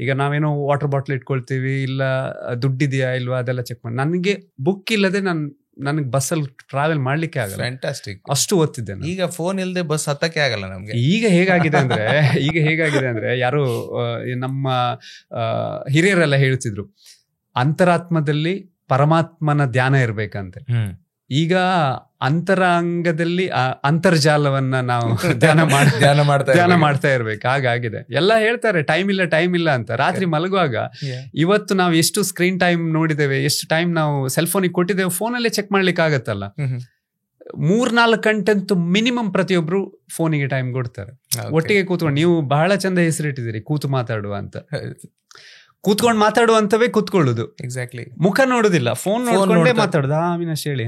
ಈಗ ನಾವೇನೋ ವಾಟರ್ ಬಾಟ್ಲ್ ಇಟ್ಕೊಳ್ತೀವಿ, ಇಲ್ಲ ದುಡ್ಡಿದೆಯಾ ಇಲ್ವಾ ಅದೆಲ್ಲ ಚೆಕ್ ಮಾಡಿ. ನನಗೆ ಬುಕ್ ಇಲ್ಲದೆ ನನಗೆ ಬಸ್ಸಲ್ಲಿ ಟ್ರಾವೆಲ್ ಮಾಡ್ಲಿಕ್ಕೆ ಆಗಲ್ಲ. ಫ್ಯಾಂಟಾಸ್ಟಿಕ್. ಅಷ್ಟು ಓದ್ತಿದ್ದೆ. ಈಗ ಫೋನ್ ಇಲ್ಲದೆ ಬಸ್ ಹತ್ತಕ್ಕೆ ಆಗಲ್ಲ ನಮ್ಗೆ. ಈಗ ಹೇಗಾಗಿದೆ ಅಂದ್ರೆ ಯಾರು ನಮ್ಮ ಹಿರಿಯರೆಲ್ಲ ಹೇಳ್ತಿದ್ರು, ಅಂತರಾತ್ಮದಲ್ಲಿ ಪರಮಾತ್ಮನ ಧ್ಯಾನ ಇರ್ಬೇಕಂತೆ. ಈಗ ಅಂತರಂಗದಲ್ಲಿ ಅಂತರ್ಜಾಲವನ್ನ ನಾವು ಧ್ಯಾನ ಮಾಡ್ತಾ ಇರ್ಬೇಕು. ಹಾಗಾಗಿದೆ. ಎಲ್ಲ ಹೇಳ್ತಾರೆ ಟೈಮ್ ಇಲ್ಲ ಅಂತ. ರಾತ್ರಿ ಮಲಗುವಾಗ ಇವತ್ತು ನಾವು ಎಷ್ಟು ಸ್ಕ್ರೀನ್ ಟೈಮ್ ನೋಡಿದ್ದೇವೆ, ಎಷ್ಟು ಟೈಮ್ ನಾವು ಸೆಲ್ ಫೋನಿಗೆ ಕೊಟ್ಟಿದ್ದೇವೆ, ಫೋನಲ್ಲೇ ಚೆಕ್ ಮಾಡ್ಲಿಕ್ಕೆ ಆಗತ್ತಲ್ಲ. 3-4 ಗಂಟೆ ಅಂತೂ ಮಿನಿಮಮ್ ಪ್ರತಿಯೊಬ್ರು ಫೋನಿಗೆ ಟೈಮ್ ಕೊಡ್ತಾರೆ. ಒಟ್ಟಿಗೆ ಕೂತ್ಕೊಂಡು, ನೀವು ಬಹಳ ಚಂದ ಹೆಸರಿಟ್ಟಿದ್ದೀರಿ ಕೂತು ಮಾತಾಡುವ ಅಂತ. ಕೂತ್ಕೊಂಡು ಮಾತಾಡುವಂತವೇ ಕೂತ್ಕೊಳ್ಳುದು. ಎಕ್ಸಾಕ್ಟ್ಲಿ. ಮುಖ ನೋಡುದಿಲ್ಲ, ಫೋನ್ ನೋಡ್ಕೊಂಡೇ ಮಾತಾಡುದು. ಅವಿನಾಶ್ ಹೇಳಿ,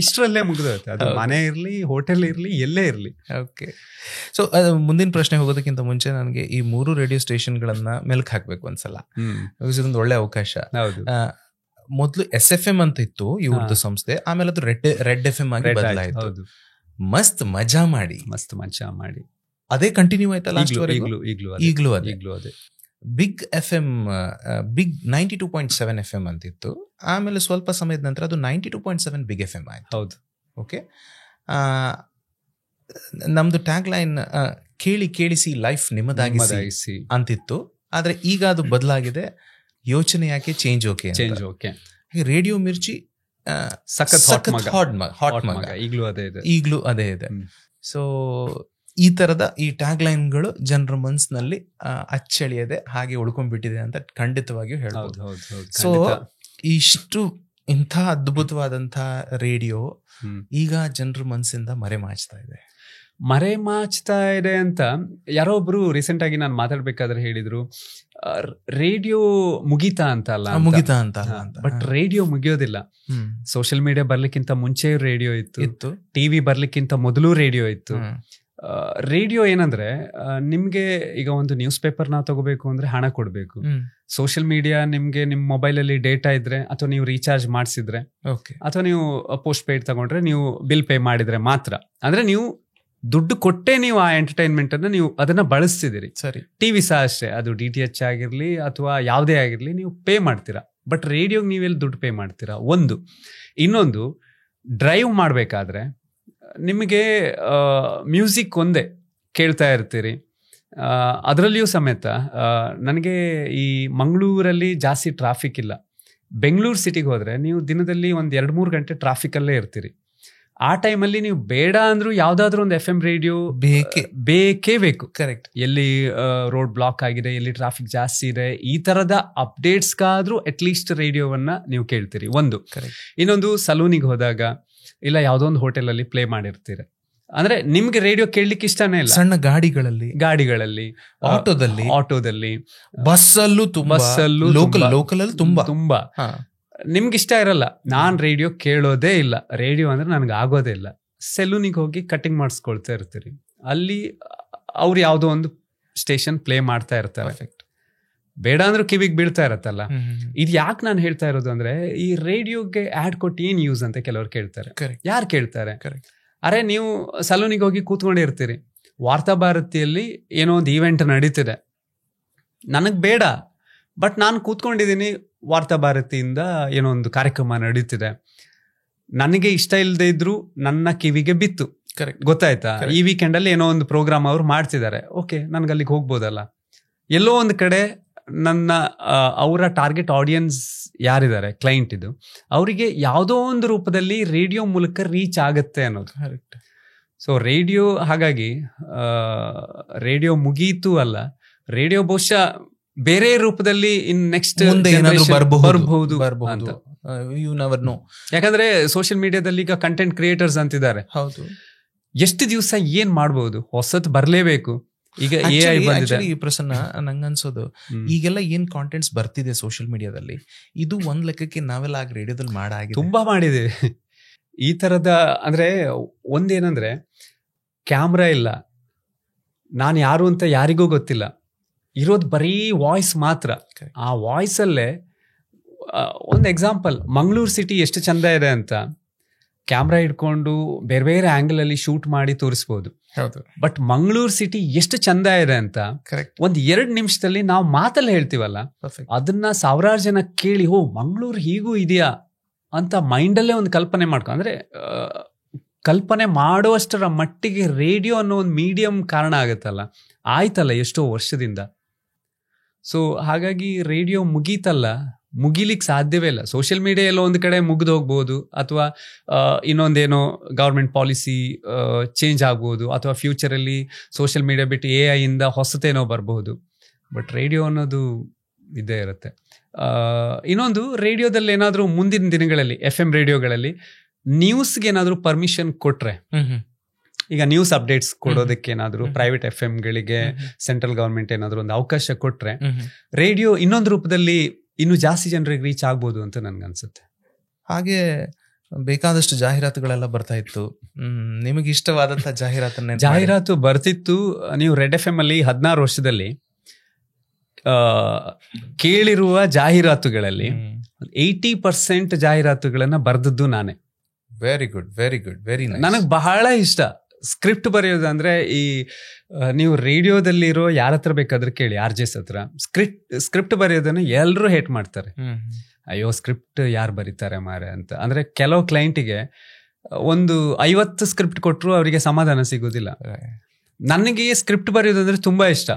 ಇಷ್ಟರಲ್ಲೇ ಮುಗಿದೋಗುತ್ತೆ. ಅದು ಮನೆ ಇರ್ಲಿ, ಹೋಟೆಲ್ ಇರ್ಲಿ, ಎಲ್ಲೇ ಇರ್ಲಿ. ಓಕೆ. ಸೊ ಮುಂದಿನ ಪ್ರಶ್ನೆ ಹೋಗೋದಕ್ಕಿಂತ ಮುಂಚೆ ನನಗೆ ಈ 3 ರೇಡಿಯೋ ಸ್ಟೇಷನ್ ಗಳನ್ನ ಮೆಲ್ಕ್ ಹಾಕ್ಬೇಕು ಒಂದ್ಸಲ. ಇದೊಂದು ಒಳ್ಳೆ ಅವಕಾಶ. ಮೊದ್ಲು SFM ಅಂತ ಇತ್ತು ಇವ್ರದ್ದು ಸಂಸ್ಥೆ, ಆಮೇಲೆ ಅದು ರೆಡ್ FM ಆಗಿ ಬದಲಾಯಿತು. ಮಸ್ತ್ ಮಜಾ ಮಾಡಿ ಅದೇ ಕಂಟಿನ್ಯೂ ಆಯ್ತಲ್ಲ ಈಗಲೂ ಅದೇ. ಬಿಗ್ FM, ಬಿಗ್ 92.7 FM ಅಂತಿತ್ತು. ಆಮೇಲೆ ಸ್ವಲ್ಪ ಸಮಯದ ನಂತರ ಅದು 92.7 ಬಿಗ್ FM ಆಯ್ತು. ಹೌದು. ಓಕೆ. ನಮ್ದು ಟ್ಯಾಗ್ ಲೈನ್ ಕೇಳಿಸಿ ಲೈಫ್ ನಿಮ್ಮದಾಗಿಸಿ ಅಂತಿತ್ತು. ಆದ್ರೆ ಈಗ ಅದು ಬದಲಾಗಿದೆ. ಯೋಚನೆ ಯಾಕೆ, ಚೇಂಜ್ ಓಕೆ. ರೇಡಿಯೋ ಮಿರ್ಚಿ ಸಖತ್ ಹಾಟ್ ಮಗ ಈಗಲೂ ಅದೇ ಇದೆ. ಸೊ ಈ ತರದ ಈ ಟ್ಯಾಗ್ ಲೈನ್ಗಳು ಜನರ ಮನಸ್ಸಿನಲ್ಲಿ ಅಚ್ಚಳಿಯದೆ ಹಾಗೆ ಉಳ್ಕೊಂಡ್ಬಿಟ್ಟಿದೆ ಅಂತ ಖಂಡಿತವಾಗಿಯೂ ಹೇಳ್ಬೋದು. ಸೊ ಇಂಥ ಅದ್ಭುತವಾದಂತಹ ರೇಡಿಯೋ ಈಗ ಜನರ ಮನಸ್ಸಿಂದ ಮರೆಮಾಚ್ತಾ ಇದೆ ಅಂತ ಯಾರೋ ಒಬ್ರು ರೀಸೆಂಟ್ ಆಗಿ ನಾನು ಮಾತಾಡ್ಬೇಕಾದ್ರೆ ಹೇಳಿದ್ರು, ರೇಡಿಯೋ ಮುಗಿತಾ ಅಂತ ಅಲ್ಲ. ಬಟ್ ರೇಡಿಯೋ ಮುಗಿಯೋದಿಲ್ಲ. ಸೋಷಿಯಲ್ ಮೀಡಿಯಾ ಬರ್ಲಿಕ್ಕಿಂತ ಮುಂಚೆ ರೇಡಿಯೋ ಇತ್ತು, ಟಿವಿ ಬರ್ಲಿಕ್ಕಿಂತ ಮೊದಲು ರೇಡಿಯೋ ಇತ್ತು. ರೇಡಿಯೋ ಏನಂದ್ರೆ, ನಿಮ್ಗೆ ಈಗ ಒಂದು ನ್ಯೂಸ್ ಪೇಪರ್ ನಾವು ತಗೋಬೇಕು ಅಂದ್ರೆ ಹಣ ಕೊಡ್ಬೇಕು. ಸೋಷಿಯಲ್ ಮೀಡಿಯಾ ನಿಮ್ಗೆ ನಿಮ್ ಮೊಬೈಲ್ ಅಲ್ಲಿ ಡೇಟಾ ಇದ್ರೆ, ಅಥವಾ ನೀವು ರೀಚಾರ್ಜ್ ಮಾಡಿಸಿದ್ರೆ, ಅಥವಾ ನೀವು ಪೋಸ್ಟ್ ಪೇಯ್ಡ್ ತಗೊಂಡ್ರೆ, ನೀವು ಬಿಲ್ ಪೇ ಮಾಡಿದ್ರೆ ಮಾತ್ರ. ಅಂದ್ರೆ ನೀವು ದುಡ್ಡು ಕೊಟ್ಟೆ ನೀವು ಆ ಎಂಟರ್ಟೈನ್ಮೆಂಟ್ ಅನ್ನ ನೀವು ಅದನ್ನ ಬಳಸ್ತಿದ್ದೀರಿ. ಸರಿ. ಟಿವಿ ಸಹ ಅಷ್ಟೇ, ಅದು DTH ಆಗಿರ್ಲಿ ಅಥವಾ ಯಾವುದೇ ಆಗಿರ್ಲಿ ನೀವು ಪೇ ಮಾಡ್ತೀರಾ. ಬಟ್ ರೇಡಿಯೋಗೆ ನೀವೆಲ್ಲಿ ದುಡ್ಡು ಪೇ ಮಾಡ್ತೀರಾ? ಒಂದು. ಇನ್ನೊಂದು, ಡ್ರೈವ್ ಮಾಡಬೇಕಾದ್ರೆ ನಿಮಗೆ ಮ್ಯೂಸಿಕ್ ಒಂದೇ ಕೇಳ್ತಾ ಇರ್ತೀರಿ. ಅದರಲ್ಲಿಯೂ ಸಮೇತ ನನಗೆ ಈ ಮಂಗಳೂರಲ್ಲಿ ಜಾಸ್ತಿ ಟ್ರಾಫಿಕ್ ಇಲ್ಲ. ಬೆಂಗಳೂರು ಸಿಟಿಗೆ ಹೋದರೆ ನೀವು ದಿನದಲ್ಲಿ ಒಂದು 2-3 ಗಂಟೆ ಟ್ರಾಫಿಕಲ್ಲೇ ಇರ್ತೀರಿ. ಆ ಟೈಮಲ್ಲಿ ನೀವು ಬೇಡ ಅಂದ್ರೂ ಯಾವುದಾದ್ರೂ ಒಂದು FM ರೇಡಿಯೋ ಬೇಕೇ ಬೇಕು. ಕರೆಕ್ಟ್. ಎಲ್ಲಿ ರೋಡ್ ಬ್ಲಾಕ್ ಆಗಿದೆ, ಎಲ್ಲಿ ಟ್ರಾಫಿಕ್ ಜಾಸ್ತಿ ಇದೆ, ಈ ಥರದ ಅಪ್ಡೇಟ್ಸ್ಗಾದ್ರೂ ಅಟ್ಲೀಸ್ಟ್ ರೇಡಿಯೋವನ್ನ ನೀವು ಕೇಳ್ತೀರಿ. ಒಂದು. ಇನ್ನೊಂದು, ಸಲೂನಿಗೆ ಹೋದಾಗ ಇಲ್ಲ ಯಾವುದೋ ಒಂದು ಹೋಟೆಲಲ್ಲಿ ಪ್ಲೇ ಮಾಡಿರ್ತೀರ, ಅಂದ್ರೆ ನಿಮ್ಗೆ ರೇಡಿಯೋ ಕೇಳಲಿಕ್ಕೆ ಇಷ್ಟನೇ ಇಲ್ಲ. ಸಣ್ಣ ಗಾಡಿಗಳಲ್ಲಿ, ಆಟೋದಲ್ಲಿ, ಬಸ್ಸಲ್ಲೂ ಲೋಕಲ್ ತುಂಬಾ ನಿಮ್ಗೆ ಇಷ್ಟ ಇರಲ್ಲ. ನಾನ್ ರೇಡಿಯೋ ಕೇಳೋದೇ ಇಲ್ಲ, ರೇಡಿಯೋ ಅಂದ್ರೆ ನನ್ಗೆ ಆಗೋದೇ ಇಲ್ಲ. ಸೆಲೂನಿಗೆ ಹೋಗಿ ಕಟಿಂಗ್ ಮಾಡಿಸ್ಕೊಳ್ತಾ ಇರ್ತೀರಿ, ಅಲ್ಲಿ ಅವ್ರು ಯಾವುದೋ ಒಂದು ಸ್ಟೇಷನ್ ಪ್ಲೇ ಮಾಡ್ತಾ ಇರ್ತಾರೆ, ಬೇಡ ಅಂದ್ರೂ ಕಿವಿಗೆ ಬೀಳ್ತಾ ಇರತ್ತಲ್ಲ. ಇದು ಯಾಕೆ ನಾನು ಹೇಳ್ತಾ ಇರೋದು ಅಂದ್ರೆ, ಈ ರೇಡಿಯೋಗೆ ಆಡ್ ಕೊಟ್ಟು ಏನ್ ಯೂಸ್ ಅಂತ ಕೆಲವರು ಕೇಳ್ತಾರೆ. ಯಾರು ಕೇಳ್ತಾರೆ? ಅರೆ, ನೀವು ಸಲೂನಿಗೆ ಹೋಗಿ ಕೂತ್ಕೊಂಡಿರ್ತೀರಿ, ವಾರ್ತಾ ಭಾರತಿಯಲ್ಲಿ ಏನೋ ಒಂದು ಈವೆಂಟ್ ನಡೀತಿದೆ, ನನಗೆ ಬೇಡ, ಬಟ್ ನಾನು ಕೂತ್ಕೊಂಡಿದ್ದೀನಿ, ವಾರ್ತಾ ಭಾರತಿಯಿಂದ ಏನೋ ಒಂದು ಕಾರ್ಯಕ್ರಮ ನಡೀತಿದೆ, ನನಗೆ ಇಷ್ಟ ಇಲ್ಲದೆ ಇದ್ರು ನನ್ನ ಕಿವಿಗೆ ಬಿತ್ತು, ಗೊತ್ತಾಯ್ತಾ? ಈ ವೀಕೆಂಡಲ್ಲಿ ಏನೋ ಒಂದು ಪ್ರೋಗ್ರಾಮ್ ಅವ್ರು ಮಾಡ್ತಿದ್ದಾರೆ, ಓಕೆ, ನನ್ಗೆ ಅಲ್ಲಿಗೆ ಹೋಗ್ಬೋದಲ್ಲ. ಎಲ್ಲೋ ಒಂದು ಕಡೆ ನನ್ನ ಅವರ ಟಾರ್ಗೆಟ್ ಆಡಿಯನ್ಸ್ ಯಾರಿದ್ದಾರೆ, ಕ್ಲೈಂಟ್ ಇದು, ಅವರಿಗೆ ಯಾವುದೋ ಒಂದು ರೂಪದಲ್ಲಿ ರೇಡಿಯೋ ಮೂಲಕ ರೀಚ್ ಆಗುತ್ತೆ ಅನ್ನೋದು. ಸೊ ರೇಡಿಯೋ, ಹಾಗಾಗಿ ರೇಡಿಯೋ ಮುಗೀತು ಅಲ್ಲ, ರೇಡಿಯೋ ಬಹುಶಃ ಬೇರೆ ರೂಪದಲ್ಲಿ ಇನ್ ನೆಕ್ಸ್ಟ್ ಬರಬಹುದು ಅಂತ. ಯಾಕಂದ್ರೆ ಸೋಷಿಯಲ್ ಮೀಡಿಯಾದಲ್ಲಿ ಈಗ ಕಂಟೆಂಟ್ ಕ್ರಿಯೇಟರ್ಸ್ ಅಂತಿದ್ದಾರೆ. ಹೌದು. ಎಷ್ಟು ದಿವಸ ಏನ್ ಮಾಡಬಹುದು, ಹೊಸತ್ ಬರ್ಲೇಬೇಕು. ಈಗ ಈ ಪ್ರಶ್ನ ನಂಗನ್ಸೋದು, ಈಗೆಲ್ಲ ಏನ್ ಕಾಂಟೆಂಟ್ಸ್ ಬರ್ತಿದೆ ಸೋಷಿಯಲ್ ಮೀಡಿಯಾದಲ್ಲಿ, ಇದು ಒಂದ್ ಲೆಕ್ಕಕ್ಕೆ ನಾವೆಲ್ಲ ಆಗ ರೇಡಿಯೋದಲ್ಲಿ ತುಂಬಾ ಮಾಡಿದ್ದೇವೆ ಈ ತರದ. ಅಂದ್ರೆ ಒಂದೇನಂದ್ರೆ, ಕ್ಯಾಮ್ರಾ ಇಲ್ಲ, ನಾನು ಯಾರು ಅಂತ ಯಾರಿಗೂ ಗೊತ್ತಿಲ್ಲ, ಇರೋದು ಬರೀ ವಾಯ್ಸ್ ಮಾತ್ರ. ಆ ವಾಯ್ಸ್ ಅಲ್ಲೇ ಒಂದು ಎಕ್ಸಾಂಪಲ್, ಮಂಗಳೂರು ಸಿಟಿ ಎಷ್ಟು ಚಂದ ಇದೆ ಅಂತ ಕ್ಯಾಮ್ರಾ ಇಟ್ಕೊಂಡು ಬೇರೆ ಬೇರೆ ಆಂಗಲ್ ಅಲ್ಲಿ ಶೂಟ್ ಮಾಡಿ ತೋರಿಸ್ಬೋದು. ಬಟ್ ಮಂಗಳೂರು ಸಿಟಿ ಎಷ್ಟು ಚಂದ ಇದೆ ಅಂತ ಒಂದ್ 2 ನಿಮಿಷದಲ್ಲಿ ನಾವು ಮಾತಲ್ಲಿ ಹೇಳ್ತೀವಲ್ಲ, ಅದನ್ನ 1000 ಜನ ಕೇಳಿ, ಓ ಮಂಗಳೂರು ಹೀಗೂ ಇದೆಯಾ ಅಂತ ಮೈಂಡಲ್ಲೇ ಒಂದು ಕಲ್ಪನೆ ಮಾಡ್ಕೊ, ಅಂದ್ರೆ ಕಲ್ಪನೆ ಮಾಡುವಷ್ಟರ ಮಟ್ಟಿಗೆ ರೇಡಿಯೋ ಅನ್ನೋ ಒಂದು ಮೀಡಿಯಂ ಕಾರಣ ಆಗುತ್ತಲ್ಲ, ಆಯ್ತಲ್ಲ ಎಷ್ಟೋ ವರ್ಷದಿಂದ. ಸೊ ಹಾಗಾಗಿ ರೇಡಿಯೋ ಮುಗೀತಲ್ಲ, ಮುಗಿಲಿಕ್ಕೆ ಸಾಧ್ಯವೇ ಇಲ್ಲ. ಸೋಷಿಯಲ್ ಮೀಡಿಯಾ ಎಲ್ಲೋ ಒಂದು ಕಡೆ ಮುಗಿದು ಹೋಗ್ಬೋದು, ಅಥವಾ ಇನ್ನೊಂದೇನೋ ಗೌರ್ಮೆಂಟ್ ಪಾಲಿಸಿ ಚೇಂಜ್ ಆಗ್ಬೋದು, ಅಥವಾ ಫ್ಯೂಚರಲ್ಲಿ ಸೋಷಿಯಲ್ ಮೀಡಿಯಾ ಬಿಟ್ಟು AI ಇಂದ ಹೊಸತೇನೋ ಬರಬಹುದು. ಬಟ್ ರೇಡಿಯೋ ಅನ್ನೋದು ಇದ್ದೇ ಇರುತ್ತೆ. ಇನ್ನೊಂದು, ರೇಡಿಯೋದಲ್ಲಿ ಏನಾದರೂ ಮುಂದಿನ ದಿನಗಳಲ್ಲಿ FM ರೇಡಿಯೋಗಳಲ್ಲಿ ನ್ಯೂಸ್ಗೆ ಏನಾದರೂ ಪರ್ಮಿಷನ್ ಕೊಟ್ರೆ, ಈಗ ನ್ಯೂಸ್ ಅಪ್ಡೇಟ್ಸ್ ಕೊಡೋದಕ್ಕೆ ಏನಾದರೂ ಪ್ರೈವೇಟ್ FM-ಗಳಿಗೆ ಸೆಂಟ್ರಲ್ ಗವರ್ಮೆಂಟ್ ಏನಾದರೂ ಒಂದು ಅವಕಾಶ ಕೊಟ್ರೆ, ರೇಡಿಯೋ ಇನ್ನೊಂದು ರೂಪದಲ್ಲಿ ಇನ್ನು ಜಾಸ್ತಿ ಜನರಿಗೆ ರೀಚ್ ಆಗ್ಬೋದು ಅಂತ ನನ್ಗನ್ಸುತ್ತೆ. ಹಾಗೆ ಬೇಕಾದಷ್ಟು ಜಾಹೀರಾತುಗಳೆಲ್ಲ ಬರ್ತಾ ಇತ್ತು. ನಿಮಗೆ ಇಷ್ಟವಾದಂತ ಜಾಹೀರಾತು ಬರ್ತಿತ್ತು. ನೀವು ರೆಡ್ FM ಅಲ್ಲಿ 16 ವರ್ಷದಲ್ಲಿ ಕೇಳಿರುವ ಜಾಹೀರಾತುಗಳಲ್ಲಿ 80% ಜಾಹೀರಾತುಗಳನ್ನ ಬರ್ದದ್ದು ನಾನೇ. Very good, very good, very nice. ನನಗೆ ಬಹಳ ಇಷ್ಟ ಸ್ಕ್ರಿಪ್ಟ್ ಬರೆಯೋದು. ಅಂದ್ರೆ ಈ ನೀವು ರೇಡಿಯೋದಲ್ಲಿರೋ ಯಾರ ಹತ್ರ ಬೇಕಾದ್ರೆ ಕೇಳಿ, RJs ಹತ್ರ ಸ್ಕ್ರಿಪ್ಟ್ ಬರೆಯೋದನ್ನ ಎಲ್ಲರೂ ಹೇಟ್ ಮಾಡ್ತಾರೆ. ಅಯ್ಯೋ ಸ್ಕ್ರಿಪ್ಟ್ ಯಾರು ಬರೀತಾರೆ ಮಾರೆ ಅಂತ. ಅಂದ್ರೆ ಕೆಲವು ಕ್ಲೈಂಟಿಗೆ ಒಂದು 50 ಸ್ಕ್ರಿಪ್ಟ್ ಕೊಟ್ಟರು ಅವರಿಗೆ ಸಮಾಧಾನ ಸಿಗೋದಿಲ್ಲ. ನನಗೆ ಸ್ಕ್ರಿಪ್ಟ್ ಬರೆಯೋದಂದ್ರೆ ತುಂಬಾ ಇಷ್ಟ.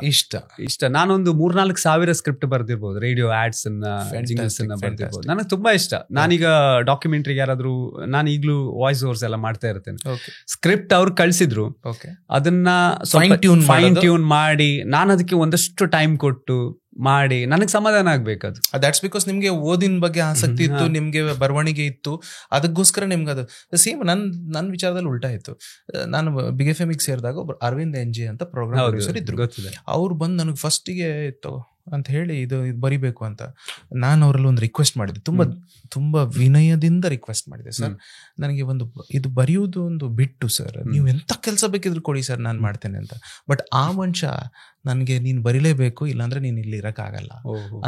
ನಾನೊಂದು 3-4 ಸಾವಿರ ಸ್ಕ್ರಿಪ್ಟ್ ಬರ್ದಿರ್ಬೋದು, ರೇಡಿಯೋ ಆಡ್ಸ್ ಅನ್ನ, ಜಿಂಗಲ್ಸ್ ಅನ್ನ ಬರ್ದಿರ್ಬೋದು. ನನಗೆ ತುಂಬಾ ಇಷ್ಟ. ನಾನೀಗ ಡಾಕ್ಯುಮೆಂಟ್ರಿಗೆ ಯಾರಾದ್ರೂ, ನಾನು ಈಗಲೂ ವಾಯ್ಸ್ ಓವರ್ಸ್ ಎಲ್ಲ ಮಾಡ್ತಾ ಇರ್ತೇನೆ. ಸ್ಕ್ರಿಪ್ಟ್ ಅವ್ರು ಕಳ್ಸಿದ್ರು, ಅದನ್ನ ಫೈನ್ ಟ್ಯೂನ್ ಮಾಡಿ ನಾನು ಅದಕ್ಕೆ ಒಂದಷ್ಟು ಟೈಮ್ ಕೊಟ್ಟು ಮಾಡಿ ನನಗೆ ಸಮಾಧಾನ ಆಗ್ಬೇಕದು. ದಟ್ಸ್ ಬಿಕಾಸ್ ನಿಮ್ಗೆ ಓದಿನ ಬಗ್ಗೆ ಆಸಕ್ತಿ ಇತ್ತು, ನಿಮ್ಗೆ ಬರವಣಿಗೆ ಇತ್ತು, ಅದಕ್ಕೋಸ್ಕರ ನಿಮ್ಗೆ ಅದು ಸೇಮ್. ನನ್ನ ವಿಚಾರದಲ್ಲಿ ಉಲ್ಟಾ ಇತ್ತು. ನಾನು ಬಿಗ್ FM-ಗೆ ಸೇರಿದಾಗ ಒಬ್ರು ಅರವಿಂದ್ NJ ಅಂತ ಪ್ರೋಗ್ರಾಮ್ ಪ್ರೊಡ್ಯೂಸರ್ ಇದ್ರು. ಅವ್ರು ಬಂದು ನನಗೆ ಫಸ್ಟಿಗೆ ಇತ್ತು ಅಂತ ಹೇಳಿ ಇದು ಬರಿಬೇಕು ಅಂತ ನಾನು ಅವರಲ್ಲಿ ಒಂದು ರಿಕ್ವೆಸ್ಟ್ ಮಾಡಿದೆ. ತುಂಬಾ ವಿನಯದಿಂದ ರಿಕ್ವೆಸ್ಟ್ ಮಾಡಿದೆ, ಸರ್ ನನಗೆ ಇದು ಬರೆಯುವುದು ಒಂದು ಬಿಟ್ಟು ಸರ್, ನೀವು ಎಂತ ಕೆಲಸ ಬೇಕಿದ್ರು ಕೊಡಿ ಸರ್, ನಾನು ಮಾಡ್ತೇನೆ ಅಂತ. ಬಟ್ ಆ ಮನುಷ್ಯ ನನಗೆ ನೀನು ಬರಿಲೇಬೇಕು, ಇಲ್ಲಾಂದ್ರೆ ನೀನು ಇಲ್ಲಿ ಇರಕ್ಕಾಗಲ್ಲ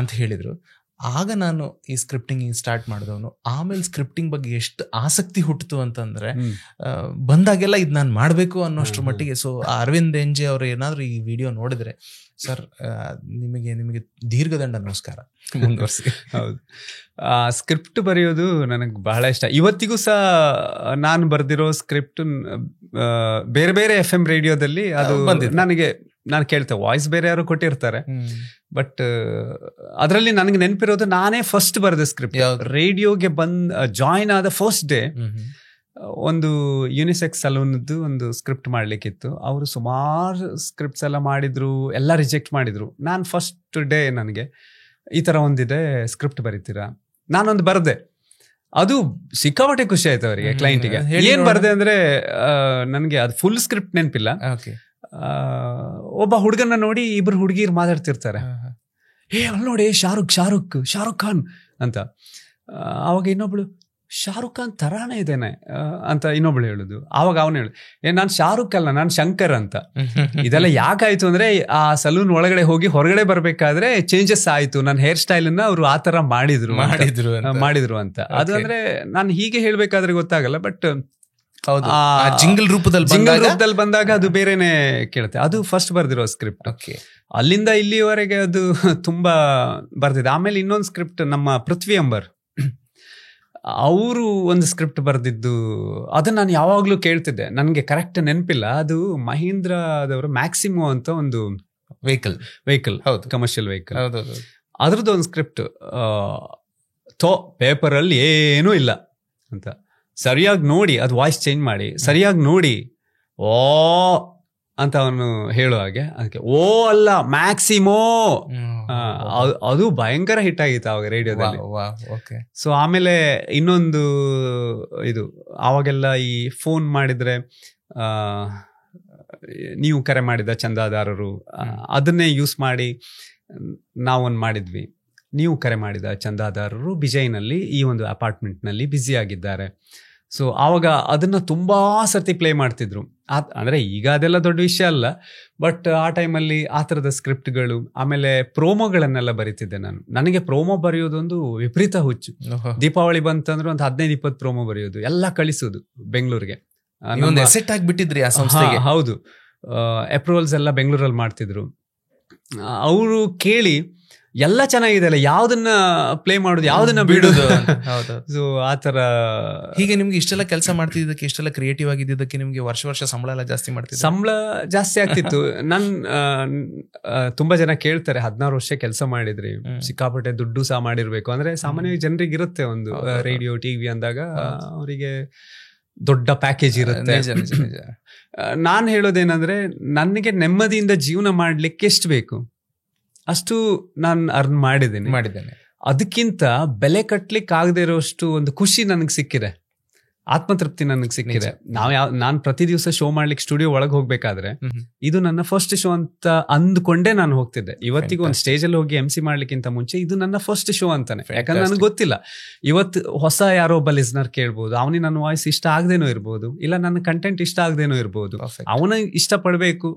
ಅಂತ ಹೇಳಿದ್ರು. ಆಗ ನಾನು ಈ ಸ್ಕ್ರಿಪ್ಟಿಂಗ್ ಸ್ಟಾರ್ಟ್ ಮಾಡಿದವನು. ಆಮೇಲೆ ಸ್ಕ್ರಿಪ್ಟಿಂಗ್ ಬಗ್ಗೆ ಎಷ್ಟು ಆಸಕ್ತಿ ಹುಟ್ಟಿತು ಅಂತಂದ್ರೆ ಬಂದಾಗೆಲ್ಲ ಇದು ನಾನು ಮಾಡಬೇಕು ಅನ್ನೋಷ್ಟ್ರ ಮಟ್ಟಿಗೆ. ಸೊ ಅರವಿಂದ್ ಎನ್ಜೆ ಅವರು ಏನಾದ್ರು ಈ ವಿಡಿಯೋ ನೋಡಿದ್ರೆ, ಸರ್ ನಿಮಗೆ ದೀರ್ಘದಂಡ ನಮಸ್ಕಾರ, ಮುಂದುವರಿಸಿ. ಹೌದು, ಸ್ಕ್ರಿಪ್ಟ್ ಬರೆಯೋದು ನನಗೆ ಬಹಳ ಇಷ್ಟ. ಇವತ್ತಿಗೂ ಸಹ ನಾನು ಬರ್ದಿರೋ ಸ್ಕ್ರಿಪ್ಟ್ ಬೇರೆ ಬೇರೆ FM ರೇಡಿಯೋದಲ್ಲಿ ಅದು ನಾನು ಕೇಳ್ತೇವೆ, ವಾಯ್ಸ್ ಬೇರೆ ಯಾರು ಕೊಟ್ಟಿರ್ತಾರೆ, ಬಟ್ ಅದರಲ್ಲಿ ನನಗೆ ನೆನಪಿರೋದು ನಾನೇ ಫಸ್ಟ್ ಬರೆದ ಸ್ಕ್ರಿಪ್ಟ್. ರೇಡಿಯೋಗೆ ಜಾಯಿನ್ ಆದ ಫಸ್ಟ್ ಡೇ ಒಂದು ಯುನಿಸೆಕ್ಸ್ ಸಲೂನ್ದು ಒಂದು ಸ್ಕ್ರಿಪ್ಟ್ ಮಾಡ್ಲಿಕ್ಕಿತ್ತು. ಅವರು ಸುಮಾರು ಸ್ಕ್ರಿಪ್ಟ್ಸ್ ಎಲ್ಲ ಮಾಡಿದ್ರು, ಎಲ್ಲ ರಿಜೆಕ್ಟ್ ಮಾಡಿದ್ರು. ನಾನು ಫಸ್ಟ್ ಡೇ ನನಗೆ ಈ ತರ ಒಂದಿದೆ, ಸ್ಕ್ರಿಪ್ಟ್ ಬರೀತೀರಾ? ನಾನೊಂದು ಬರ್ದೆ. ಅದು ಸಿಕ್ಕಾಪಟ್ಟೆ ಖುಷಿ ಆಯ್ತು ಅವರಿಗೆ, ಕ್ಲೈಂಟಿಗೆ. ಏನ್ ಬರ್ದೆ ಅಂದ್ರೆ ನನಗೆ ಅದು ಫುಲ್ ಸ್ಕ್ರಿಪ್ಟ್ ನೆನಪಿಲ್ಲ. ಒಬ್ಬ ಹುಡುಗನ ನೋಡಿ ಇಬ್ರು ಹುಡುಗಿರು ಮಾತಾಡ್ತಿರ್ತಾರೆ, ಅಲ್ಲಿ ನೋಡಿ ಶಾರುಖ್ ಖಾನ್ ಅಂತ. ಅವಾಗ ಇನ್ನೊಬ್ಳು ಶಾರುಖ್ ಖಾನ್ ತರಾನೇ ಇದೇನೆ ಅಂತ ಇನ್ನೊಬ್ಳು ಹೇಳುದು. ಆವಾಗ ಅವನು ಹೇಳುದು, ನಾನ್ ಶಾರುಖ್ ಅಲ್ಲ, ನಾನ್ ಶಂಕರ್ ಅಂತ. ಇದೆಲ್ಲ ಯಾಕಾಯ್ತು ಅಂದ್ರೆ ಆ ಸಲೂನ್ ಒಳಗಡೆ ಹೋಗಿ ಹೊರಗಡೆ ಬರ್ಬೇಕಾದ್ರೆ ಚೇಂಜಸ್ ಆಯ್ತು, ನನ್ನ ಹೇರ್ ಸ್ಟೈಲ್ ಅನ್ನ ಅವ್ರು ಆತರ ಮಾಡಿದ್ರು ಅಂತ. ಅದು ಅಂದ್ರೆ ನಾನು ಹೀಗೆ ಹೇಳ್ಬೇಕಾದ್ರೆ ಗೊತ್ತಾಗಲ್ಲ, ಬಟ್ ಜಿಂಗಲ್ ರೂಪದಲ್ಲಿ ಬಂದಾಗ ಅದು ಬೇರೆನೆ ಕೇಳುತ್ತೆ. ಅದು ಫಸ್ಟ್ ಬರ್ದಿರೋ ಸ್ಕ್ರಿಪ್ಟ್. ಅಲ್ಲಿಂದ ಇಲ್ಲಿವರೆಗೆ ಅದು ತುಂಬಾ ಬರ್ದಿದೆ. ಆಮೇಲೆ ಇನ್ನೊಂದು ಸ್ಕ್ರಿಪ್ಟ್ ನಮ್ಮ ಪೃಥ್ವಿ ಅಂಬರ್ ಅವರು ಒಂದು ಸ್ಕ್ರಿಪ್ಟ್ ಬರ್ದಿದ್ದು, ಅದನ್ನ ನಾನು ಯಾವಾಗ್ಲೂ ಕೇಳ್ತಿದ್ದೆ, ನನ್ಗೆ ಕರೆಕ್ಟ್ ನೆನಪಿಲ್ಲ. ಅದು ಮಹೀಂದ್ರದವರು ಮ್ಯಾಕ್ಸಿಮೋ ಅಂತ ಒಂದು ವೆಹಿಕಲ್, ಕಮರ್ಷಿಯಲ್ ವೆಹಿಕಲ್, ಅದ್ರದ್ದು ಒಂದು ಸ್ಕ್ರಿಪ್ಟ್. ಪೇಪರ್ ಅಲ್ಲಿ ಏನೂ ಇಲ್ಲ ಅಂತ, ಸರಿಯಾಗಿ ನೋಡಿ, ಅದು ವಾಯ್ಸ್ ಚೇಂಜ್ ಮಾಡಿ ಸರಿಯಾಗಿ ನೋಡಿ ಓ ಅಂತ ಅವನು ಹೇಳೋ ಹಾಗೆ. ಅದಕ್ಕೆ ಓ ಅಲ್ಲ ಮ್ಯಾಕ್ಸಿಮೋ, ಅದು ಭಯಂಕರ ಹಿಟ್ ಆಗಿತ್ತು ಅವಾಗ ರೇಡಿಯೋದಲ್ಲಿ. ಸೊ ಆಮೇಲೆ ಇನ್ನೊಂದು ಇದು, ಅವಾಗೆಲ್ಲ ಈ ಫೋನ್ ಮಾಡಿದ್ರೆ ನೀವು ಕರೆ ಮಾಡಿದ ಚಂದಾದಾರರು, ಅದನ್ನೇ ಯೂಸ್ ಮಾಡಿ ನಾವೊಂದು ಮಾಡಿದ್ವಿ. ನೀವು ಕರೆ ಮಾಡಿದ ಚಂದಾದಾರರು ಬಿಜೈನಲ್ಲಿ ಈ ಒಂದು ಅಪಾರ್ಟ್ಮೆಂಟ್ನಲ್ಲಿ ಬ್ಯುಸಿ ಆಗಿದ್ದಾರೆ. ಸೊ ಆವಾಗ ಅದನ್ನ ತುಂಬಾ ಸರ್ತಿ ಪ್ಲೇ ಮಾಡ್ತಿದ್ರು. ಅಂದ್ರೆ ಈಗ ಅದೆಲ್ಲ ದೊಡ್ಡ ವಿಷಯ ಅಲ್ಲ, ಬಟ್ ಆ ಟೈಮಲ್ಲಿ ಆ ಥರದ ಸ್ಕ್ರಿಪ್ಟ್ಗಳು. ಆಮೇಲೆ ಪ್ರೋಮೋಗಳನ್ನೆಲ್ಲ ಬರೀತಿದ್ದೆ ನಾನು. ನನಗೆ ಪ್ರೋಮೋ ಬರೆಯೋದೊಂದು ವಿಪರೀತ ಹುಚ್ಚು. ದೀಪಾವಳಿ ಬಂತಂದ್ರೆ ಒಂದು 15-20 ಪ್ರೋಮೋ ಬರೆಯೋದು, ಎಲ್ಲ ಕಳಿಸೋದು ಬೆಂಗಳೂರಿಗೆ. ಆಗ್ಬಿಟ್ಟಿದ್ರಿ ಆ ಸಂಸ್ಥೆಗೆ? ಹೌದು, ಅಪ್ರೂವಲ್ಸ್ ಎಲ್ಲ ಬೆಂಗಳೂರಲ್ಲಿ ಮಾಡ್ತಿದ್ರು. ಅವರು ಕೇಳಿ ಎಲ್ಲ ಚೆನ್ನಾಗಿದೆ ಅಲ್ಲ, ಯಾವ್ದನ್ನ ಪ್ಲೇ ಮಾಡೋದು, ಯಾವ್ದನ್ನ ಬಿಡೋದು. ಸೊ ಆತರ. ಹೀಗೆ ನಿಮ್ಗೆ ಇಷ್ಟೆಲ್ಲ ಕೆಲಸ ಮಾಡ್ತಿದ್ದಕ್ಕೆ, ಇಷ್ಟೆಲ್ಲ ಕ್ರಿಯೇಟಿವ್ ಆಗಿದ್ದಕ್ಕೆ ನಿಮ್ಗೆ ವರ್ಷ ಸಂಬಳ ಎಲ್ಲ ಜಾಸ್ತಿ ಮಾಡ್ತಿದ್ದೆ? ಸಂಬಳ ಜಾಸ್ತಿ ಆಗ್ತಿತ್ತು. ನನ್ ತುಂಬಾ ಜನ ಕೇಳ್ತಾರೆ, 16 ವರ್ಷ ಕೆಲಸ ಮಾಡಿದ್ರಿ, ಸಿಕ್ಕಾಪಟ್ಟೆ ದುಡ್ಡು ಸಹ ಮಾಡಿರ್ಬೇಕು ಅಂದ್ರೆ. ಸಾಮಾನ್ಯವಾಗಿ ಜನರಿಗೆ ಇರುತ್ತೆ ಒಂದು ರೇಡಿಯೋ ಟಿವಿ ಅಂದಾಗ ಅವರಿಗೆ ದೊಡ್ಡ ಪ್ಯಾಕೇಜ್ ಇರುತ್ತೆ. ನಾನ್ ಹೇಳೋದೇನಂದ್ರೆ, ನನಗೆ ನೆಮ್ಮದಿಯಿಂದ ಜೀವನ ಮಾಡ್ಲಿಕ್ಕೆ ಎಷ್ಟು ಬೇಕು ಅಷ್ಟು ನಾನು ಅರ್ನ್ ಮಾಡಿದ್ದೇನೆ. ಅದಕ್ಕಿಂತ ಬೆಲೆ ಕಟ್ಲಿಕ್ಕೆ ಆಗದೆ ಇರೋಷ್ಟು ಒಂದು ಖುಷಿ ನನಗೆ ಸಿಕ್ಕಿದೆ, ಆತ್ಮತೃಪ್ತಿ ನನಗೆ ಸಿಕ್ಕಿದೆ. ನಾನು ಪ್ರತಿ ದಿವಸ ಶೋ ಮಾಡ್ಲಿಕ್ಕೆ ಸ್ಟುಡಿಯೋ ಒಳಗೆ ಹೋಗ್ಬೇಕಾದ್ರೆ ಇದು ನನ್ನ ಫಸ್ಟ್ ಶೋ ಅಂತ ಅಂದ್ಕೊಂಡೇ ನಾನು ಹೋಗ್ತಿದ್ದೆ. ಇವತ್ತಿಗೂ ಒಂದು ಸ್ಟೇಜ್ ಅಲ್ಲಿ ಹೋಗಿ MC ಮಾಡ್ಲಿಕ್ಕಿಂತ ಮುಂಚೆ ಇದು ನನ್ನ ಫಸ್ಟ್ ಶೋ ಅಂತಾನೆ. ಯಾಕಂದ್ರೆ ನನಗೆ ಗೊತ್ತಿಲ್ಲ, ಇವತ್ತು ಹೊಸ ಯಾರೋ ಒಬ್ಬ ಲಿಸ್ನರ್ ಕೇಳ್ಬೋದು, ಅವನಿಗೆ ನನ್ನ ವಾಯ್ಸ್ ಇಷ್ಟ ಆಗದೇನೋ ಇರ್ಬೋದು, ಇಲ್ಲ ನನ್ನ ಕಂಟೆಂಟ್ ಇಷ್ಟ ಆಗದೇನೋ ಇರ್ಬೋದು, ಅವನ ಇಷ್ಟ ಪಡ್ಬೇಕು,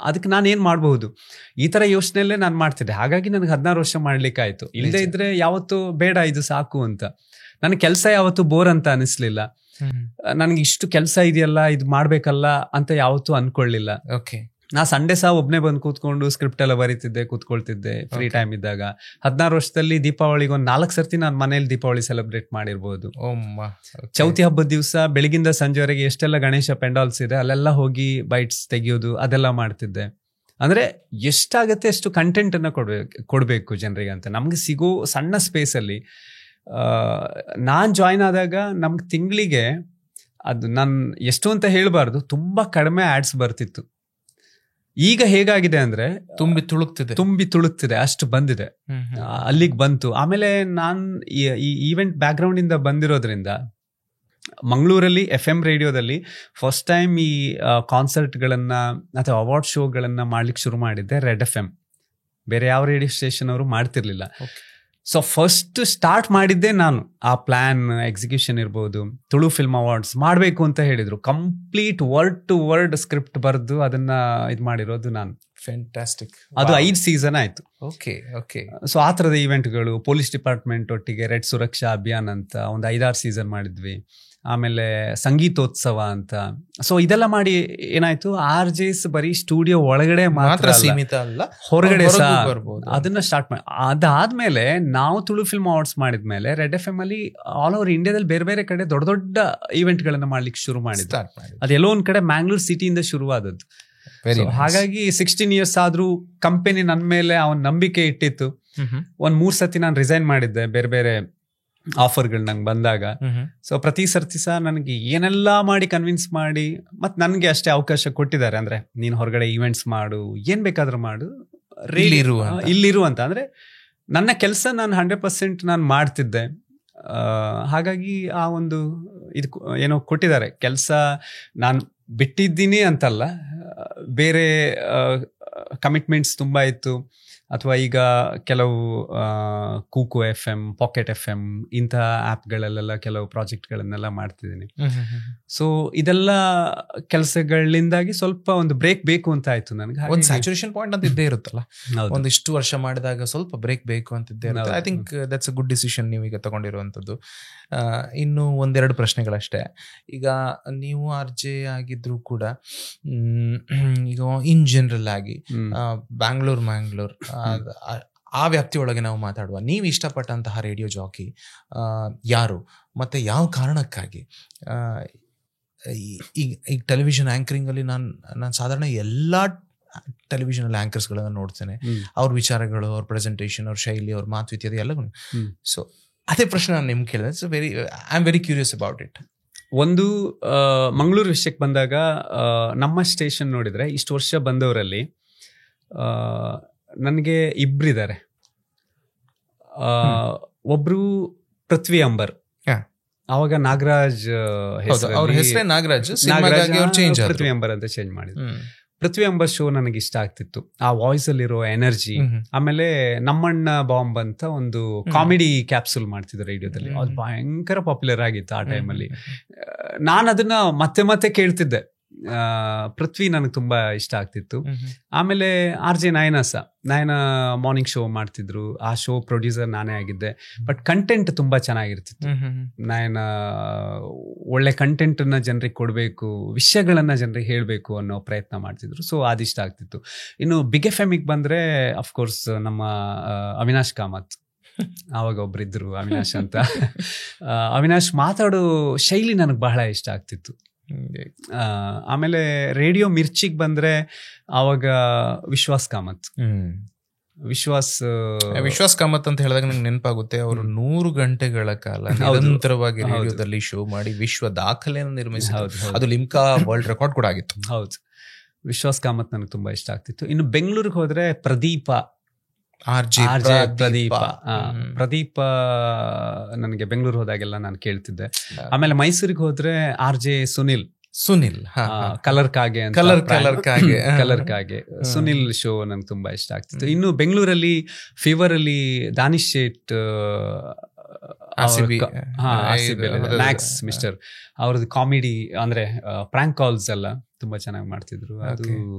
ಅದಕ್ಕೆ ನಾನು ಏನ್ ಮಾಡಬಹುದು, ಈ ತರ ಯೋಚನೆಯಲ್ಲೇ ನಾನು ಮಾಡ್ತಿದ್ದೆ. ಹಾಗಾಗಿ ನನಗೆ 16 ವರ್ಷ ಮಾಡ್ಲಿಕ್ಕೆ ಆಯ್ತು. ಇಲ್ಲದೆ ಇದ್ರೆ ಯಾವತ್ತು ಬೇಡ ಇದು ಸಾಕು ಅಂತ. ನನ್ನ ಕೆಲಸ ಯಾವತ್ತು ಬೋರ್ ಅಂತ ಅನಿಸ್ಲಿಲ್ಲ. ನನ್ಗೆ ಇಷ್ಟು ಕೆಲಸ ಇದೆಯಲ್ಲ, ಇದು ಮಾಡ್ಬೇಕಲ್ಲ ಅಂತ ಯಾವತ್ತೂ ಅನ್ಕೊಳ್ಳಿಲ್ಲ. ನಾ ಸಂಡೇ ಸಹ ಒಬ್ನೇ ಬಂದು ಕೂತ್ಕೊಂಡು ಸ್ಕ್ರಿಪ್ಟ್ ಎಲ್ಲ ಬರೀತಿದ್ದೆ, ಕೂತ್ಕೊಳ್ತಿದ್ದೆ ಫ್ರೀ ಟೈಮ್ ಇದ್ದಾಗ. 16 ವರ್ಷದಲ್ಲಿ ದೀಪಾವಳಿಗೆ ಒಂದು 4 ಸರ್ತಿ ನಾನು ಮನೇಲಿ ದೀಪಾವಳಿ ಸೆಲೆಬ್ರೇಟ್ ಮಾಡಿರ್ಬೋದು. ಚೌತಿ ಹಬ್ಬದ ದಿವಸ ಬೆಳಗಿಂದ ಸಂಜೆವರೆಗೆ ಎಷ್ಟೆಲ್ಲ ಗಣೇಶ ಪೆಂಡಾಲ್ಸ್ ಇದೆ ಅಲ್ಲೆಲ್ಲ ಹೋಗಿ ಬೈಟ್ಸ್ ತೆಗಿಯೋದು, ಅದೆಲ್ಲ ಮಾಡ್ತಿದ್ದೆ. ಅಂದ್ರೆ ಎಷ್ಟಾಗತ್ತೆ ಅಷ್ಟು ಕಂಟೆಂಟ್ ಅನ್ನ ಕೊಡ್ಬೇಕು ಜನರಿಗೆ ಅಂತ. ನಮ್ಗೆ ಸಿಗೋ ಸಣ್ಣ ಸ್ಪೇಸ್ ಅಲ್ಲಿ ನಾನ್ ಜಾಯಿನ್ ಆದಾಗ ನಮ್ಗೆ ತಿಂಗಳಿಗೆ, ಅದು ನಾನು ಎಷ್ಟು ಅಂತ ಹೇಳ್ಬಾರ್ದು, ತುಂಬಾ ಕಡಿಮೆ ಆಡ್ಸ್ ಬರ್ತಿತ್ತು. ಈಗ ಹೇಗಾಗಿದೆ ಅಂದ್ರೆ ತುಂಬಿ ತುಳುಕ್ತಿದೆ, ಅಷ್ಟು ಬಂದಿದೆ, ಅಲ್ಲಿಗೆ ಬಂತು. ಆಮೇಲೆ ನಾನ್ ಈ ಈವೆಂಟ್ ಬ್ಯಾಕ್ ಗ್ರೌಂಡ್ ಇಂದ ಬಂದಿರೋದ್ರಿಂದ ಮಂಗಳೂರಲ್ಲಿ FM ರೇಡಿಯೋದಲ್ಲಿ ಫಸ್ಟ್ ಟೈಮ್ ಈ ಕಾನ್ಸರ್ಟ್ಗಳನ್ನ ಅಥವಾ ಅವಾರ್ಡ್ ಶೋಗಳನ್ನ ಮಾಡ್ಲಿಕ್ಕೆ ಶುರು ಮಾಡಿದ್ದೆ ರೆಡ್ FM. ಬೇರೆ ಯಾವ ರೇಡಿಯೋ ಸ್ಟೇಷನ್ ಅವರು ಮಾಡ್ತಿರ್ಲಿಲ್ಲ. ಸೊ ಫಸ್ಟ್ ಸ್ಟಾರ್ಟ್ ಮಾಡಿದ್ದೆ ನಾನು. ಆ ಪ್ಲಾನ್ ಎಕ್ಸಿಕ್ಯೂಷನ್ ಇರ್ಬೋದು, ತುಳು ಫಿಲ್ಮ್ ಅವಾರ್ಡ್ಸ್ ಮಾಡಬೇಕು ಅಂತ ಹೇಳಿದ್ರು. Complete word to word script ಬರೆದು ಅದನ್ನ ಇದು ಮಾಡಿರೋದು ನಾನು. ಫ್ಯಾಂಟಾಸ್ಟಿಕ್. ಅದು 5 ಸೀಸನ್ ಆಯ್ತು. Okay okay. ಸೊ ಆ ಥರದ ಇವೆಂಟ್ಗಳು, ಪೊಲೀಸ್ ಡಿಪಾರ್ಟ್ಮೆಂಟ್ ಒಟ್ಟಿಗೆ ರೆಡ್ ಸುರಕ್ಷಾ ಅಭಿಯಾನ್ ಅಂತ ಒಂದು 5-6 ಸೀಸನ್ ಮಾಡಿದ್ವಿ. ಆಮೇಲೆ ಸಂಗೀತೋತ್ಸವ ಅಂತ. ಸೊ ಇದೆಲ್ಲ ಮಾಡಿ ಏನಾಯ್ತು, RJs ಬರೀ ಸ್ಟುಡಿಯೋ ಒಳಗಡೆ ಮಾತ್ರ ಸೀಮಿತ ಅಲ್ಲ, ಹೊರಗಡೆ ಅದನ್ನ ಸ್ಟಾರ್ಟ್ ಮಾಡಿ. ಅದಾದ್ಮೇಲೆ ನಾವು ತುಳು ಫಿಲ್ಮ್ ಅವಾರ್ಡ್ಸ್ ಮಾಡಿದ್ಮೇಲೆ ರೆಡ್ FM ಅಲ್ಲಿ ಆಲ್ ಓವರ್ ಇಂಡಿಯಾದಲ್ಲಿ ಬೇರೆ ಬೇರೆ ಕಡೆ ದೊಡ್ಡ ದೊಡ್ಡ ಇವೆಂಟ್ ಗಳನ್ನ ಮಾಡ್ಲಿಕ್ಕೆ ಶುರು ಮಾಡಿದ್ವಿ. ಅದೆಲ್ಲೋ ಒಂದ್ ಕಡೆ ಮ್ಯಾಂಗ್ಳೂರ್ ಸಿಟಿಯಿಂದ ಶುರುವಾದದ್ದು. ಹಾಗಾಗಿ 16 years ಆದ್ರೂ ಕಂಪನಿ ನನ್ ಮೇಲೆ ಅವನ್ ನಂಬಿಕೆ ಇಟ್ಟಿತ್ತು. ಒಂದ್ 3 ಸತಿ ನಾನು ರಿಸೈನ್ ಮಾಡಿದ್ದೆ ಬೇರೆ ಬೇರೆ ಆಫರ್ಗಳು ನಂಗೆ ಬಂದಾಗ. ಸೊ ಪ್ರತಿ ಸರ್ತಿ ಸಹ ನನಗೆ ಏನೆಲ್ಲಾ ಮಾಡಿ ಕನ್ವಿನ್ಸ್ ಮಾಡಿ ಮತ್ತೆ ನನ್ಗೆ ಅಷ್ಟೇ ಅವಕಾಶ ಕೊಟ್ಟಿದ್ದಾರೆ. ಅಂದ್ರೆ ನೀನ್ ಹೊರಗಡೆ ಈವೆಂಟ್ಸ್ ಮಾಡು, ಏನ್ ಬೇಕಾದ್ರೂ ಮಾಡು, ಇಲ್ಲಿರು ಅಂತ. ಅಂದ್ರೆ ನನ್ನ ಕೆಲಸ ನಾನು 100% ನಾನು ಮಾಡ್ತಿದ್ದೆ. ಹಾಗಾಗಿ ಆ ಒಂದು ಇದು ಏನೋ ಕೊಟ್ಟಿದ್ದಾರೆ ಕೆಲಸ. ನಾನು ಬಿಟ್ಟಿದ್ದೀನಿ ಅಂತಲ್ಲ, ಬೇರೆ ಕಮಿಟ್ಮೆಂಟ್ಸ್ ತುಂಬಾ ಇತ್ತು. ಅಥವಾ ಈಗ ಕೆಲವು ಕೂಕು FM, ಪಾಕೆಟ್ FM ಇಂತಹ ಆ್ಯಪ್ಗಳಲ್ಲೆಲ್ಲ ಕೆಲವು ಪ್ರಾಜೆಕ್ಟ್ಗಳನ್ನೆಲ್ಲ ಮಾಡ್ತಿದ್ದೀನಿ. ಸೊ ಇದೆಲ್ಲ ಕೆಲಸಗಳಿಂದಾಗಿ ಸ್ವಲ್ಪ ಒಂದು ಬ್ರೇಕ್ ಬೇಕು ಅಂತ ಆಯ್ತು ನನಗೆ. ಒಂದು ಸ್ಯಾಚುರೇಷನ್ ಪಾಯಿಂಟ್ ಅಂತ ಇದ್ದೇ ಇರುತ್ತಲ್ಲ, ಒಂದಿಷ್ಟು ವರ್ಷ ಮಾಡಿದಾಗ ಸ್ವಲ್ಪ ಬ್ರೇಕ್ ಬೇಕು ಅಂತ ಇದ್ದೇ ಇರುತ್ತೆ. I think that's a good decision ನೀವೀಗ ತಗೊಂಡಿರುವಂಥದ್ದು. ಇನ್ನು 1-2 ಪ್ರಶ್ನೆಗಳಷ್ಟೇ. ಈಗ ನೀವು RJ ಆಗಿದ್ರು ಕೂಡ, ಈಗ ಇನ್ ಜನರಲ್ ಆಗಿ ಬ್ಯಾಂಗ್ಳೂರ್ ಆ ವ್ಯಾಪ್ತಿ ಒಳಗೆ ನಾವು ಮಾತಾಡುವ, ನೀವು ಇಷ್ಟಪಟ್ಟಂತಹ ರೇಡಿಯೋ ಜಾಕಿ ಯಾರು ಮತ್ತೆ ಯಾವ ಕಾರಣಕ್ಕಾಗಿ? ಈಗ ಟೆಲಿವಿಷನ್ ಆಂಕರಿಂಗ್ ಅಲ್ಲಿ ನಾನು ಸಾಧಾರಣ ಎಲ್ಲಾ ಟೆಲಿವಿಷನ್ ಆಂಕರ್ಸ್ಗಳನ್ನ ನೋಡ್ತೇನೆ. ಅವ್ರ ವಿಚಾರಗಳು, ಅವ್ರ ಪ್ರೆಸೆಂಟೇಷನ್, ಅವ್ರ ಶೈಲಿ, ಅವ್ರ ಮಾತು ಇತ್ಯಾದಿ ಎಲ್ಲ. ಸೊ ಅದೇ ಪ್ರಶ್ನೆ ನಾನು ನಿಮ್ಗೆ ಕೇಳಿದೆ. So I am very curious about it. ಒಂದು ಮಂಗಳೂರು ವಿಷಯಕ್ಕೆ ಬಂದಾಗ, ನಮ್ಮ ಸ್ಟೇಷನ್ ನೋಡಿದ್ರೆ ಇಷ್ಟು ವರ್ಷ ಬಂದವರಲ್ಲಿ ನನಗೆ ಇಬ್ಬರಿದ್ದಾರೆ. ಒಬ್ರು ಪೃಥ್ವಿ ಅಂಬರ್, ಅವಾಗ ನಾಗರಾಜ್ ಹೆಸರೇ ನಾಗರಾಜ್, ಪೃಥ್ವಿ ಅಂಬರ್ ಅಂತ ಚೇಂಜ್ ಮಾಡಿದ್ರು. ಪೃಥ್ವಿ ಅಂಬರ್ ಶೋ ನನಗೆ ಇಷ್ಟ ಆಗ್ತಿತ್ತು, ಆ ವಾಯ್ಸ್ ಅಲ್ಲಿರೋ ಎನರ್ಜಿ. ಆಮೇಲೆ ನಮ್ಮಣ್ಣ ಬಾಂಬ್ ಅಂತ ಒಂದು ಕಾಮಿಡಿ ಕ್ಯಾಪ್ಸೂಲ್ ಮಾಡ್ತಿದ್ರು ರೇಡಿಯೋದಲ್ಲಿ, ಅದು ಭಯಂಕರ ಪಾಪ್ಯುಲರ್ ಆಗಿತ್ತು ಆ ಟೈಮಲ್ಲಿ. ನಾನು ಅದನ್ನ ಮತ್ತೆ ಮತ್ತೆ ಕೇಳ್ತಿದ್ದೆ. ಪೃಥ್ವಿ ನನಗೆ ತುಂಬಾ ಇಷ್ಟ ಆಗ್ತಿತ್ತು. ಆಮೇಲೆ RJ ನಾಯನ ಮಾರ್ನಿಂಗ್ ಶೋ ಮಾಡ್ತಿದ್ರು. ಆ ಶೋ ಪ್ರೊಡ್ಯೂಸರ್ ನಾನೇ ಆಗಿದ್ದೆ. ಬಟ್ ಕಂಟೆಂಟ್ ತುಂಬಾ ಚೆನ್ನಾಗಿರ್ತಿತ್ತು. ನಾಯನ ಒಳ್ಳೆ ಕಂಟೆಂಟ್ ಅನ್ನ ಜನರಿಗೆ ಕೊಡ್ಬೇಕು, ವಿಷಯಗಳನ್ನ ಜನರಿಗೆ ಹೇಳ್ಬೇಕು ಅನ್ನೋ ಪ್ರಯತ್ನ ಮಾಡ್ತಿದ್ರು. ಸೊ ಅದಿಷ್ಟ ಆಗ್ತಿತ್ತು. ಇನ್ನು ಬಿಗ್ FM ಬಂದ್ರೆ ಅಫ್ಕೋರ್ಸ್ ನಮ್ಮ ಅವಿನಾಶ್ ಕಾಮತ್. ಆವಾಗ ಒಬ್ರಿದ್ರು ಅವಿನಾಶ್ ಅಂತ. ಅವಿನಾಶ್ ಮಾತಾಡೋ ಶೈಲಿ ನನಗೆ ಬಹಳ ಇಷ್ಟ ಆಗ್ತಿತ್ತು. ಆಮೇಲೆ ರೇಡಿಯೋ ಮಿರ್ಚಿಗೆ ಬಂದ್ರೆ ಆವಾಗ ವಿಶ್ವಾಸ್ ಕಾಮತ್. ವಿಶ್ವಾಸ್ ಕಾಮತ್ ಅಂತ ಹೇಳಿದಾಗ ನಂಗೆ ನೆನಪಾಗುತ್ತೆ, ಅವರು 100 ಗಂಟೆಗಳ ಕಾಲ ನಿರಂತರವಾಗಿ ರೇಡಿಯೋದಲ್ಲಿ ಶೋ ಮಾಡಿ ವಿಶ್ವ ದಾಖಲೆಯನ್ನು ನಿರ್ಮಿಸಿ, ಅದು ಲಿಮ್ಕಾ ವರ್ಲ್ಡ್ ರೆಕಾರ್ಡ್ ಕೂಡ ಆಗಿತ್ತು. ಹೌದು, ವಿಶ್ವಾಸ್ ಕಾಮತ್ ನನಗೆ ತುಂಬಾ ಇಷ್ಟ ಆಗ್ತಿತ್ತು. ಇನ್ನು ಬೆಂಗಳೂರಿಗೆ ಹೋದ್ರೆ ಪ್ರದೀಪ ಪ್ರದೀಪ ನನಗೆ ಬೆಂಗಳೂರು ಹೋದಾಗೆಲ್ಲ ನಾನು ಕೇಳ್ತಿದ್ದೆ. ಆಮೇಲೆ ಮೈಸೂರಿಗೆ ಹೋದ್ರೆ RJ ಸುನಿಲ್ ಕಲರ್ ಕಾಗೆ ಸುನಿಲ್ ಶೋ ನಂಗೆ ತುಂಬಾ ಇಷ್ಟ ಆಗ್ತಿತ್ತು. ಇನ್ನು ಬೆಂಗಳೂರಲ್ಲಿ ಫೀವರ್ ಅಲ್ಲಿ ದಾನಿಶ್ ಶೇಟ್, ಮ್ಯಾಕ್ಸ್ ಮಿಸ್ಟರ್ ಅವ್ರದ್ದು ಕಾಮಿಡಿ ಅಂದ್ರೆ ಪ್ರ್ಯಾಂಕ್ ಕಾಲ್ಸ್ ಎಲ್ಲ ತುಂಬಾ ಚೆನ್ನಾಗಿ ಮಾಡ್ತಿದ್ರು, ಅದು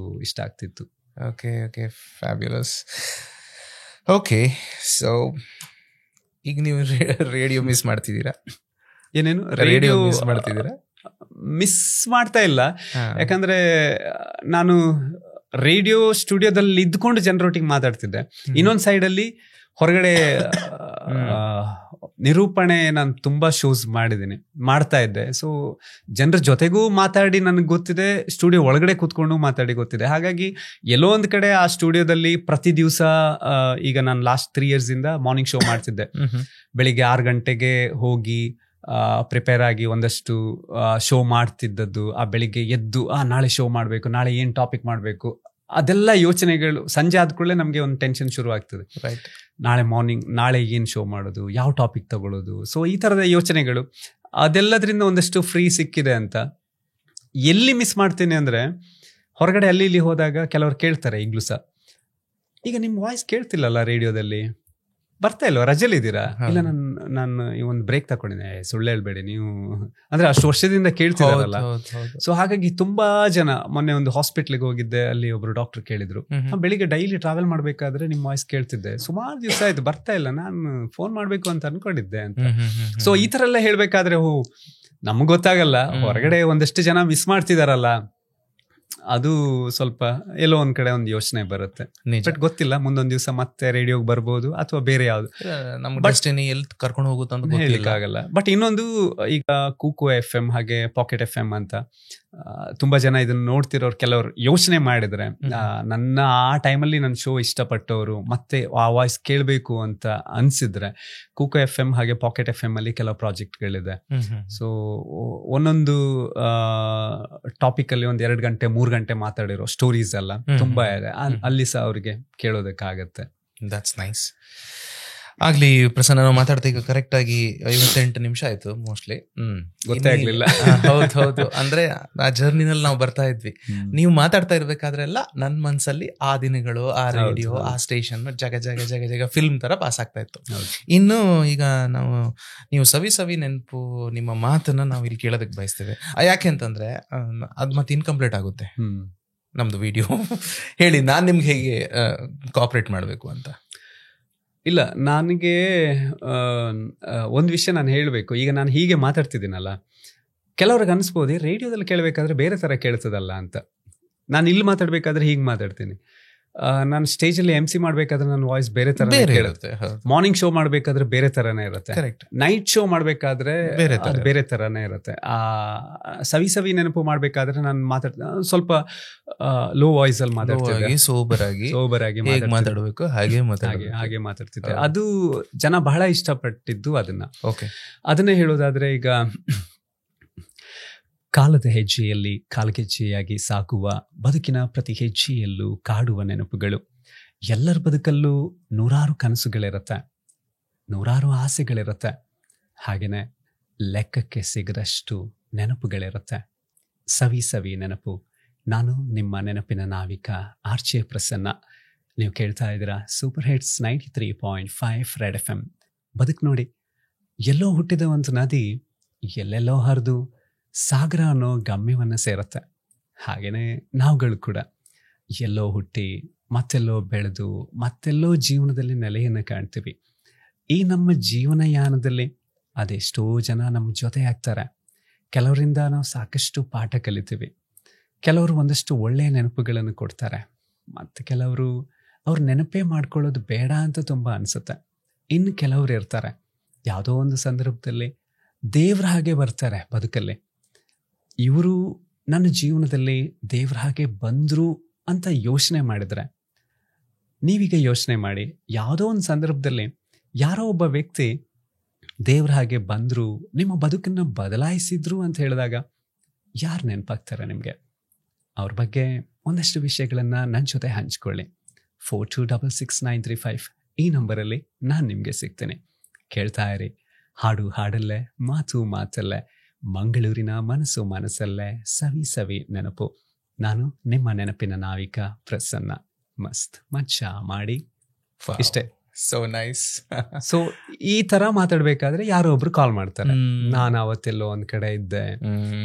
ಇಷ್ಟ ಆಗ್ತಿತ್ತು. Okay okay, fabulous. Okay, so ಈಗ ನೀವು ರೇಡಿಯೋ ಮಿಸ್ ಮಾಡ್ತಿದ್ದೀರಾ? ಏನೇನು ರೇಡಿಯೋ ಮಿಸ್ ಮಾಡ್ತಿದ್ದೀರಾ? ಮಿಸ್ ಮಾಡ್ತಾ ಇಲ್ಲ, ಯಾಕಂದ್ರೆ ನಾನು ರೇಡಿಯೋ ಸ್ಟುಡಿಯೋದಲ್ಲಿ ಇದ್ಕೊಂಡು ಜನರೊಟ್ಟಿಗೆ ಮಾತಾಡ್ತಿದ್ದೆ. ಇನ್ನೊಂದು ಸೈಡಲ್ಲಿ ಹೊರಗಡೆ ನಿರೂಪಣೆ ನಾನು ತುಂಬಾ ಶೋಸ್ ಮಾಡ್ತಾ ಇದ್ದೆ. ಸೊ ಜನರ ಜೊತೆಗೂ ಮಾತಾಡಿ ನನಗೆ ಗೊತ್ತಿದೆ, ಸ್ಟುಡಿಯೋ ಒಳಗಡೆ ಕೂತ್ಕೊಂಡು ಮಾತಾಡಿ ಗೊತ್ತಿದೆ. ಹಾಗಾಗಿ ಎಲ್ಲೋ ಒಂದ್ ಕಡೆ ಆ ಸ್ಟುಡಿಯೋದಲ್ಲಿ ಪ್ರತಿ ದಿವಸ, ಈಗ ನಾನು ಲಾಸ್ಟ್ 3 years ಇಂದ ಮಾರ್ನಿಂಗ್ ಶೋ ಮಾಡ್ತಿದ್ದೆ. ಬೆಳಿಗ್ಗೆ 6 ಗಂಟೆಗೆ ಹೋಗಿ ಪ್ರಿಪೇರ್ ಆಗಿ ಒಂದಷ್ಟು ಶೋ ಮಾಡ್ತಿದ್ದದ್ದು. ಆ ಬೆಳಿಗ್ಗೆ ಎದ್ದು ನಾಳೆ ಶೋ ಮಾಡ್ಬೇಕು, ನಾಳೆ ಏನ್ ಟಾಪಿಕ್ ಮಾಡ್ಬೇಕು, ಅದೆಲ್ಲ ಯೋಚನೆಗಳು. ಸಂಜೆ ಆದ ಕೂಡಲೇ ನಮಗೆ ಒಂದು ಟೆನ್ಷನ್ ಶುರು ಆಗ್ತದೆ. ನಾಳೆ ಏನ್ ಶೋ ಮಾಡೋದು, ಯಾವ ಟಾಪಿಕ್ ತಗೊಳ್ಳೋದು. ಸೊ ಈ ತರದ ಯೋಚನೆಗಳು, ಅದೆಲ್ಲದ್ರಿಂದ ಒಂದಷ್ಟು ಫ್ರೀ ಸಿಕ್ಕಿದೆ ಅಂತ. ಎಲ್ಲಿ ಮಿಸ್ ಮಾಡ್ತೀನಿ ಅಂದ್ರೆ, ಹೊರಗಡೆ ಅಲ್ಲಿ ಇಲ್ಲಿ ಹೋದಾಗ ಕೆಲವರು ಕೇಳ್ತಾರೆ ಈಗ್ಲೂ ಸಹ, ಈಗ ನಿಮ್ ವಾಯ್ಸ್ ಕೇಳ್ತಿಲ್ಲಲ್ಲ ರೇಡಿಯೋದಲ್ಲಿ, ಬರ್ತಾ ಇಲ್ವಾ, ರಜೆಲಿದ್ದೀರಾ? ಇಲ್ಲ, ನಾನು ಈ ಒಂದು ಬ್ರೇಕ್ ತಗೊಂಡಿದ್ದೆ, ಸುಳ್ಳು ಹೇಳ್ಬೇಡಿ ನೀವು, ಅಂದ್ರೆ ಅಷ್ಟು ವರ್ಷದಿಂದ ಕೇಳ್ತಿದಾರಲ್ಲ. ಸೊ ಹಾಗಾಗಿ ತುಂಬಾ ಜನ, ಮೊನ್ನೆ ಒಂದು ಹಾಸ್ಪಿಟ್ಲಿಗೆ ಹೋಗಿದ್ದೆ, ಅಲ್ಲಿ ಒಬ್ರು ಡಾಕ್ಟರ್ ಕೇಳಿದ್ರು, ಬೆಳಿಗ್ಗೆ ಡೈಲಿ ಟ್ರಾವೆಲ್ ಮಾಡ್ಬೇಕಾದ್ರೆ ನಿಮ್ ವಾಯ್ಸ್ ಕೇಳ್ತಿದ್ದೆ, ಸುಮಾರು ದಿವಸ ಆಯ್ತು ಬರ್ತಾ ಇಲ್ಲ, ನಾನು ಫೋನ್ ಮಾಡ್ಬೇಕು ಅಂತ ಅನ್ಕೊಂಡಿದ್ದೆ ಅಂತ. ಸೊ ಈ ತರ ಎಲ್ಲ ಹೇಳ್ಬೇಕಾದ್ರೆ ನಮ್ಗೆ ಗೊತ್ತಾಗಲ್ಲ, ಹೊರಗಡೆ ಒಂದಷ್ಟು ಜನ ಮಿಸ್ ಮಾಡ್ತಿದಾರಲ್ಲ, ಅದು ಸ್ವಲ್ಪ ಎಲ್ಲೋ ಒಂದ್ ಕಡೆ ಒಂದು ಯೋಚನೆ ಬರುತ್ತೆ. ಬಟ್ ಗೊತ್ತಿಲ್ಲ, ಮುಂದೊಂದ್ ದಿವಸ ಮತ್ತೆ ರೇಡಿಯೋಗೆ ಬರ್ಬೋದು ಅಥವಾ ಬೇರೆ ಯಾವ್ದು ಎಲ್ಲಿ ಕರ್ಕೊಂಡು ಹೋಗುತ್ತೆ ಅಂತ ಹೇಳಿಕ್ಕಾಗಲ್ಲ. ಬಟ್ ಇನ್ನೊಂದು, ಈಗ ಕೂಕೋ FM ಹಾಗೆ ಪಾಕೆಟ್ FM ಅಂತ ತುಂಬಾ ಜನ ಇದನ್ನ ನೋಡ್ತಿರೋರು ಕೆಲವರು ಯೋಚನೆ ಮಾಡಿದ್ರೆ, ನನ್ನ ಆ ಟೈಮಲ್ಲಿ ನನ್ನ ಶೋ ಇಷ್ಟಪಟ್ಟವರು ಮತ್ತೆ ಆ ವಾಯ್ಸ್ ಕೇಳಬೇಕು ಅಂತ ಅನ್ಸಿದ್ರೆ, ಕೂಕೋ FM ಹಾಗೆ ಪಾಕೆಟ್ FM ಅಲ್ಲಿ ಕೆಲವು ಪ್ರಾಜೆಕ್ಟ್ಗಳಿದೆ. ಸೊ ಒಂದೊಂದು ಟಾಪಿಕ್ ಅಲ್ಲಿ 1-2 ಗಂಟೆ 3 ಗಂಟೆ ಮಾತಾಡಿರೋ ಸ್ಟೋರೀಸ್ ಎಲ್ಲ ತುಂಬಾ ಇದೆ, ಅಲ್ಲಿ ಸಹ ಅವ್ರಿಗೆ ಕೇಳೋದಕ್ಕಾಗತ್ತೆ. That's nice. ಆಗ್ಲಿ ಪ್ರಸನ್ನ, ನಾವು ಮಾತಾಡ್ತಾ ಈಗ ಕರೆಕ್ಟ್ ಆಗಿ 58 ನಿಮಿಷ ಆಯ್ತು ಮೋಸ್ಟ್ಲಿ. ಗೊತ್ತೇ ಆಗ್ಲಿಲ್ಲ. ಹೌದು, ಅಂದ್ರೆ ಆ ಜರ್ನಿನಲ್ಲಿ ನಾವು ಬರ್ತಾ ಇದ್ವಿ. ನೀವು ಮಾತಾಡ್ತಾ ಇರ್ಬೇಕಾದ್ರೆಲ್ಲ ನನ್ನ ಮನ್ಸಲ್ಲಿ ಆ ದಿನಗಳು, ಆ ರೇಡಿಯೋ, ಆ ಸ್ಟೇಷನ್ ಜಗ ಜಗ ಜಗ ಜಗ ಫಿಲ್ಮ್ ತರ ಪಾಸ್ ಆಗ್ತಾ ಇತ್ತು. ಇನ್ನು ಈಗ ನೀವು ಸವಿ ನೆನಪು ನಿಮ್ಮ ಮಾತನ್ನ ನಾವು ಇಲ್ಲಿ ಕೇಳೋದಕ್ಕೆ ಬಯಸ್ತೇವೆ. ಯಾಕೆ ಅಂತಂದ್ರೆ ಅದ್ ಮತ್ತೆ ಇನ್ಕಂಪ್ಲೀಟ್ ಆಗುತ್ತೆ ನಮ್ದು ವಿಡಿಯೋ. ಹೇಳಿ, ನಾನ್ ನಿಮ್ಗೆ ಹೇಗೆ ಕೋಆಪರೇಟ್ ಮಾಡ್ಬೇಕು ಅಂತ. ಇಲ್ಲ, ನನಗೆ ಒಂದು ವಿಷಯ ನಾನು ಹೇಳಬೇಕು. ಈಗ ನಾನು ಹೀಗೆ ಮಾತಾಡ್ತಿದ್ದೀನಲ್ಲ, ಕೆಲವ್ರಿಗೆ ಅನಿಸ್ಬೋದು ರೇಡಿಯೋದಲ್ಲಿ ಕೇಳಬೇಕಾದ್ರೆ ಬೇರೆ ಥರ ಕೇಳ್ತದಲ್ಲ ಅಂತ. ನಾನು ಇಲ್ಲಿ ಮಾತಾಡ್ಬೇಕಾದ್ರೆ ಹೀಗೆ ಮಾತಾಡ್ತೀನಿ, ನಾನು ಸ್ಟೇಜಲ್ಲಿ MC ಮಾಡ್ಬೇಕಾದ್ರೆ ನನ್ನ ವಾಯ್ಸ್ ಬೇರೆ ತರ ಇರುತ್ತೆ, ಮಾರ್ನಿಂಗ್ ಶೋ ಮಾಡ್ಬೇಕಾದ್ರೆ ಬೇರೆ ತರನೇ ಇರುತ್ತೆ, ನೈಟ್ ಶೋ ಮಾಡ್ಬೇಕಾದ್ರೆ ಬೇರೆ ತರನೇ ಇರುತ್ತೆ. ಸವಿ ನೆನಪು ಮಾಡ್ಬೇಕಾದ್ರೆ ನಾನು ಸ್ವಲ್ಪ ಲೋ ವಾಯ್ಸ್ ಅಲ್ಲಿ ಮಾತಾಡ್ತಿದ್ದೆ, ಸೋಬರಾಗಿ ಮಾತಾಡಬೇಕು, ಹಾಗೆ ಮಾತಾಡ್ತಿದ್ದೆ. ಅದು ಜನ ಬಹಳ ಇಷ್ಟಪಟ್ಟಿದ್ದು ಅದನ್ನೇ ಹೇಳೋದಾದ್ರೆ, ಈಗ ಕಾಲದ ಹೆಜ್ಜೆಯಲ್ಲಿ ಕಾಲ್ಗೆಜ್ಜೆಯಾಗಿ ಸಾಗುವ ಬದುಕಿನ ಪ್ರತಿ ಹೆಜ್ಜೆಯಲ್ಲೂ ಕಾಡುವ ನೆನಪುಗಳು. ಎಲ್ಲರ ಬದುಕಲ್ಲೂ ನೂರಾರು ಕನಸುಗಳಿರುತ್ತೆ, ನೂರಾರು ಆಸೆಗಳಿರುತ್ತೆ, ಹಾಗೆಯೇ ಲೆಕ್ಕಕ್ಕೆ ಸಿಗದಷ್ಟು ನೆನಪುಗಳಿರುತ್ತೆ. ಸವಿ ನೆನಪು. ನಾನು ನಿಮ್ಮ ನೆನಪಿನ ನಾವಿಕ RJ ಪ್ರಸನ್ನ. ನೀವು ಕೇಳ್ತಾ ಇದ್ದೀರಾ ಸೂಪರ್ ಹಿಟ್ಸ್ 93.5 ರೆಡ್ FM. ಬದುಕು ನೋಡಿ, ಎಲ್ಲೋ ಹುಟ್ಟಿದ ಒಂದು ನದಿ ಎಲ್ಲೆಲ್ಲೋ ಹರಿದು ಸಾಗರ ಅನ್ನೋ ಗಮ್ಯವನ್ನು ಸೇರುತ್ತೆ. ಹಾಗೆಯೇ ನಾವುಗಳು ಕೂಡ ಎಲ್ಲೋ ಹುಟ್ಟಿ ಮತ್ತೆಲ್ಲೋ ಬೆಳೆದು ಮತ್ತೆಲ್ಲೋ ಜೀವನದಲ್ಲಿ ನೆಲೆಯನ್ನು ಕಾಣ್ತೀವಿ. ಈ ನಮ್ಮ ಜೀವನಯಾನದಲ್ಲಿ ಅದೆಷ್ಟೋ ಜನ ನಮ್ಮ ಜೊತೆ ಆಗ್ತಾರೆ. ಕೆಲವರಿಂದ ನಾವು ಸಾಕಷ್ಟು ಪಾಠ ಕಲಿತೀವಿ, ಕೆಲವರು ಒಂದಷ್ಟು ಒಳ್ಳೆಯ ನೆನಪುಗಳನ್ನು ಕೊಡ್ತಾರೆ, ಮತ್ತು ಕೆಲವರು ಅವ್ರ ನೆನಪೇ ಮಾಡ್ಕೊಳ್ಳೋದು ಬೇಡ ಅಂತ ತುಂಬ ಅನಿಸುತ್ತೆ. ಇನ್ನು ಕೆಲವರು ಇರ್ತಾರೆ, ಯಾವುದೋ ಒಂದು ಸಂದರ್ಭದಲ್ಲಿ ದೇವ್ರ ಹಾಗೆ ಬರ್ತಾರೆ ಬದುಕಲ್ಲಿ. ಇವರು ನನ್ನ ಜೀವನದಲ್ಲಿ ದೇವ್ರ ಹಾಗೆ ಬಂದರು ಅಂತ ಯೋಚನೆ ಮಾಡಿದ್ರೆ, ನೀವೀಗ ಯೋಚನೆ ಮಾಡಿ, ಯಾವುದೋ ಒಂದು ಸಂದರ್ಭದಲ್ಲಿ ಯಾರೋ ಒಬ್ಬ ವ್ಯಕ್ತಿ ದೇವ್ರ ಹಾಗೆ ಬಂದರು, ನಿಮ್ಮ ಬದುಕನ್ನು ಬದಲಾಯಿಸಿದ್ರು ಅಂತ ಹೇಳಿದಾಗ ಯಾರು ನೆನಪಾಗ್ತಾರೆ ನಿಮಗೆ? ಅವ್ರ ಬಗ್ಗೆ ಒಂದಷ್ಟು ವಿಷಯಗಳನ್ನು ನನ್ನ ಜೊತೆ ಹಂಚ್ಕೊಳ್ಳಿ. 426693 ಈ ನಂಬರಲ್ಲಿ ನಾನು ನಿಮಗೆ ಸಿಗ್ತೇನೆ. ಕೇಳ್ತಾ ಇರಿ ಹಾಡು ಹಾಡಲ್ಲೇ, ಮಾತು ಮಾತಲ್ಲೇ, ಮಂಗಳೂರಿನ ಮನಸ್ಸು ಮನಸ್ಸಲ್ಲೇ, ಸವಿ ನೆನಪು. ನಾನು ನಿಮ್ಮ ನೆನಪಿನ ನಾವಿಕ ಪ್ರಸನ್ನ. ಮಸ್ತ್ ಮಚ್ಚಾ ಮಾಡಿ ಇಷ್ಟೇ. So nice. ಸೊ ಈ ತರ ಮಾತಾಡ್ಬೇಕಾದ್ರೆ ಯಾರೋ ಒಬ್ರು ಕಾಲ್ ಮಾಡ್ತಾರೆ, ನಾನು ಅವತ್ತೆಲ್ಲೋ ಒಂದ್ ಕಡೆ ಇದ್ದೆ,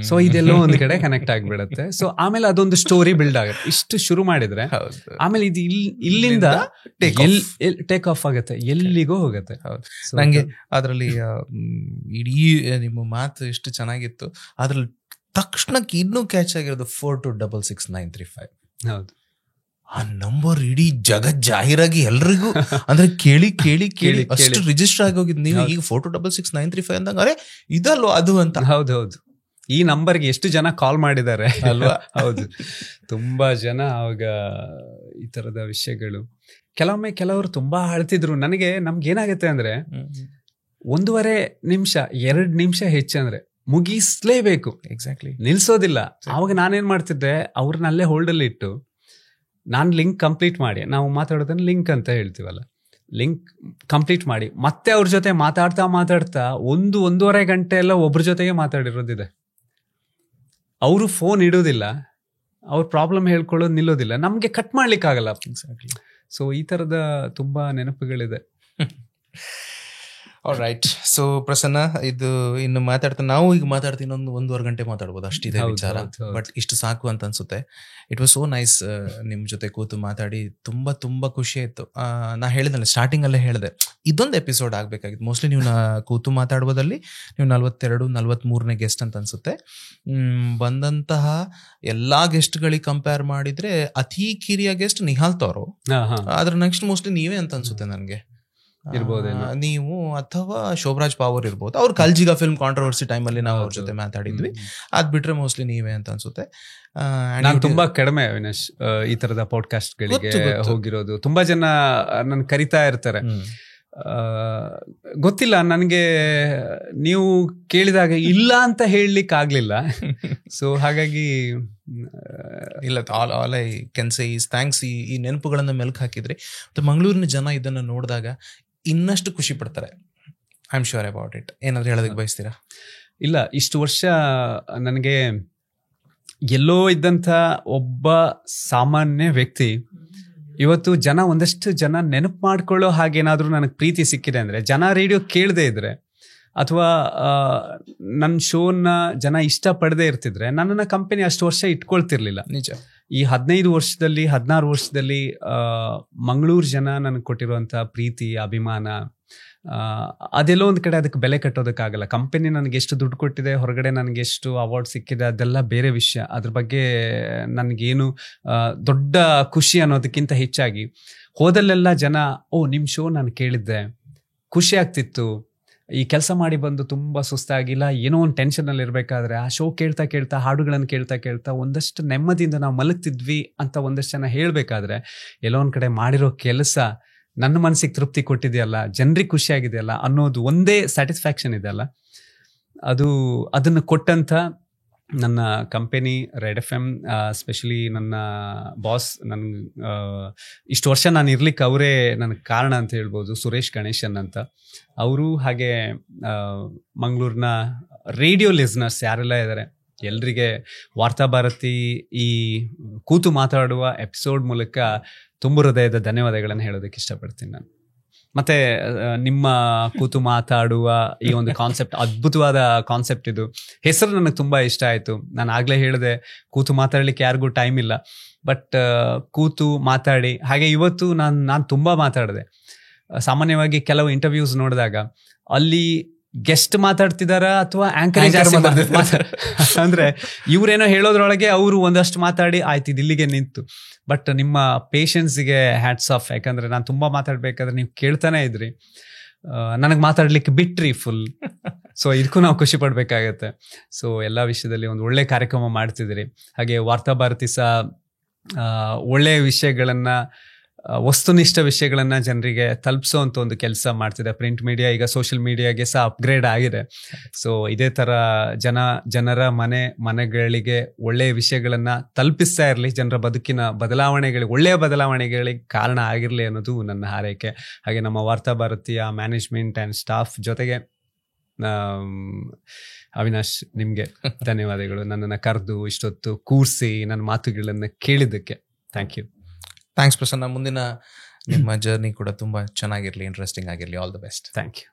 ಸೊ ಇದೆಲ್ಲೋ ಒಂದ್ ಕಡೆ ಕನೆಕ್ಟ್ ಆಗ್ಬಿಡತ್ತೆ. ಸೊ ಆಮೇಲೆ ಅದೊಂದು ಸ್ಟೋರಿ ಬಿಲ್ಡ್ ಆಗುತ್ತೆ. ಇಷ್ಟು ಶುರು ಮಾಡಿದ್ರೆ ಆಮೇಲೆ ಇದು ಇಲ್ಲಿಂದ ಟೇಕ್ ಆಫ್ ಆಗುತ್ತೆ, ಎಲ್ಲಿಗೋ ಹೋಗುತ್ತೆ. ನಂಗೆ ಅದ್ರಲ್ಲಿ ಇಡೀ ನಿಮ್ಮ ಮಾತು ಎಷ್ಟು ಚೆನ್ನಾಗಿತ್ತು, ಅದ್ರಲ್ಲಿ ತಕ್ಷಣಕ್ಕೆ ಇನ್ನೂ ಕ್ಯಾಚ್ ಆಗಿರೋದು 426693 ಹೌದು. ಆ ನಂಬರ್ ಇಡೀ ಜಗತ್ ಜಾಹೀರಾಗಿ ಎಲ್ರಿಗೂ ಅಂದ್ರೆ ಕೇಳಿ ಕೇಳಿ ಕೇಳಿ ಅಷ್ಟು ರಿಜಿಸ್ಟರ್ ಆಗಿ ಹೋಗಿದ್. ನೀವು ಈಗ 426693 ಅಂದಾಗ ಅರೆ ಇದಲ್ವ ಅದು ಅಂತ. ಹೌದೌದು, ಈ ನಂಬರ್ಗೆ ಎಷ್ಟು ಜನ ಕಾಲ್ ಮಾಡಿದ್ದಾರೆ ಅಲ್ವಾ? ಹೌದು, ತುಂಬಾ ಜನ ಅವಾಗ ಈ ತರದ ವಿಷಯಗಳು. ಕೆಲವೊಮ್ಮೆ ಕೆಲವರು ತುಂಬಾ ಅಳ್ತಿದ್ರು. ನಮ್ಗೆ ಏನಾಗುತ್ತೆ ಅಂದ್ರೆ 1.5 ನಿಮಿಷ 2 ನಿಮಿಷ ಹೆಚ್ಚಂದ್ರೆ ಮುಗಿಸ್ಲೇಬೇಕು, ಎಕ್ಸಾಕ್ಟ್ಲಿ ನಿಲ್ಸೋದಿಲ್ಲ. ಅವಾಗ ನಾನೇನ್ ಮಾಡ್ತಿದ್ದೆ, ಅವ್ರನ್ನ ಅಲ್ಲೇ ಹೋಲ್ಡಲ್ಲಿ ಇಟ್ಟು ನಾನು ಲಿಂಕ್ ಕಂಪ್ಲೀಟ್ ಮಾಡಿ, ನಾವು ಮಾತಾಡೋದನ್ನ ಲಿಂಕ್ ಅಂತ ಹೇಳ್ತೀವಲ್ಲ, ಲಿಂಕ್ ಕಂಪ್ಲೀಟ್ ಮಾಡಿ ಮತ್ತೆ ಅವ್ರ ಜೊತೆ ಮಾತಾಡ್ತಾ 1.5 ಗಂಟೆ ಎಲ್ಲ ಒಬ್ರ ಜೊತೆಗೆ ಮಾತಾಡಿರೋದಿದೆ. ಅವರು ಫೋನ್ ಇಡೋದಿಲ್ಲ, ಅವ್ರ ಪ್ರಾಬ್ಲಮ್ ಹೇಳ್ಕೊಳ್ಳೋದು ನಿಲ್ಲೋದಿಲ್ಲ, ನಮ್ಗೆ ಕಟ್ ಮಾಡ್ಲಿಕ್ಕೆ ಆಗಲ್ಲ. ಸೊ ಈ ತರದ ತುಂಬಾ ನೆನಪುಗಳಿದೆ. ರೈಟ್. ಸೊ ಪ್ರಸನ್ನ, ಇದು ಇನ್ನು ನಾವು ಈಗ ಮಾತಾಡ್ತೀನಿ 1.5 ಗಂಟೆ ಮಾತಾಡ್ಬೋದು, ಅಷ್ಟಿದೆ ವಿಚಾರ. ಬಟ್ ಇಷ್ಟು ಸಾಕು ಅಂತ ಅನ್ಸುತ್ತೆ. ಇಟ್ ವಾಸ್ ಸೋ ನೈಸ್ ನಿಮ್ ಜೊತೆ ಕೂತು ಮಾತಾಡಿ. ತುಂಬಾ ಖುಷಿ ಆಯ್ತು. ನಾ ಹೇಳಿದ್ರೆ ಸ್ಟಾರ್ಟಿಂಗ್ ಅಲ್ಲೇ ಹೇಳಿದೆ, ಇದೊಂದು ಎಪಿಸೋಡ್ ಆಗ್ಬೇಕಾಗಿತ್ತು. ಮೋಸ್ಟ್ಲಿ ನೀವು ಕೂತು ಮಾತಾಡುವುದಲ್ಲಿ ನೀವು 42-43ನೇ ಗೆಸ್ಟ್ ಅಂತ ಅನ್ಸುತ್ತೆ. ಬಂದಂತಹ ಎಲ್ಲಾ ಗೆಸ್ಟ್ ಗಳಿಗೆ ಕಂಪೇರ್ ಮಾಡಿದ್ರೆ ಅತಿ ಕಿರಿಯ ಗೆಸ್ಟ್ ನಿಹಾಲ್ ತವರು. ಅದ್ರ ನೆಕ್ಸ್ಟ್ ಮೋಸ್ಟ್ಲಿ ನೀವೇ ಅಂತ ಅನ್ಸುತ್ತೆ ನನ್ಗೆ. ನೀವು ಅಥವಾ ಶೋಭರಾಜ್ ಪಾವರ್ ಇರ್ಬೋದು. ಅವ್ರು ಕಲ್ಜಿಗ ಫಿಲ್ಮ್ ಕಾಂಟ್ರವರ್ಸಿ ಟೈಮಲ್ಲಿ ನಾವು ಅವ್ರ ಜೊತೆ ಮಾತಾಡಿದ್ವಿ. ಅದ್ ಬಿಟ್ರೆ ಮೋಸ್ಟ್ಲಿ ನೀವೇ ಅಂತ ಅನ್ಸುತ್ತೆ. ನಾನು ತುಂಬಾ ಕಡಿಮೆ ಅವಿನಾಶ್ ಈ ತರದ ಪಾಡ್ಕಾಸ್ಟ್ ಗಳಿಗೆ ಹೋಗಿರೋದು. ತುಂಬಾ ಜನ ನನ್ ಕರಿತಾ ಇರ್ತಾರೆ. ಗೊತ್ತಿಲ್ಲ ನನಗೆ, ನೀವು ಕೇಳಿದಾಗ ಇಲ್ಲ ಅಂತ ಹೇಳಲಿಕ್ಕೆ ಆಗ್ಲಿಲ್ಲ. ಸೊ ಹಾಗಾಗಿ ಇಲ್ಲ, all I can say is thanks. ಈ ನೆನಪುಗಳನ್ನ ಮೆಲ್ಕ್ ಹಾಕಿದ್ರಿ. ಮತ್ತೆ ಮಂಗಳೂರಿನ ಜನ ಇದನ್ನ ನೋಡಿದಾಗ ಇನ್ನಷ್ಟು ಖುಷಿ ಪಡ್ತಾರೆ. I am sure about it. ಏನಾದ್ರು ಹೇಳೋದಕ್ಕೆ ಬಯಸ್ತೀರಾ? ಇಲ್ಲ, ಇಷ್ಟು ವರ್ಷ ನನಗೆ ಎಲ್ಲೋ ಇದ್ದಂಥ ಒಬ್ಬ ಸಾಮಾನ್ಯ ವ್ಯಕ್ತಿ ಇವತ್ತು ಒಂದಷ್ಟು ಜನ ನೆನಪು ಮಾಡ್ಕೊಳ್ಳೋ ಹಾಗೇನಾದ್ರೂ ನನಗೆ ಪ್ರೀತಿ ಸಿಕ್ಕಿದೆ ಅಂದ್ರೆ, ಜನ ರೇಡಿಯೋ ಕೇಳದೇ ಇದ್ರೆ ಅಥವಾ ನನ್ನ ಶೋನ ಜನ ಇಷ್ಟಪಡದೇ ಇರ್ತಿದ್ರೆ ನನ್ನನ್ನು ಕಂಪನಿ ಅಷ್ಟು ವರ್ಷ ಇಟ್ಕೊಳ್ತಿರ್ಲಿಲ್ಲ. ನಿಜ. ಈ 15 ವರ್ಷದಲ್ಲಿ 16 ವರ್ಷದಲ್ಲಿ ಮಂಗಳೂರು ಜನ ನನಗೆ ಕೊಟ್ಟಿರುವಂಥ ಪ್ರೀತಿ, ಅಭಿಮಾನ, ಅದೆಲ್ಲೋ ಒಂದು ಕಡೆ ಅದಕ್ಕೆ ಬೆಲೆ ಕಟ್ಟೋದಕ್ಕಾಗಲ್ಲ. ಕಂಪನಿ ನನಗೆ ಎಷ್ಟು ದುಡ್ಡು ಕೊಟ್ಟಿದೆ, ಹೊರಗಡೆ ನನಗೆ ಎಷ್ಟು ಅವಾರ್ಡ್ ಸಿಕ್ಕಿದೆ, ಅದೆಲ್ಲ ಬೇರೆ ವಿಷಯ. ಅದ್ರ ಬಗ್ಗೆ ನನಗೇನು ದೊಡ್ಡ ಖುಷಿ ಅನ್ನೋದಕ್ಕಿಂತ ಹೆಚ್ಚಾಗಿ ಹೋದಲ್ಲೆಲ್ಲ ಜನ ನಿಮ್ಮ ಶೋ ನಾನು ಕೇಳಿದ್ದೆ, ಖುಷಿ ಆಗ್ತಿತ್ತು, ಈ ಕೆಲಸ ಮಾಡಿ ಬಂದು ತುಂಬ ಸುಸ್ತಾಗಿಲ್ಲ, ಏನೋ ಒಂದು ಟೆನ್ಷನಲ್ಲಿ ಇರಬೇಕಾದ್ರೆ ಆ ಶೋ ಕೇಳ್ತಾ ಕೇಳ್ತಾ ಹಾಡುಗಳನ್ನು ಕೇಳ್ತಾ ಕೇಳ್ತಾ ಒಂದಷ್ಟು ನೆಮ್ಮದಿಯಿಂದ ನಾವು ಮಲಗ್ತಿದ್ವಿ ಅಂತ ಒಂದಷ್ಟು ಜನ ಹೇಳಬೇಕಾದ್ರೆ, ಎಲ್ಲೋ ಒಂದು ಕಡೆ ಮಾಡಿರೋ ಕೆಲಸ ನನ್ನ ಮನಸ್ಸಿಗೆ ತೃಪ್ತಿ ಕೊಟ್ಟಿದೆಯಲ್ಲ, ಜನರಿಗೆ ಖುಷಿಯಾಗಿದೆಯಲ್ಲ ಅನ್ನೋದು ಒಂದೇ ಸ್ಯಾಟಿಸ್ಫ್ಯಾಕ್ಷನ್ ಇದೆಯಲ್ಲ, ಅದನ್ನು ಕೊಟ್ಟಂಥ ನನ್ನ ಕಂಪನಿ ರೆಡ್ FM, ಸ್ಪೆಷಲಿ ನನ್ನ ಬಾಸ್, ಇಷ್ಟು ವರ್ಷ ನಾನು ಇರ್ಲಿಕ್ಕೆ ಅವರೇ ನನಗೆ ಕಾರಣ ಅಂತ ಹೇಳ್ಬೋದು, ಸುರೇಶ್ ಗಣೇಶನ್ ಅಂತ ಅವರು. ಹಾಗೆ ಮಂಗಳೂರಿನ ರೇಡಿಯೋ ಲಿಸ್ನರ್ಸ್ ಯಾರೆಲ್ಲ ಇದ್ದಾರೆ ಎಲ್ರಿಗೆ ವಾರ್ತಾಭಾರತಿ ಈ ಕೂತು ಮಾತಾಡುವ ಎಪಿಸೋಡ್ ಮೂಲಕ ತುಂಬ ಹೃದಯದ ಧನ್ಯವಾದಗಳನ್ನು ಹೇಳೋದಕ್ಕೆ ಇಷ್ಟಪಡ್ತೀನಿ ನಾನು. ಮತ್ತೆ ನಿಮ್ಮ ಕೂತು ಮಾತಾಡುವ ಈ ಒಂದು ಕಾನ್ಸೆಪ್ಟ್, ಅದ್ಭುತವಾದ ಕಾನ್ಸೆಪ್ಟ್ ಇದು. ಹೆಸರು ನನಗೆ ತುಂಬ ಇಷ್ಟ ಆಯಿತು. ನಾನು ಆಗಲೇ ಹೇಳಿದೆ, ಕೂತು ಮಾತಾಡಲಿಕ್ಕೆ ಯಾರಿಗೂ ಟೈಮ್ ಇಲ್ಲ, ಬಟ್ ಕೂತು ಮಾತಾಡಿ. ಹಾಗೆ ಇವತ್ತು ನಾನು ತುಂಬ ಮಾತಾಡಿದೆ. ಸಾಮಾನ್ಯವಾಗಿ ಕೆಲವು ಇಂಟರ್ವ್ಯೂಸ್ ನೋಡಿದಾಗ ಅಲ್ಲಿ ಗೆಸ್ಟ್ ಮಾತಾಡ್ತಿದಾರ ಅಥವಾ ಆಂಕರೇಜ್ ಅಂದ್ರೆ ಇವ್ರೇನೋ ಹೇಳೋದ್ರೊಳಗೆ ಅವರು ಒಂದಷ್ಟು ಮಾತಾಡಿ ಆಯ್ತು, ಇದು ಇಲ್ಲಿಗೆ ನಿಂತು. ಬಟ್ ನಿಮ್ಮ ಪೇಷನ್ಸ್ಗೆ ಹ್ಯಾಟ್ಸ್ ಆಫ್. ಯಾಕಂದ್ರೆ ನಾನು ತುಂಬಾ ಮಾತಾಡ್ಬೇಕಾದ್ರೆ ನೀವು ಕೇಳ್ತಾನೆ ಇದ್ರಿ, ನನಗೆ ಮಾತಾಡ್ಲಿಕ್ಕೆ ಬಿಟ್ರಿ ಫುಲ್. ಸೊ ಇದಕ್ಕೂ ನಾವು ಖುಷಿ ಪಡ್ಬೇಕಾಗತ್ತೆ. ಸೊ ಎಲ್ಲಾ ವಿಷಯದಲ್ಲಿ ಒಂದು ಒಳ್ಳೆ ಕಾರ್ಯಕ್ರಮ ಮಾಡ್ತಿದ್ರಿ. ಹಾಗೆ ವಾರ್ತಾಭಾರತಿ ಸಹ ಒಳ್ಳೆಯ ವಿಷಯಗಳನ್ನ, ವಸ್ತುನಿಷ್ಠ ವಿಷಯಗಳನ್ನ ಜನರಿಗೆ ತಲುಪಿಸೋಂಥ ಒಂದು ಕೆಲಸ ಮಾಡ್ತಿದೆ. ಪ್ರಿಂಟ್ ಮೀಡಿಯಾ ಈಗ ಸೋಷಿಯಲ್ ಮೀಡಿಯಾಗೆ ಸಹ ಅಪ್ಗ್ರೇಡ್ ಆಗಿದೆ. ಸೊ ಇದೇ ತರ ಜನರ ಮನೆಗಳಿಗೆ ಒಳ್ಳೆಯ ವಿಷಯಗಳನ್ನ ತಲುಪಿಸ್ತಾ ಇರಲಿ, ಜನರ ಬದುಕಿನ ಬದಲಾವಣೆಗಳಿಗೆ, ಒಳ್ಳೆಯ ಬದಲಾವಣೆಗಳಿಗೆ ಕಾರಣ ಆಗಿರಲಿ ಅನ್ನೋದು ನನ್ನ ಹಾರೈಕೆ. ಹಾಗೆ ನಮ್ಮ ವಾರ್ತಾಭಾರತಿಯ ಮ್ಯಾನೇಜ್ಮೆಂಟ್ ಆ್ಯಂಡ್ ಸ್ಟಾಫ್ ಜೊತೆಗೆ ಅವಿನಾಶ್, ನಿಮಗೆ ಧನ್ಯವಾದಗಳು. ನನ್ನನ್ನು ಕರೆದು ಇಷ್ಟೊತ್ತು ಕೂರಿಸಿ ನನ್ನ ಮಾತುಗಳನ್ನು ಕೇಳಿದ್ದಕ್ಕೆ ಥ್ಯಾಂಕ್ ಯು. ಥ್ಯಾಂಕ್ಸ್ ಪ್ರಸನ್ನ. ಮುಂದಿನ ನಿಮ್ಮ ಜರ್ನಿ ಕೂಡ ತುಂಬ ಚೆನ್ನಾಗಿರಲಿ, ಇಂಟ್ರೆಸ್ಟಿಂಗ್ ಆಗಿರಲಿ. All the best. Thank you.